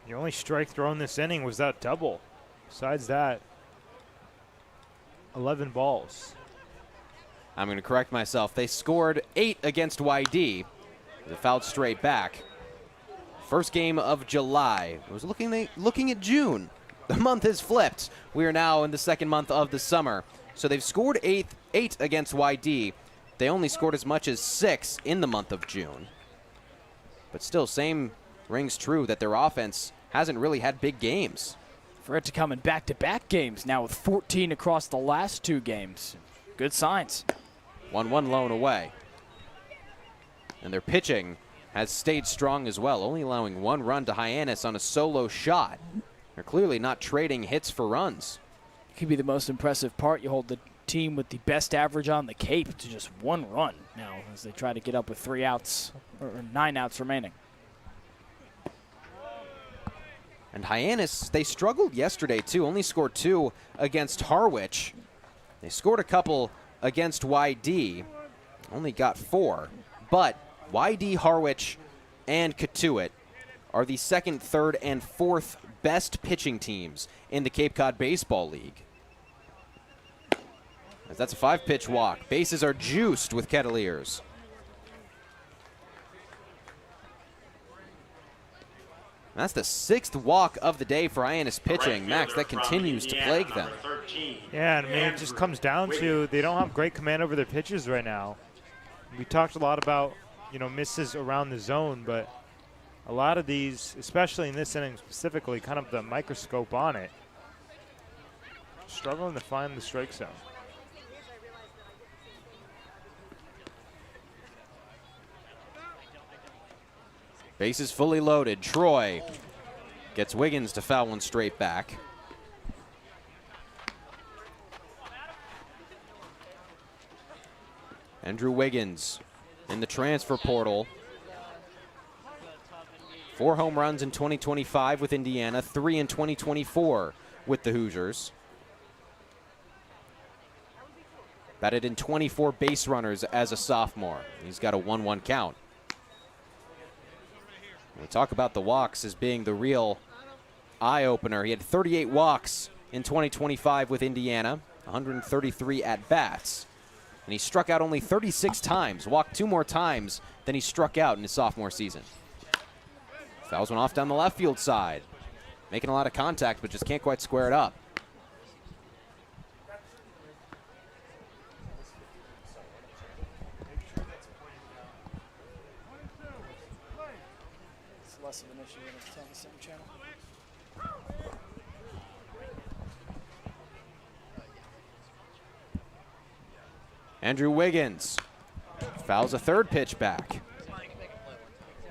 The only strike thrown this inning was that double. Besides that, 11 balls. I'm going to correct myself. They scored 8 against YD. They fouled straight back. First game of July. I was looking at June. The month has flipped. We are now in the second month of the summer. So they've scored 8 against YD. They only scored as much as 6 in the month of June. But still, same rings true that their offense hasn't really had big games. For it to come in back-to-back games now with 14 across the last 2 games. Good signs. 1-1 lone away. And their pitching has stayed strong as well, only allowing 1 run to Hyannis on a solo shot. They're clearly not trading hits for runs. Could be the most impressive part. You hold the team with the best average on the Cape to just 1 run now as they try to get up with 3 outs, or 9 outs remaining. And Hyannis, they struggled yesterday too, only scored 2 against Harwich. They scored a couple against YD, only got 4. But YD, Harwich, and Cotuit are the 2nd, 3rd, and 4th best pitching teams in the Cape Cod Baseball League. As that's a 5-pitch walk. Bases are juiced with Kettleers. That's the 6th walk of the day for Hyannis pitching. Max, that continues to plague them. Yeah, and I mean, it just comes down to they don't have great command over their pitches right now. We talked a lot about, misses around the zone, but a lot of these, especially in this inning specifically, kind of the microscope on it, struggling to find the strike zone. Bases fully loaded. Troy gets Wiggins to foul one straight back. Andrew Wiggins in the transfer portal. 4 home runs in 2025 with Indiana, 3 in 2024 with the Hoosiers. Batted in 24 base runners as a sophomore. He's got a 1-1 count. We talk about the walks as being the real eye-opener. He had 38 walks in 2025 with Indiana, 133 at-bats. And he struck out only 36 times, walked 2 more times than he struck out in his sophomore season. Fouls one off down the left field side. Making a lot of contact, but just can't quite square it up. It's less of an issue when it's on the same channel. Andrew Wiggins fouls a 3rd pitch back.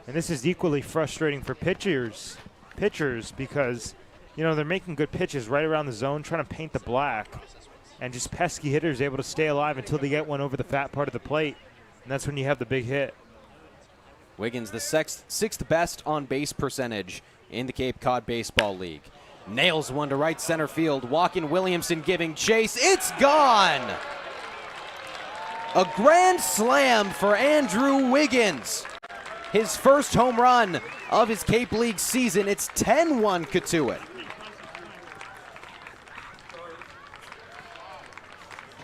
And this is equally frustrating for pitchers because, they're making good pitches right around the zone, trying to paint the black. and just pesky hitters able to stay alive until they get one over the fat part of the plate, and that's when you have the big hit. Wiggins, the sixth best on base percentage in the Cape Cod Baseball League. Nails one to right center field. Walkin Williamson giving chase. It's gone! A grand slam for Andrew Wiggins. His first home run of his Cape League season. It's 10-1 Cotuit.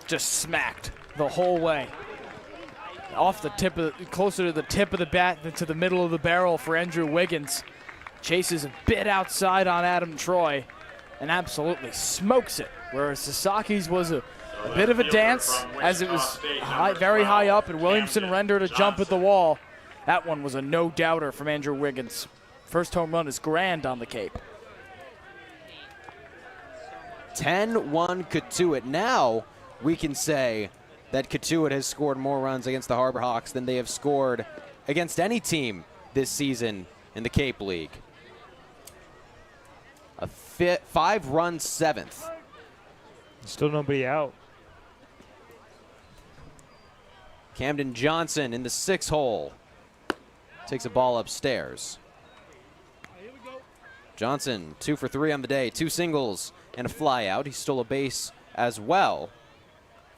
Just smacked the whole way. Off the tip of, closer to the tip of the bat than to the middle of the barrel for Andrew Wiggins. Chases a bit outside on Adam Troy and absolutely smokes it. Whereas Sasaki's was a bit of a dance as it was very high up and Williamson rendered a jump at the wall. That one was a no-doubter from Andrew Wiggins. First home run is grand on the Cape. 10-1 Cotuit. Now we can say that Cotuit has scored more runs against the Harbor Hawks than they have scored against any team this season in the Cape League. A 5-run seventh. Still nobody out. Camden Johnson in the 6 hole. Takes a ball upstairs. Johnson 2 for 3 on the day. 2 singles and a fly out. He stole a base as well.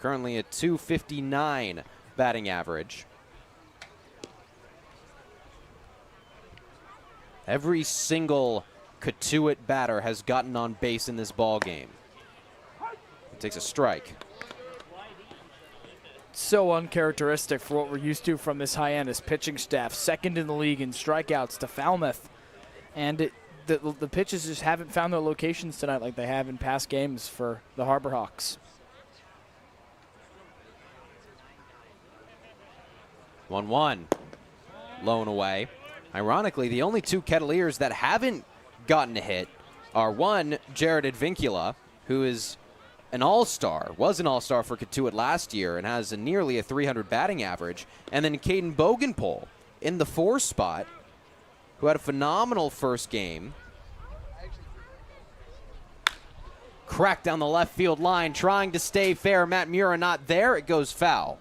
Currently a .259 batting average. Every single Cotuit batter has gotten on base in this ball game. He takes a strike. So uncharacteristic for what we're used to from this Hyannis pitching staff. Second in the league in strikeouts to Falmouth. And the pitches just haven't found their locations tonight like they have in past games for the Harbor Hawks. 1-1. Low and away. Ironically, the only 2 Kettleers that haven't gotten a hit are one, Jared Advincula, who is an all-star, was an all-star for Cotuit last year and has nearly a 300 batting average, and then Caden Bogenpole in the 4 spot, who had a phenomenal first game. Cracked down the left field line, trying to stay fair. Matt Mura not there. It goes foul.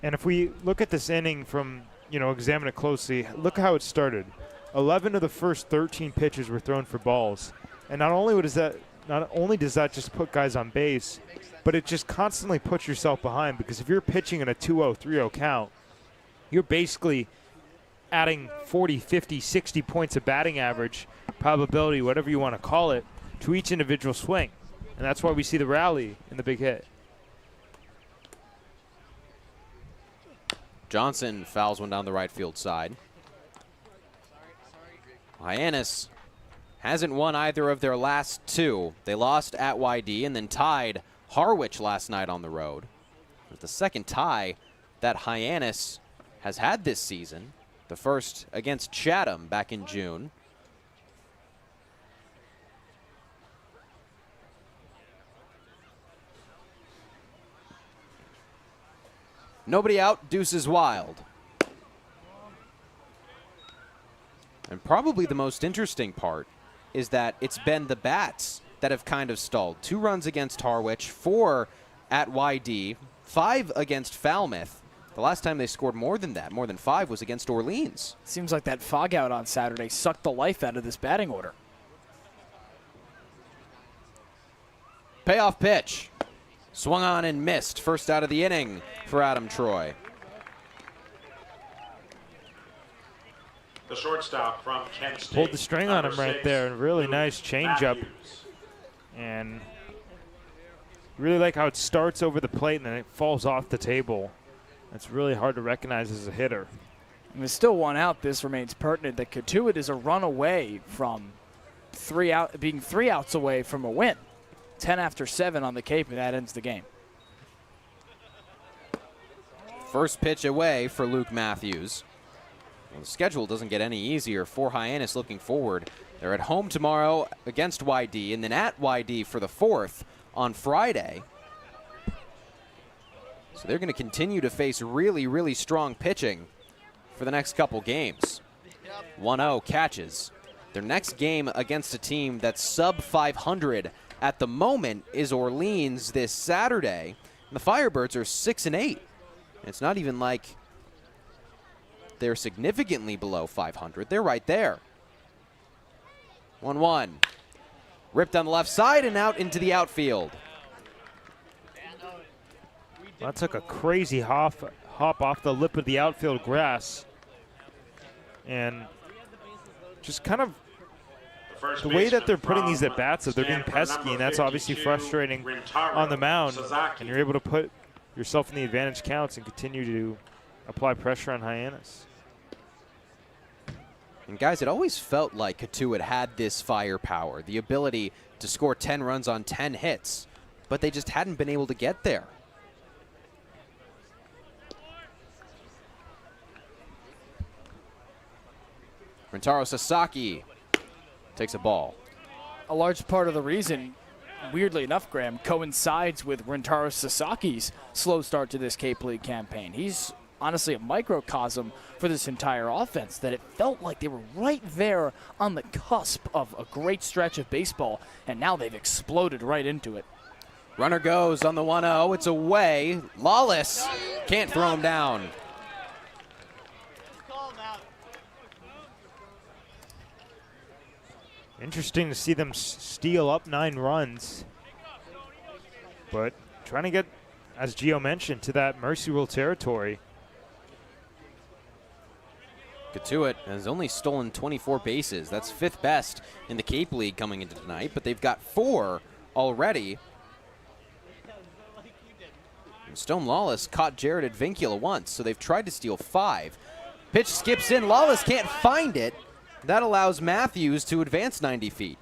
And if we look at this inning from, examine it closely, look how it started. 11 of the first 13 pitches were thrown for balls. And not only does that just put guys on base, but it just constantly puts yourself behind, because if you're pitching in a 2-0, 3-0 count, you're basically adding 40, 50, 60 points of batting average, probability, whatever you want to call it, to each individual swing. And that's why we see the rally in the big hit. Johnson fouls one down the right field side. Hyannis hasn't won either of their last 2. They lost at YD and then tied Harwich last night on the road. It's the second tie that Hyannis has had this season. The first against Chatham back in June. Nobody out, deuces wild. And probably the most interesting part is that it's been the bats that have kind of stalled. 2 runs against Harwich, 4 at YD, 5 against Falmouth. The last time they scored more than that, more than 5, was against Orleans. Seems like that fog out on Saturday sucked the life out of this batting order. Payoff pitch. Swung on and missed. First out of the inning for Adam Troy. The shortstop from Kent State. Pulled the string on him right there. Really nice changeup. And really like how it starts over the plate and then it falls off the table. That's really hard to recognize as a hitter. And with still 1 out, this remains pertinent that Cotuit is a run away from being 3 outs away from a win. 10 after 7 on the Cape, and that ends the game. First pitch away for Luke Matthews. Well, the schedule doesn't get any easier for Hyannis looking forward. They're at home tomorrow against YD, and then at YD for the 4th on Friday. So they're going to continue to face really, really strong pitching for the next couple games. 1-0 catches. Their next game against a team that's sub 500 at the moment is Orleans this Saturday. And the Firebirds are 6-8. It's not even like they're significantly below 500. They're right there. 1-1. Ripped on the left side and out into the outfield. That took a crazy hop off the lip of the outfield grass. And just kind of the way that they're putting these at bats, that they're being pesky, and that's obviously frustrating on the mound. And you're able to put yourself in the advantage counts and continue to apply pressure on Hyannis. And guys, it always felt like Cotuit had this firepower, the ability to score 10 runs on 10 hits, but they just hadn't been able to get there. Rintaro Sasaki takes a ball. A large part of the reason, weirdly enough, Graham, coincides with Rintaro Sasaki's slow start to this Cape League campaign. He's honestly a microcosm for this entire offense, that it felt like they were right there on the cusp of a great stretch of baseball, and now they've exploded right into it. Runner goes on the 1-0. It's away. Lawless can't throw him down. Interesting to see them steal up 9 runs. But trying to get, as Gio mentioned, to that mercy rule territory. Cotuit has only stolen 24 bases. That's 5th best in the Cape League coming into tonight, but they've got 4 already. And Stone Lawless caught Jared Advincula once, so they've tried to steal 5. Pitch skips in. Lawless can't find it. That allows Matthews to advance 90 feet.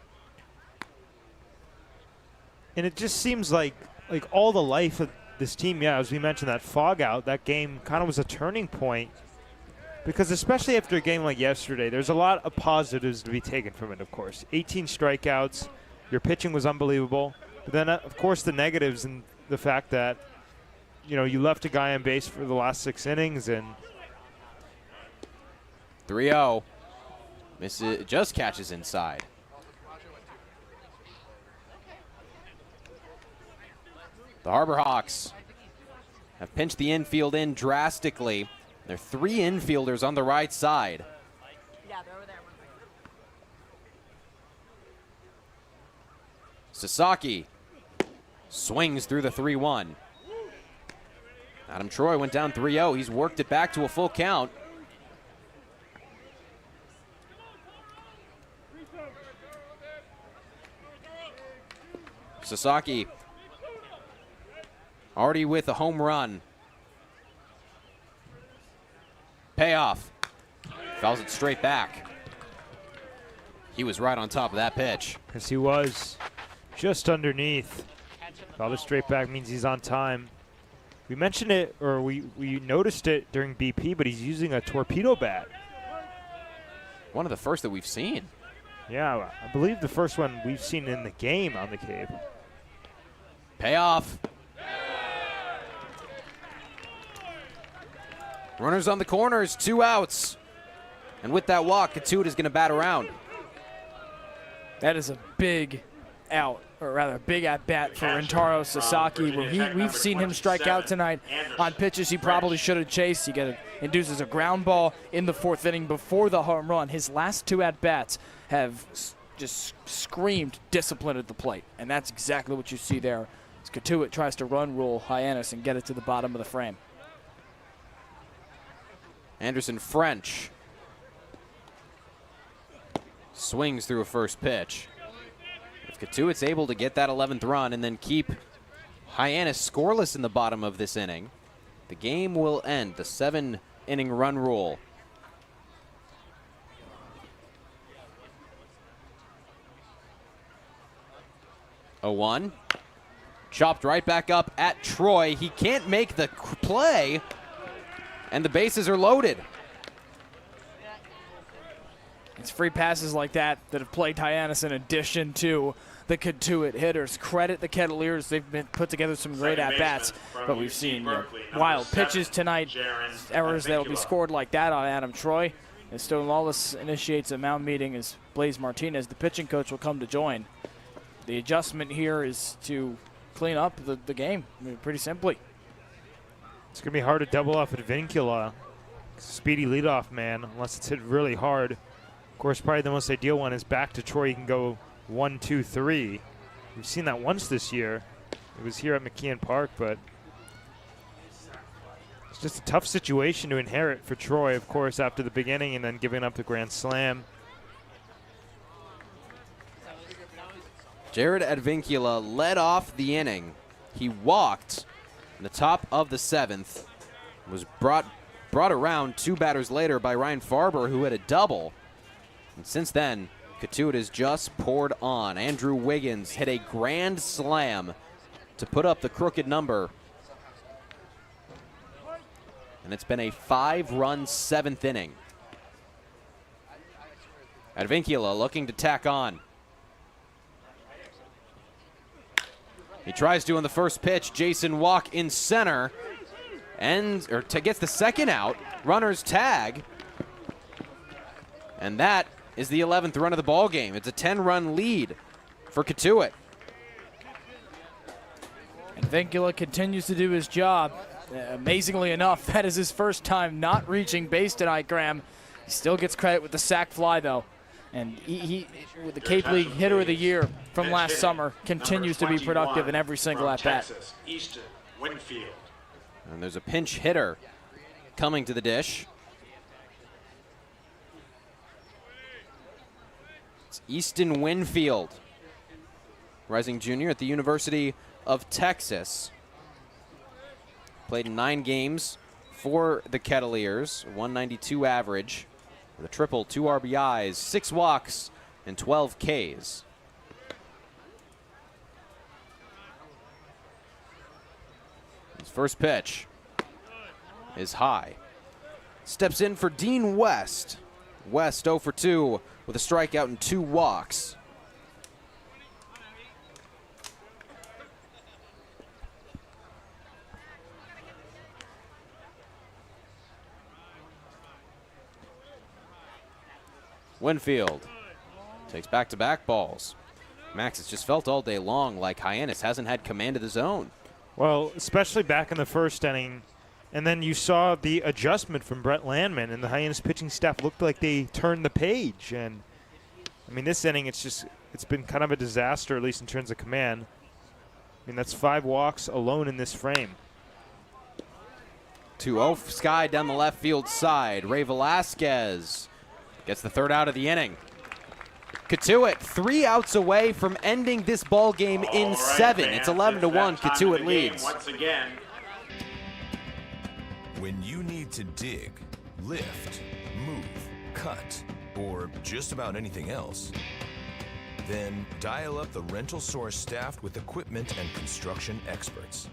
And it just seems like all the life of this team, yeah, as we mentioned, that fog out, that game kind of was a turning point. Because especially after a game like yesterday, there's a lot of positives to be taken from it, of course. 18 strikeouts, your pitching was unbelievable. But then, of course, the negatives and the fact that, you know, you left a guy on base for the last 6 innings. And 3-0. Misses, just catches inside. The Harbor Hawks have pinched the infield in drastically. There are 3 infielders on the right side. Yeah, they're over there. Sasaki swings through the 3-1. Adam Troy went down 3-0. He's worked it back to a full count. Sasaki already with a home run. Payoff. Fouls it straight back. He was right on top of that pitch. Yes, he was. Just underneath. Fouled it straight back means he's on time. We mentioned it, or we noticed it during BP, but he's using a torpedo bat. One of the first that we've seen. Yeah, I believe the first one we've seen in the game on the Cape. Payoff. Runners on the corners, 2 outs. And with that walk, Cotuit is going to bat around. That is a big out, or rather big at-bat for Rintaro Sasaki, where we've seen him strike out tonight on pitches he probably should have chased. He induces a ground ball in the 4th inning before the home run. His last 2 at-bats have just screamed discipline at the plate, and that's exactly what you see there. As Cotuit tries to run rule Hyannis and get it to the bottom of the frame. Anderson French swings through a first pitch. If Cotuit's able to get that 11th run and then keep Hyannis scoreless in the bottom of this inning, the game will end. The 7-inning run rule. A 1. Chopped right back up at Troy. He can't make the play, and the bases are loaded. It's free passes like that have plagued Hyannis in addition to the Cotuit hitters. Credit the Kettleers. They've been put together some great at-bats, but we've seen wild pitches tonight, errors that will be scored like that on Adam Troy. As Stone Lawless initiates a mound meeting as Blaze Martinez, the pitching coach, will come to join. The adjustment here is to clean up the game, pretty simply. It's going to be hard to double off Advincula. Speedy leadoff man, unless it's hit really hard. Of course, probably the most ideal one is back to Troy. You can go 1, 2, 3. We've seen that once this year. It was here at McKeon Park, but it's just a tough situation to inherit for Troy, of course, after the beginning and then giving up the grand slam. Jared Advincula led off the inning. He walked in the top of the 7th. Was brought around 2 batters later by Ryan Farber, who hit a double. And since then, Cotuit has just poured on. Andrew Wiggins hit a grand slam to put up the crooked number. And it's been a 5-run 7th inning. Advincula looking to tack on. He tries to on the first pitch. Jason Walk in center. Gets the second out. Runners tag. And that is the 11th run of the ball game. It's a 10-run lead for Cotuit. Advincula continues to do his job. Amazingly enough, that is his first time not reaching base tonight, Graham. He still gets credit with the sac fly, though. And he with the Cape League Hitter of the Year from last summer, continues to be productive in every single at-bat. Easton Winfield. And there's a pinch hitter coming to the dish. It's Easton Winfield, rising junior at the University of Texas. Played in 9 games for the Kettleers, 192 average, with a triple, 2 RBIs, 6 walks, and 12 Ks. His first pitch is high. Steps in for Dean West. West 0 for 2 with a strikeout and 2 walks. Winfield takes back-to-back balls. Max has just felt all day long like Hyannis hasn't had command of the zone. Well, especially back in the first inning. And then you saw the adjustment from Brett Landman, and the Hyannis pitching staff looked like they turned the page. And, I mean, this inning, it's been kind of a disaster, at least in terms of command. I mean, that's 5 walks alone in this frame. 2-0 Sky down the left field side. Ray Velasquez gets the 3rd out of the inning. Cotuit 3 outs away from ending this ball game in 7. It's 11-1. Cotuit leads. Once again. When you need to dig, lift, move, cut, or just about anything else, then dial up the rental source staffed with equipment and construction experts.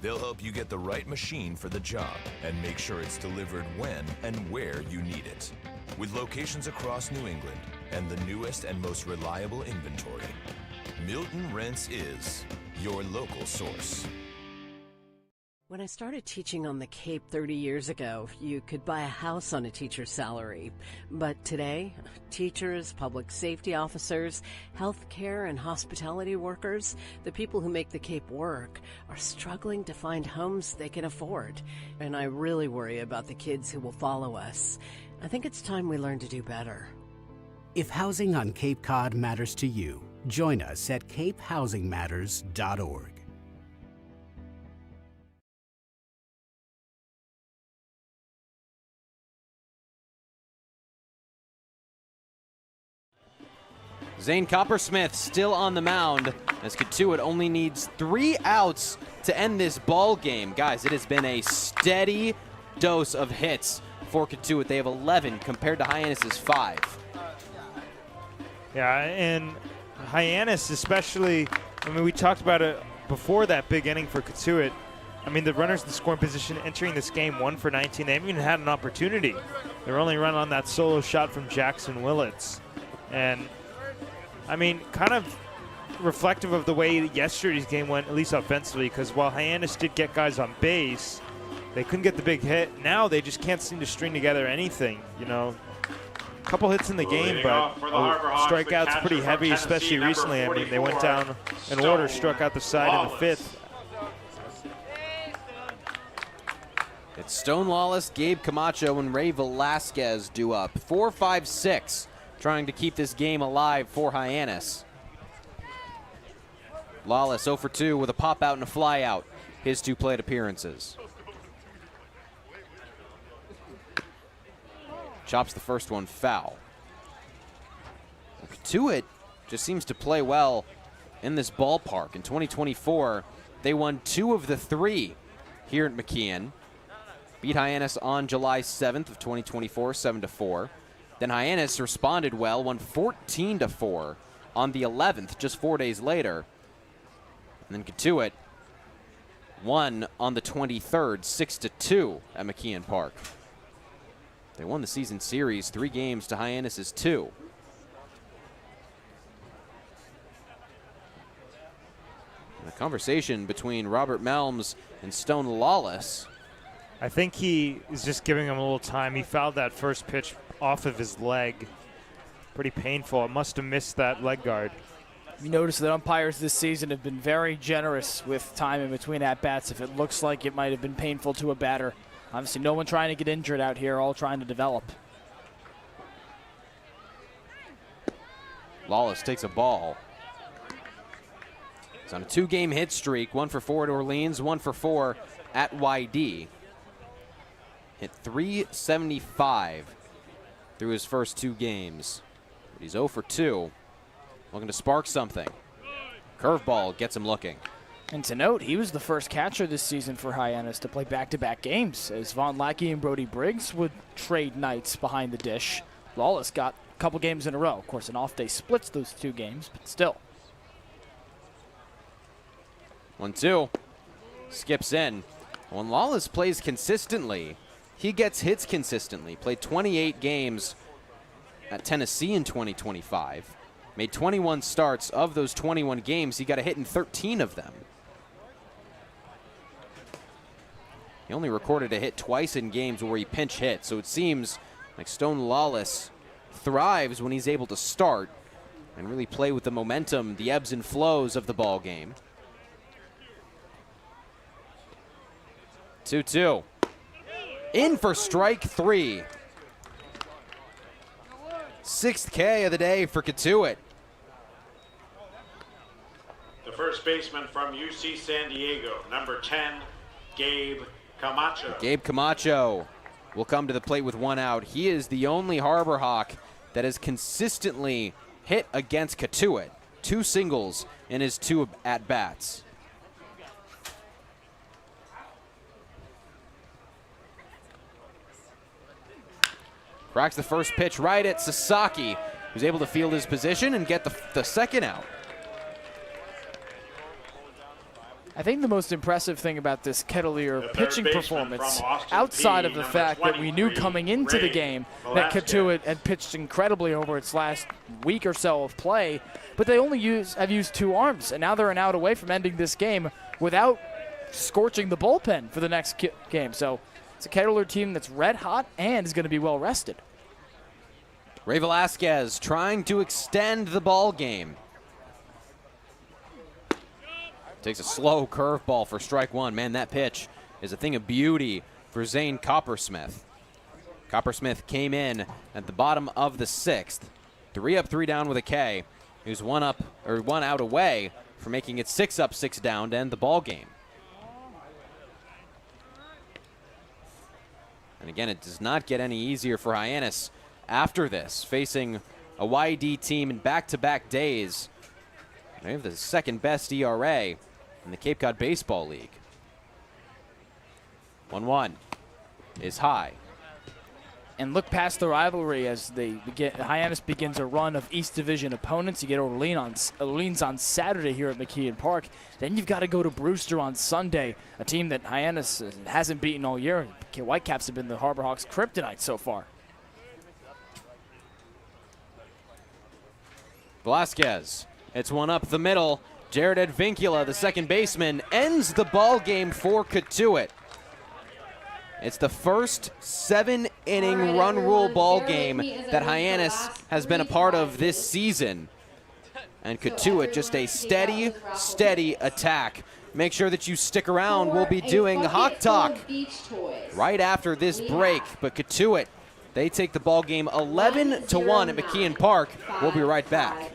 They'll help you get the right machine for the job and make sure it's delivered when and where you need it. With locations across New England and the newest and most reliable inventory, Milton Rents is your local source. When I started teaching on the Cape 30 years ago, you could buy a house on a teacher's salary. But today, teachers, public safety officers, healthcare and hospitality workers, the people who make the Cape work, are struggling to find homes they can afford. And I really worry about the kids who will follow us. I think it's time we learn to do better. If housing on Cape Cod matters to you, join us at capehousingmatters.org. Zane Coppersmith still on the mound as Cotuit only needs 3 outs to end this ball game. Guys, it has been a steady dose of hits for Cotuit. They have 11 compared to Hyannis' 5. Yeah, and Hyannis especially, I mean, we talked about it before that big inning for Cotuit. I mean, the runners in the scoring position entering this game 1 for 19. They haven't even had an opportunity. They're only run on that solo shot from Jackson Willits. And I mean, kind of reflective of the way yesterday's game went, at least offensively, because while Hyannis did get guys on base, they couldn't get the big hit. Now they just can't seem to string together anything, you know. couple hits in the game, but strikeouts pretty heavy, especially recently. I mean, they went down in order, struck out the side in the 5th. It's Stone Lawless, Gabe Camacho, and Ray Velasquez due up. 4-5-6, trying to keep this game alive for Hyannis. Lawless 0 for 2 with a pop out and a fly out. His 2 plate appearances. Chops the first one foul. Cotuit just seems to play well in this ballpark. In 2024, they won 2 of the 3 here at McKeon. Beat Hyannis on July 7th of 2024, 7-4. Then Hyannis responded well, won 14-4 on the 11th, just 4 days later. And then Cotuit won on the 23rd, 6-2 at McKeon Park. They won the season series 3 games to Hyannis' 2. And a conversation between Robert Melms and Stone Lawless. I think he is just giving him a little time. He fouled that first pitch off of his leg. Pretty painful. It must have missed that leg guard. You notice that umpires this season have been very generous with time in between at-bats if it looks like it might have been painful to a batter. Obviously, no one trying to get injured out here, all trying to develop. Lawless takes a ball. He's on a 2-game hit streak, 1 for 4 at Orleans, 1 for 4 at YD. Hit .375 through his first 2 games. But he's 0 for 2. Looking to spark something. Curveball gets him looking. And to note, he was the first catcher this season for Hyannis to play back-to-back games, as Von Lackey and Brody Briggs would trade nights behind the dish. Lawless got a couple games in a row. Of course, an off day splits those 2 games, but still. 1-2. Skips in. When Lawless plays consistently, he gets hits consistently. Played 28 games at Tennessee in 2025. Made 21 starts. Of those 21 games, he got a hit in 13 of them. He only recorded a hit twice in games where he pinch hit, so it seems like Stone Lawless thrives when he's able to start and really play with the momentum, the ebbs and flows of the ball game. 2-2. In for strike 3. 6th K of the day for Cotuit. The first baseman from UC San Diego, number 10, Gabe Camacho. Gabe Camacho will come to the plate with 1 out. He is the only Harbor Hawk that has consistently hit against Cotuit. 2 singles in his 2 at-bats. Cracks the first pitch right at Sasaki, who's able to field his position and get the second out. I think the most impressive thing about this Kettleer pitching performance, outside of the fact that we knew coming into the game that Cotuit had pitched incredibly over its last week or so of play, but they only have used 2 arms, and now they're an out away from ending this game without scorching the bullpen for the next game. So it's a Kettleer team that's red hot and is going to be well rested. Ray Velasquez trying to extend the ball game. Takes a slow curveball for strike 1. Man, that pitch is a thing of beauty for Zane Coppersmith. Coppersmith came in at the bottom of the 6th. 3 up, 3 down with a K. He was 1 out away from making it 6 up, 6 down to end the ball game. And again, it does not get any easier for Hyannis after this, facing a YD team in back-to-back days. They have the 2nd best ERA in the Cape Cod Baseball League. 1-1 is high. And look past the rivalry as Hyannis begins a run of East Division opponents. You get Orleans on Saturday here at McKeon Park. Then you've got to go to Brewster on Sunday, a team that Hyannis hasn't beaten all year. Whitecaps have been the Harbor Hawks' kryptonite so far. Velasquez, it's 1 up the middle. Jared Advincula, the 2nd baseman, ends the ball game for Cotuit. It's the first 7-inning run rule ball game that Hyannis has been a part of this season. And Cotuit, just a steady attack. Make sure that you stick around. We'll be doing Hawk Talk right after this break. But Cotuit, they take the ball game 11-1 at McKeon Park. We'll be right back.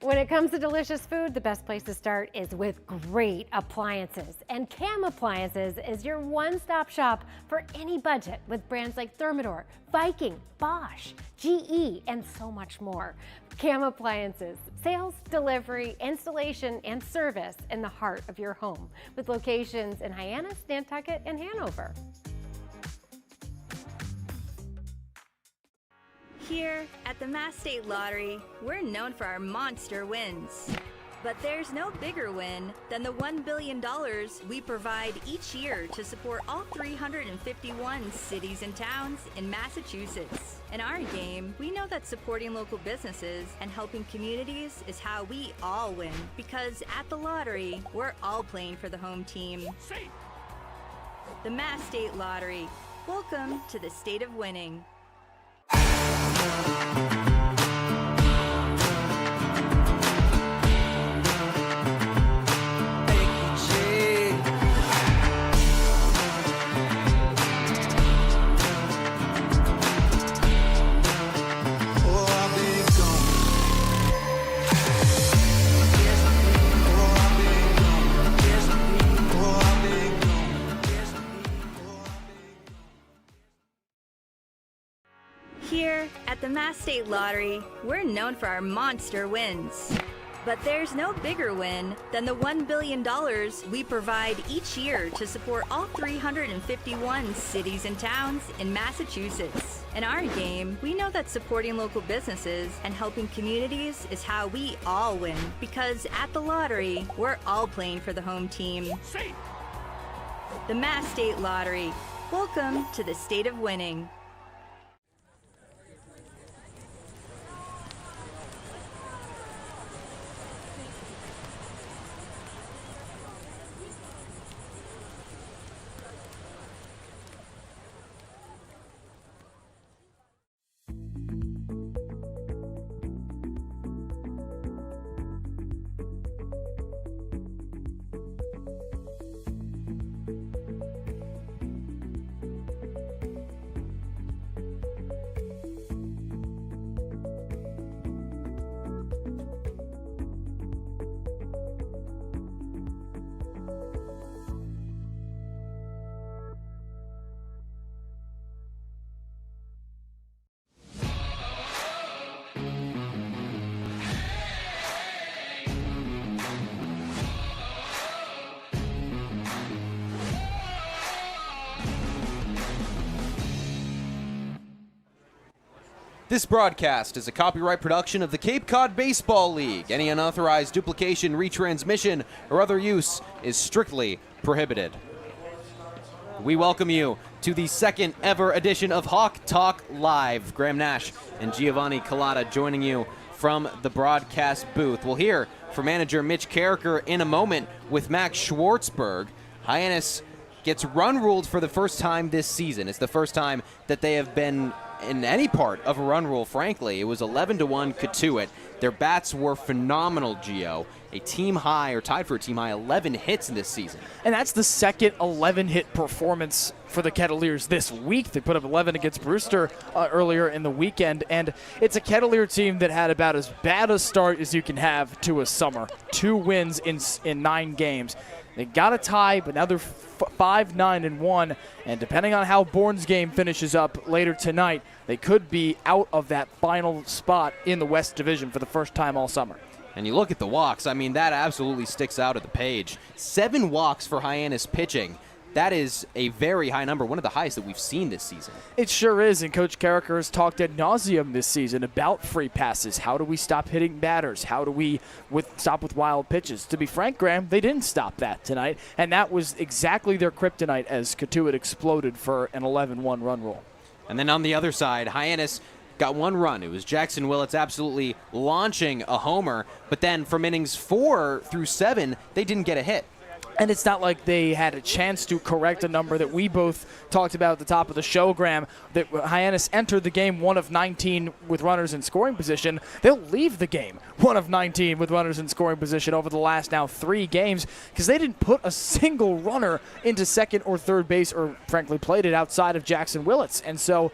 When it comes to delicious food, the best place to start is with great appliances. And Cam Appliances is your one-stop shop for any budget with brands like Thermador, Viking, Bosch, GE, and so much more. Cam Appliances, sales, delivery, installation, and service in the heart of your home with locations in Hyannis, Nantucket, and Hanover. Here at the Mass State Lottery, we're known for our monster wins. But there's no bigger win than the $1 billion we provide each year to support all 351 cities and towns in Massachusetts. In our game, we know that supporting local businesses and helping communities is how we all win. Because at the lottery, we're all playing for the home team. The Mass State Lottery. Welcome to the state of winning. Here at the Mass State Lottery, we're known for our monster wins. But there's no bigger win than the $1 billion we provide each year to support all 351 cities and towns in Massachusetts. In our game, we know that supporting local businesses and helping communities is how we all win. Because at the lottery, we're all playing for the home team. The Mass State Lottery. Welcome to the state of winning. This broadcast is a copyright production of the Cape Cod Baseball League. Any unauthorized duplication, retransmission, or other use is strictly prohibited. We welcome you to the second ever edition of Hawk Talk Live. Graham Nash and Giovanni Collada joining you from the broadcast booth. We'll hear from manager Mitch Carricker in a moment with Max Schwartzberg. Hyannis gets run ruled for the first time this season. It's the first time that they have been in any part of a run rule, frankly. It was 11-1 Cotuit. Their bats were phenomenal, Gio. A team high, or tied for a team high, 11 hits in this season. And that's the second 11-hit performance for the Kettleers this week. They put up 11 against Brewster earlier in the weekend, and it's a Kettleer team that had about as bad a start as you can have to a summer. 2 wins in 9 games. They got a tie, but now they're 5-9-1, and depending on how Bourne's game finishes up later tonight, they could be out of that final spot in the West Division for the first time all summer. And you look at the walks, I mean, that absolutely sticks out at the page. 7 walks for Hyannis pitching. That is a very high number, one of the highest that we've seen this season. It sure is, and Coach Carricker has talked ad nauseum this season about free passes. How do we stop hitting batters? How do we stop with wild pitches? To be frank, Graham, they didn't stop that tonight, and that was exactly their kryptonite as Cotuit exploded for an 11-1 run rule. And then on the other side, Hyannis got 1 run. It was Jackson Willits absolutely launching a homer, but then from innings 4 through 7, they didn't get a hit. And it's not like they had a chance to correct a number that we both talked about at the top of the show, Graham, that Hyannis entered the game 1 of 19 with runners in scoring position. They'll leave the game 1 of 19 with runners in scoring position over the last now 3 games because they didn't put a single runner into second or third base or, frankly, played it outside of Jackson Willits. And so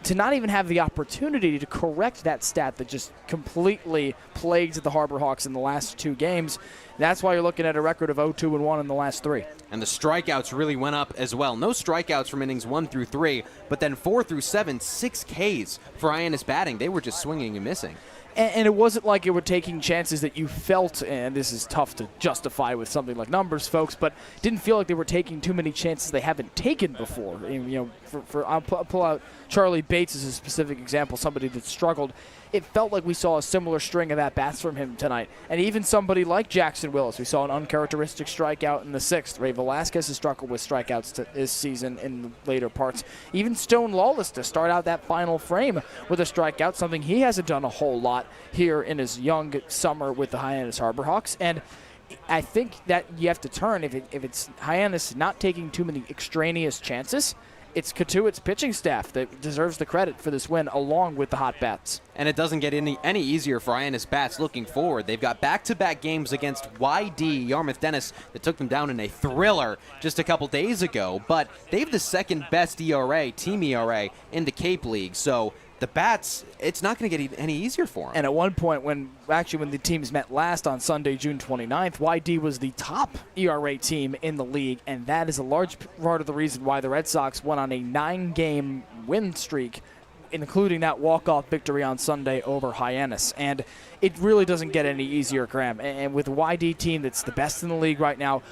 to not even have the opportunity to correct that stat that just completely plagued the Harbor Hawks in the last 2 games, that's why you're looking at a record of 0-2-1 in the last 3. And the strikeouts really went up as well. No strikeouts from innings 1 through 3, but then 4 through 7, 6 Ks for Hyannis batting. They were just swinging and missing. And it wasn't like you were taking chances that you felt, and this is tough to justify with something like numbers, folks, but didn't feel like they were taking too many chances they haven't taken before. And, I'll pull out Charlie Bates as a specific example, somebody that struggled. It felt like we saw a similar string of at-bats from him tonight. And even somebody like Jackson Willits, we saw an uncharacteristic strikeout in the 6th. Ray Velasquez has struggled with strikeouts this season in the later parts. Even Stone Lawless to start out that final frame with a strikeout, something he hasn't done a whole lot here in his young summer with the Hyannis Harbor Hawks. And I think that you have to turn, if it's Hyannis not taking too many extraneous chances, it's Cotuit's pitching staff that deserves the credit for this win, along with the hot bats. And it doesn't get any easier for Hyannis bats looking forward. They've got back-to-back games against YD, Yarmouth Dennis, that took them down in a thriller just a couple days ago. But they have the second-best ERA, team ERA, in the Cape League. So the bats, it's not going to get any easier for them. And at one point, when the teams met last on Sunday, June 29th, YD was the top ERA team in the league, and that is a large part of the reason why the Red Sox went on a 9-game win streak, including that walk-off victory on Sunday over Hyannis. And it really doesn't get any easier, Graham. And with a YD team that's the best in the league right now,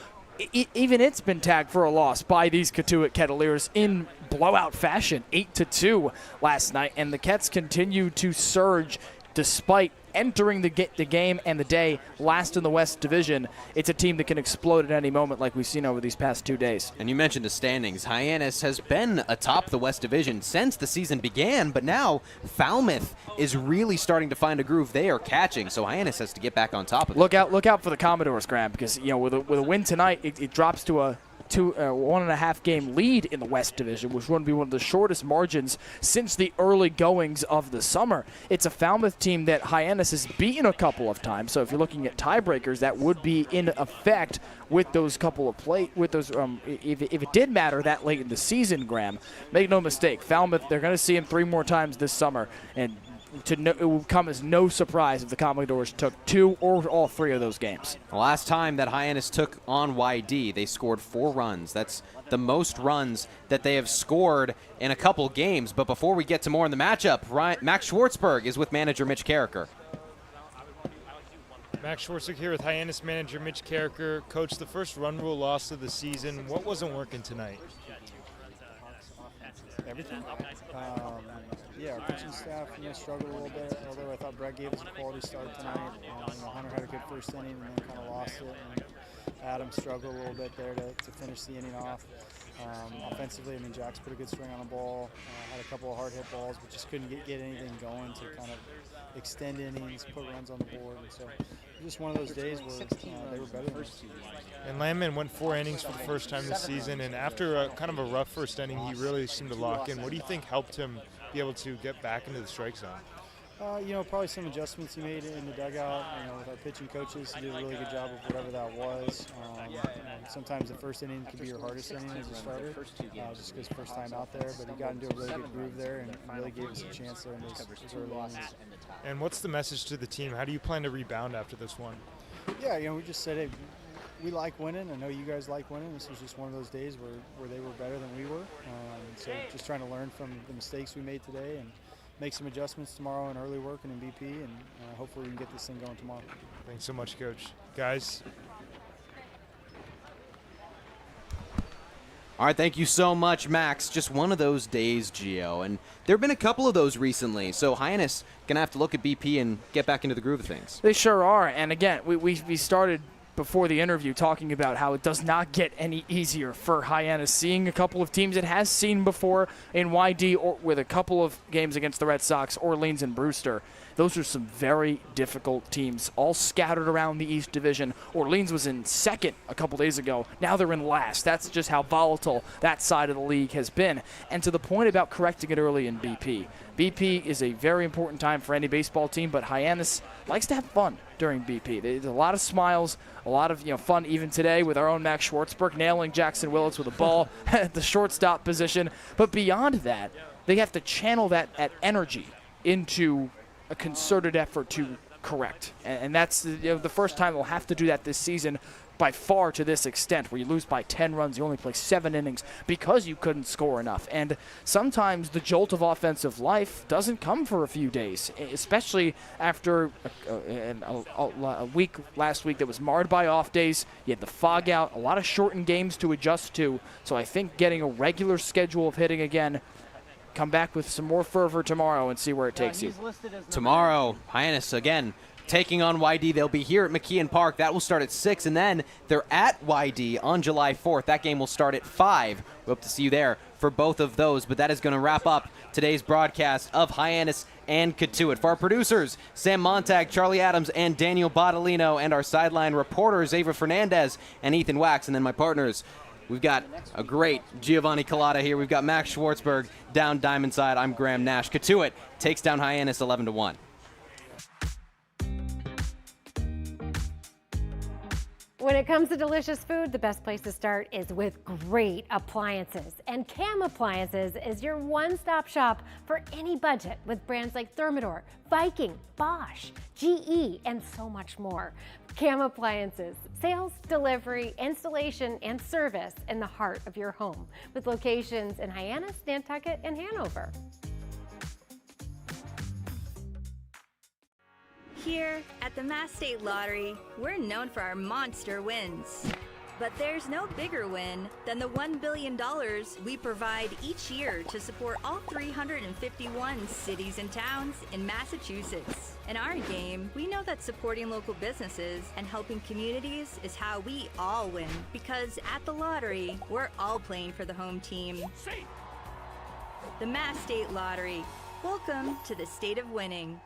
even it's been tagged for a loss by these Cotuit Kettleers in blowout fashion, 8-2 last night, and the Kets continue to surge despite entering the game and the day last in the West Division. It's a team that can explode at any moment like we've seen over these past 2 days. And you mentioned the standings. Hyannis has been atop the West Division since the season began, but now Falmouth is really starting to find a groove. They are catching, so Hyannis has to get back on top of it. Look out for the Commodores, Graham, because with a win tonight, it drops to a 1.5 game lead in the West Division, which would be one of the shortest margins since the early goings of the summer. It's a Falmouth team that Hyannis has beaten a couple of times, so if you're looking at tiebreakers, that would be in effect with those couple of if it did matter that late in the season, Graham. Make no mistake, Falmouth, they're going to see him 3 more times this summer, and it will come as no surprise if the Commodores took 2 or all 3 of those games. The last time that Hyannis took on YD, they scored 4 runs. That's the most runs that they have scored in a couple games. But before we get to more in the matchup, Max Schwartzberg is with manager Mitch Carricker. Max Schwartzberg here with Hyannis manager Mitch Carricker. Coach, the first run rule loss of the season. What wasn't working tonight? Everything. Yeah, our pitching staff struggled a little bit, although I thought Brett gave us a quality start tonight. Hunter had a good first inning and then kind of lost it. And Adam struggled a little bit there to finish the inning off. Offensively, Jack's put a good swing on the ball, had a couple of hard hit balls, but just couldn't get anything going to kind of extend innings, put runs on the board. And so it was just one of those days where they were better than us. And Landman went 4 innings for the first time this season, and after kind of a rough first inning, he really seemed to lock in. What do you think helped him be able to get back into the strike zone? Probably some adjustments he made in the dugout. With our pitching coaches, he did a really good job of whatever that was. Sometimes the first inning can be your hardest inning as a starter, just because first time out there. But he got into a really good groove there and really gave us a chance there in those early innings. And what's the message to the team? How do you plan to rebound after this one? Yeah, we just said, hey, we like winning. I know you guys like winning. This was just one of those days where they were better than we were. So just trying to learn from the mistakes we made today and make some adjustments tomorrow in early work and in BP, and hopefully we can get this thing going tomorrow. Thanks so much, Coach. Guys. All right, thank you so much, Max. Just one of those days, Gio, and there have been a couple of those recently, so Hyannis going to have to look at BP and get back into the groove of things. They sure are, and again, we started before the interview talking about how it does not get any easier for Hyannis, seeing a couple of teams it has seen before in YD, or with a couple of games against the Red Sox, Orleans and Brewster. Those are some very difficult teams, all scattered around the East Division. Orleans was in second a couple days ago. Now they're in last. That's just how volatile that side of the league has been. And to the point about correcting it early in BP. BP is a very important time for any baseball team, but Hyannis likes to have fun during BP. There's a lot of smiles, a lot of fun even today with our own Max Schwartzberg nailing Jackson Willits with a ball at the shortstop position. But beyond that, they have to channel that energy into a concerted effort to correct. And that's the first time they'll have to do that this season by far to this extent, where you lose by 10 runs, you only play 7 innings because you couldn't score enough. And sometimes the jolt of offensive life doesn't come for a few days, especially after a week last week that was marred by off days. You had the fog out, a lot of shortened games to adjust to. So I think getting a regular schedule of hitting again, come back with some more fervor tomorrow and see where it takes you. Tomorrow, Hyannis again taking on YD. They'll be here at McKeon Park. That will start at 6, and then they're at YD on July 4th. That game will start at 5. We hope to see you there for both of those, but that is going to wrap up today's broadcast of Hyannis and Cotuit. For our producers, Sam Montag, Charlie Adams, and Daniel Bottolino, and our sideline reporters, Ava Fernandez and Ethan Wax, and then my partners, we've got a great Giovanni Collada here. We've got Max Schwartzberg down Diamond Side. I'm Graham Nash. Cotuit takes down Hyannis 11-1. When it comes to delicious food, the best place to start is with great appliances. And Cam Appliances is your one-stop shop for any budget with brands like Thermador, Viking, Bosch, GE, and so much more. Cam Appliances, sales, delivery, installation, and service in the heart of your home, with locations in Hyannis, Nantucket, and Hanover. Here at the Mass State Lottery, we're known for our monster wins. But there's no bigger win than the $1 billion we provide each year to support all 351 cities and towns in Massachusetts. In our game, we know that supporting local businesses and helping communities is how we all win. Because at the lottery, we're all playing for the home team. The Mass State Lottery. Welcome to the state of winning.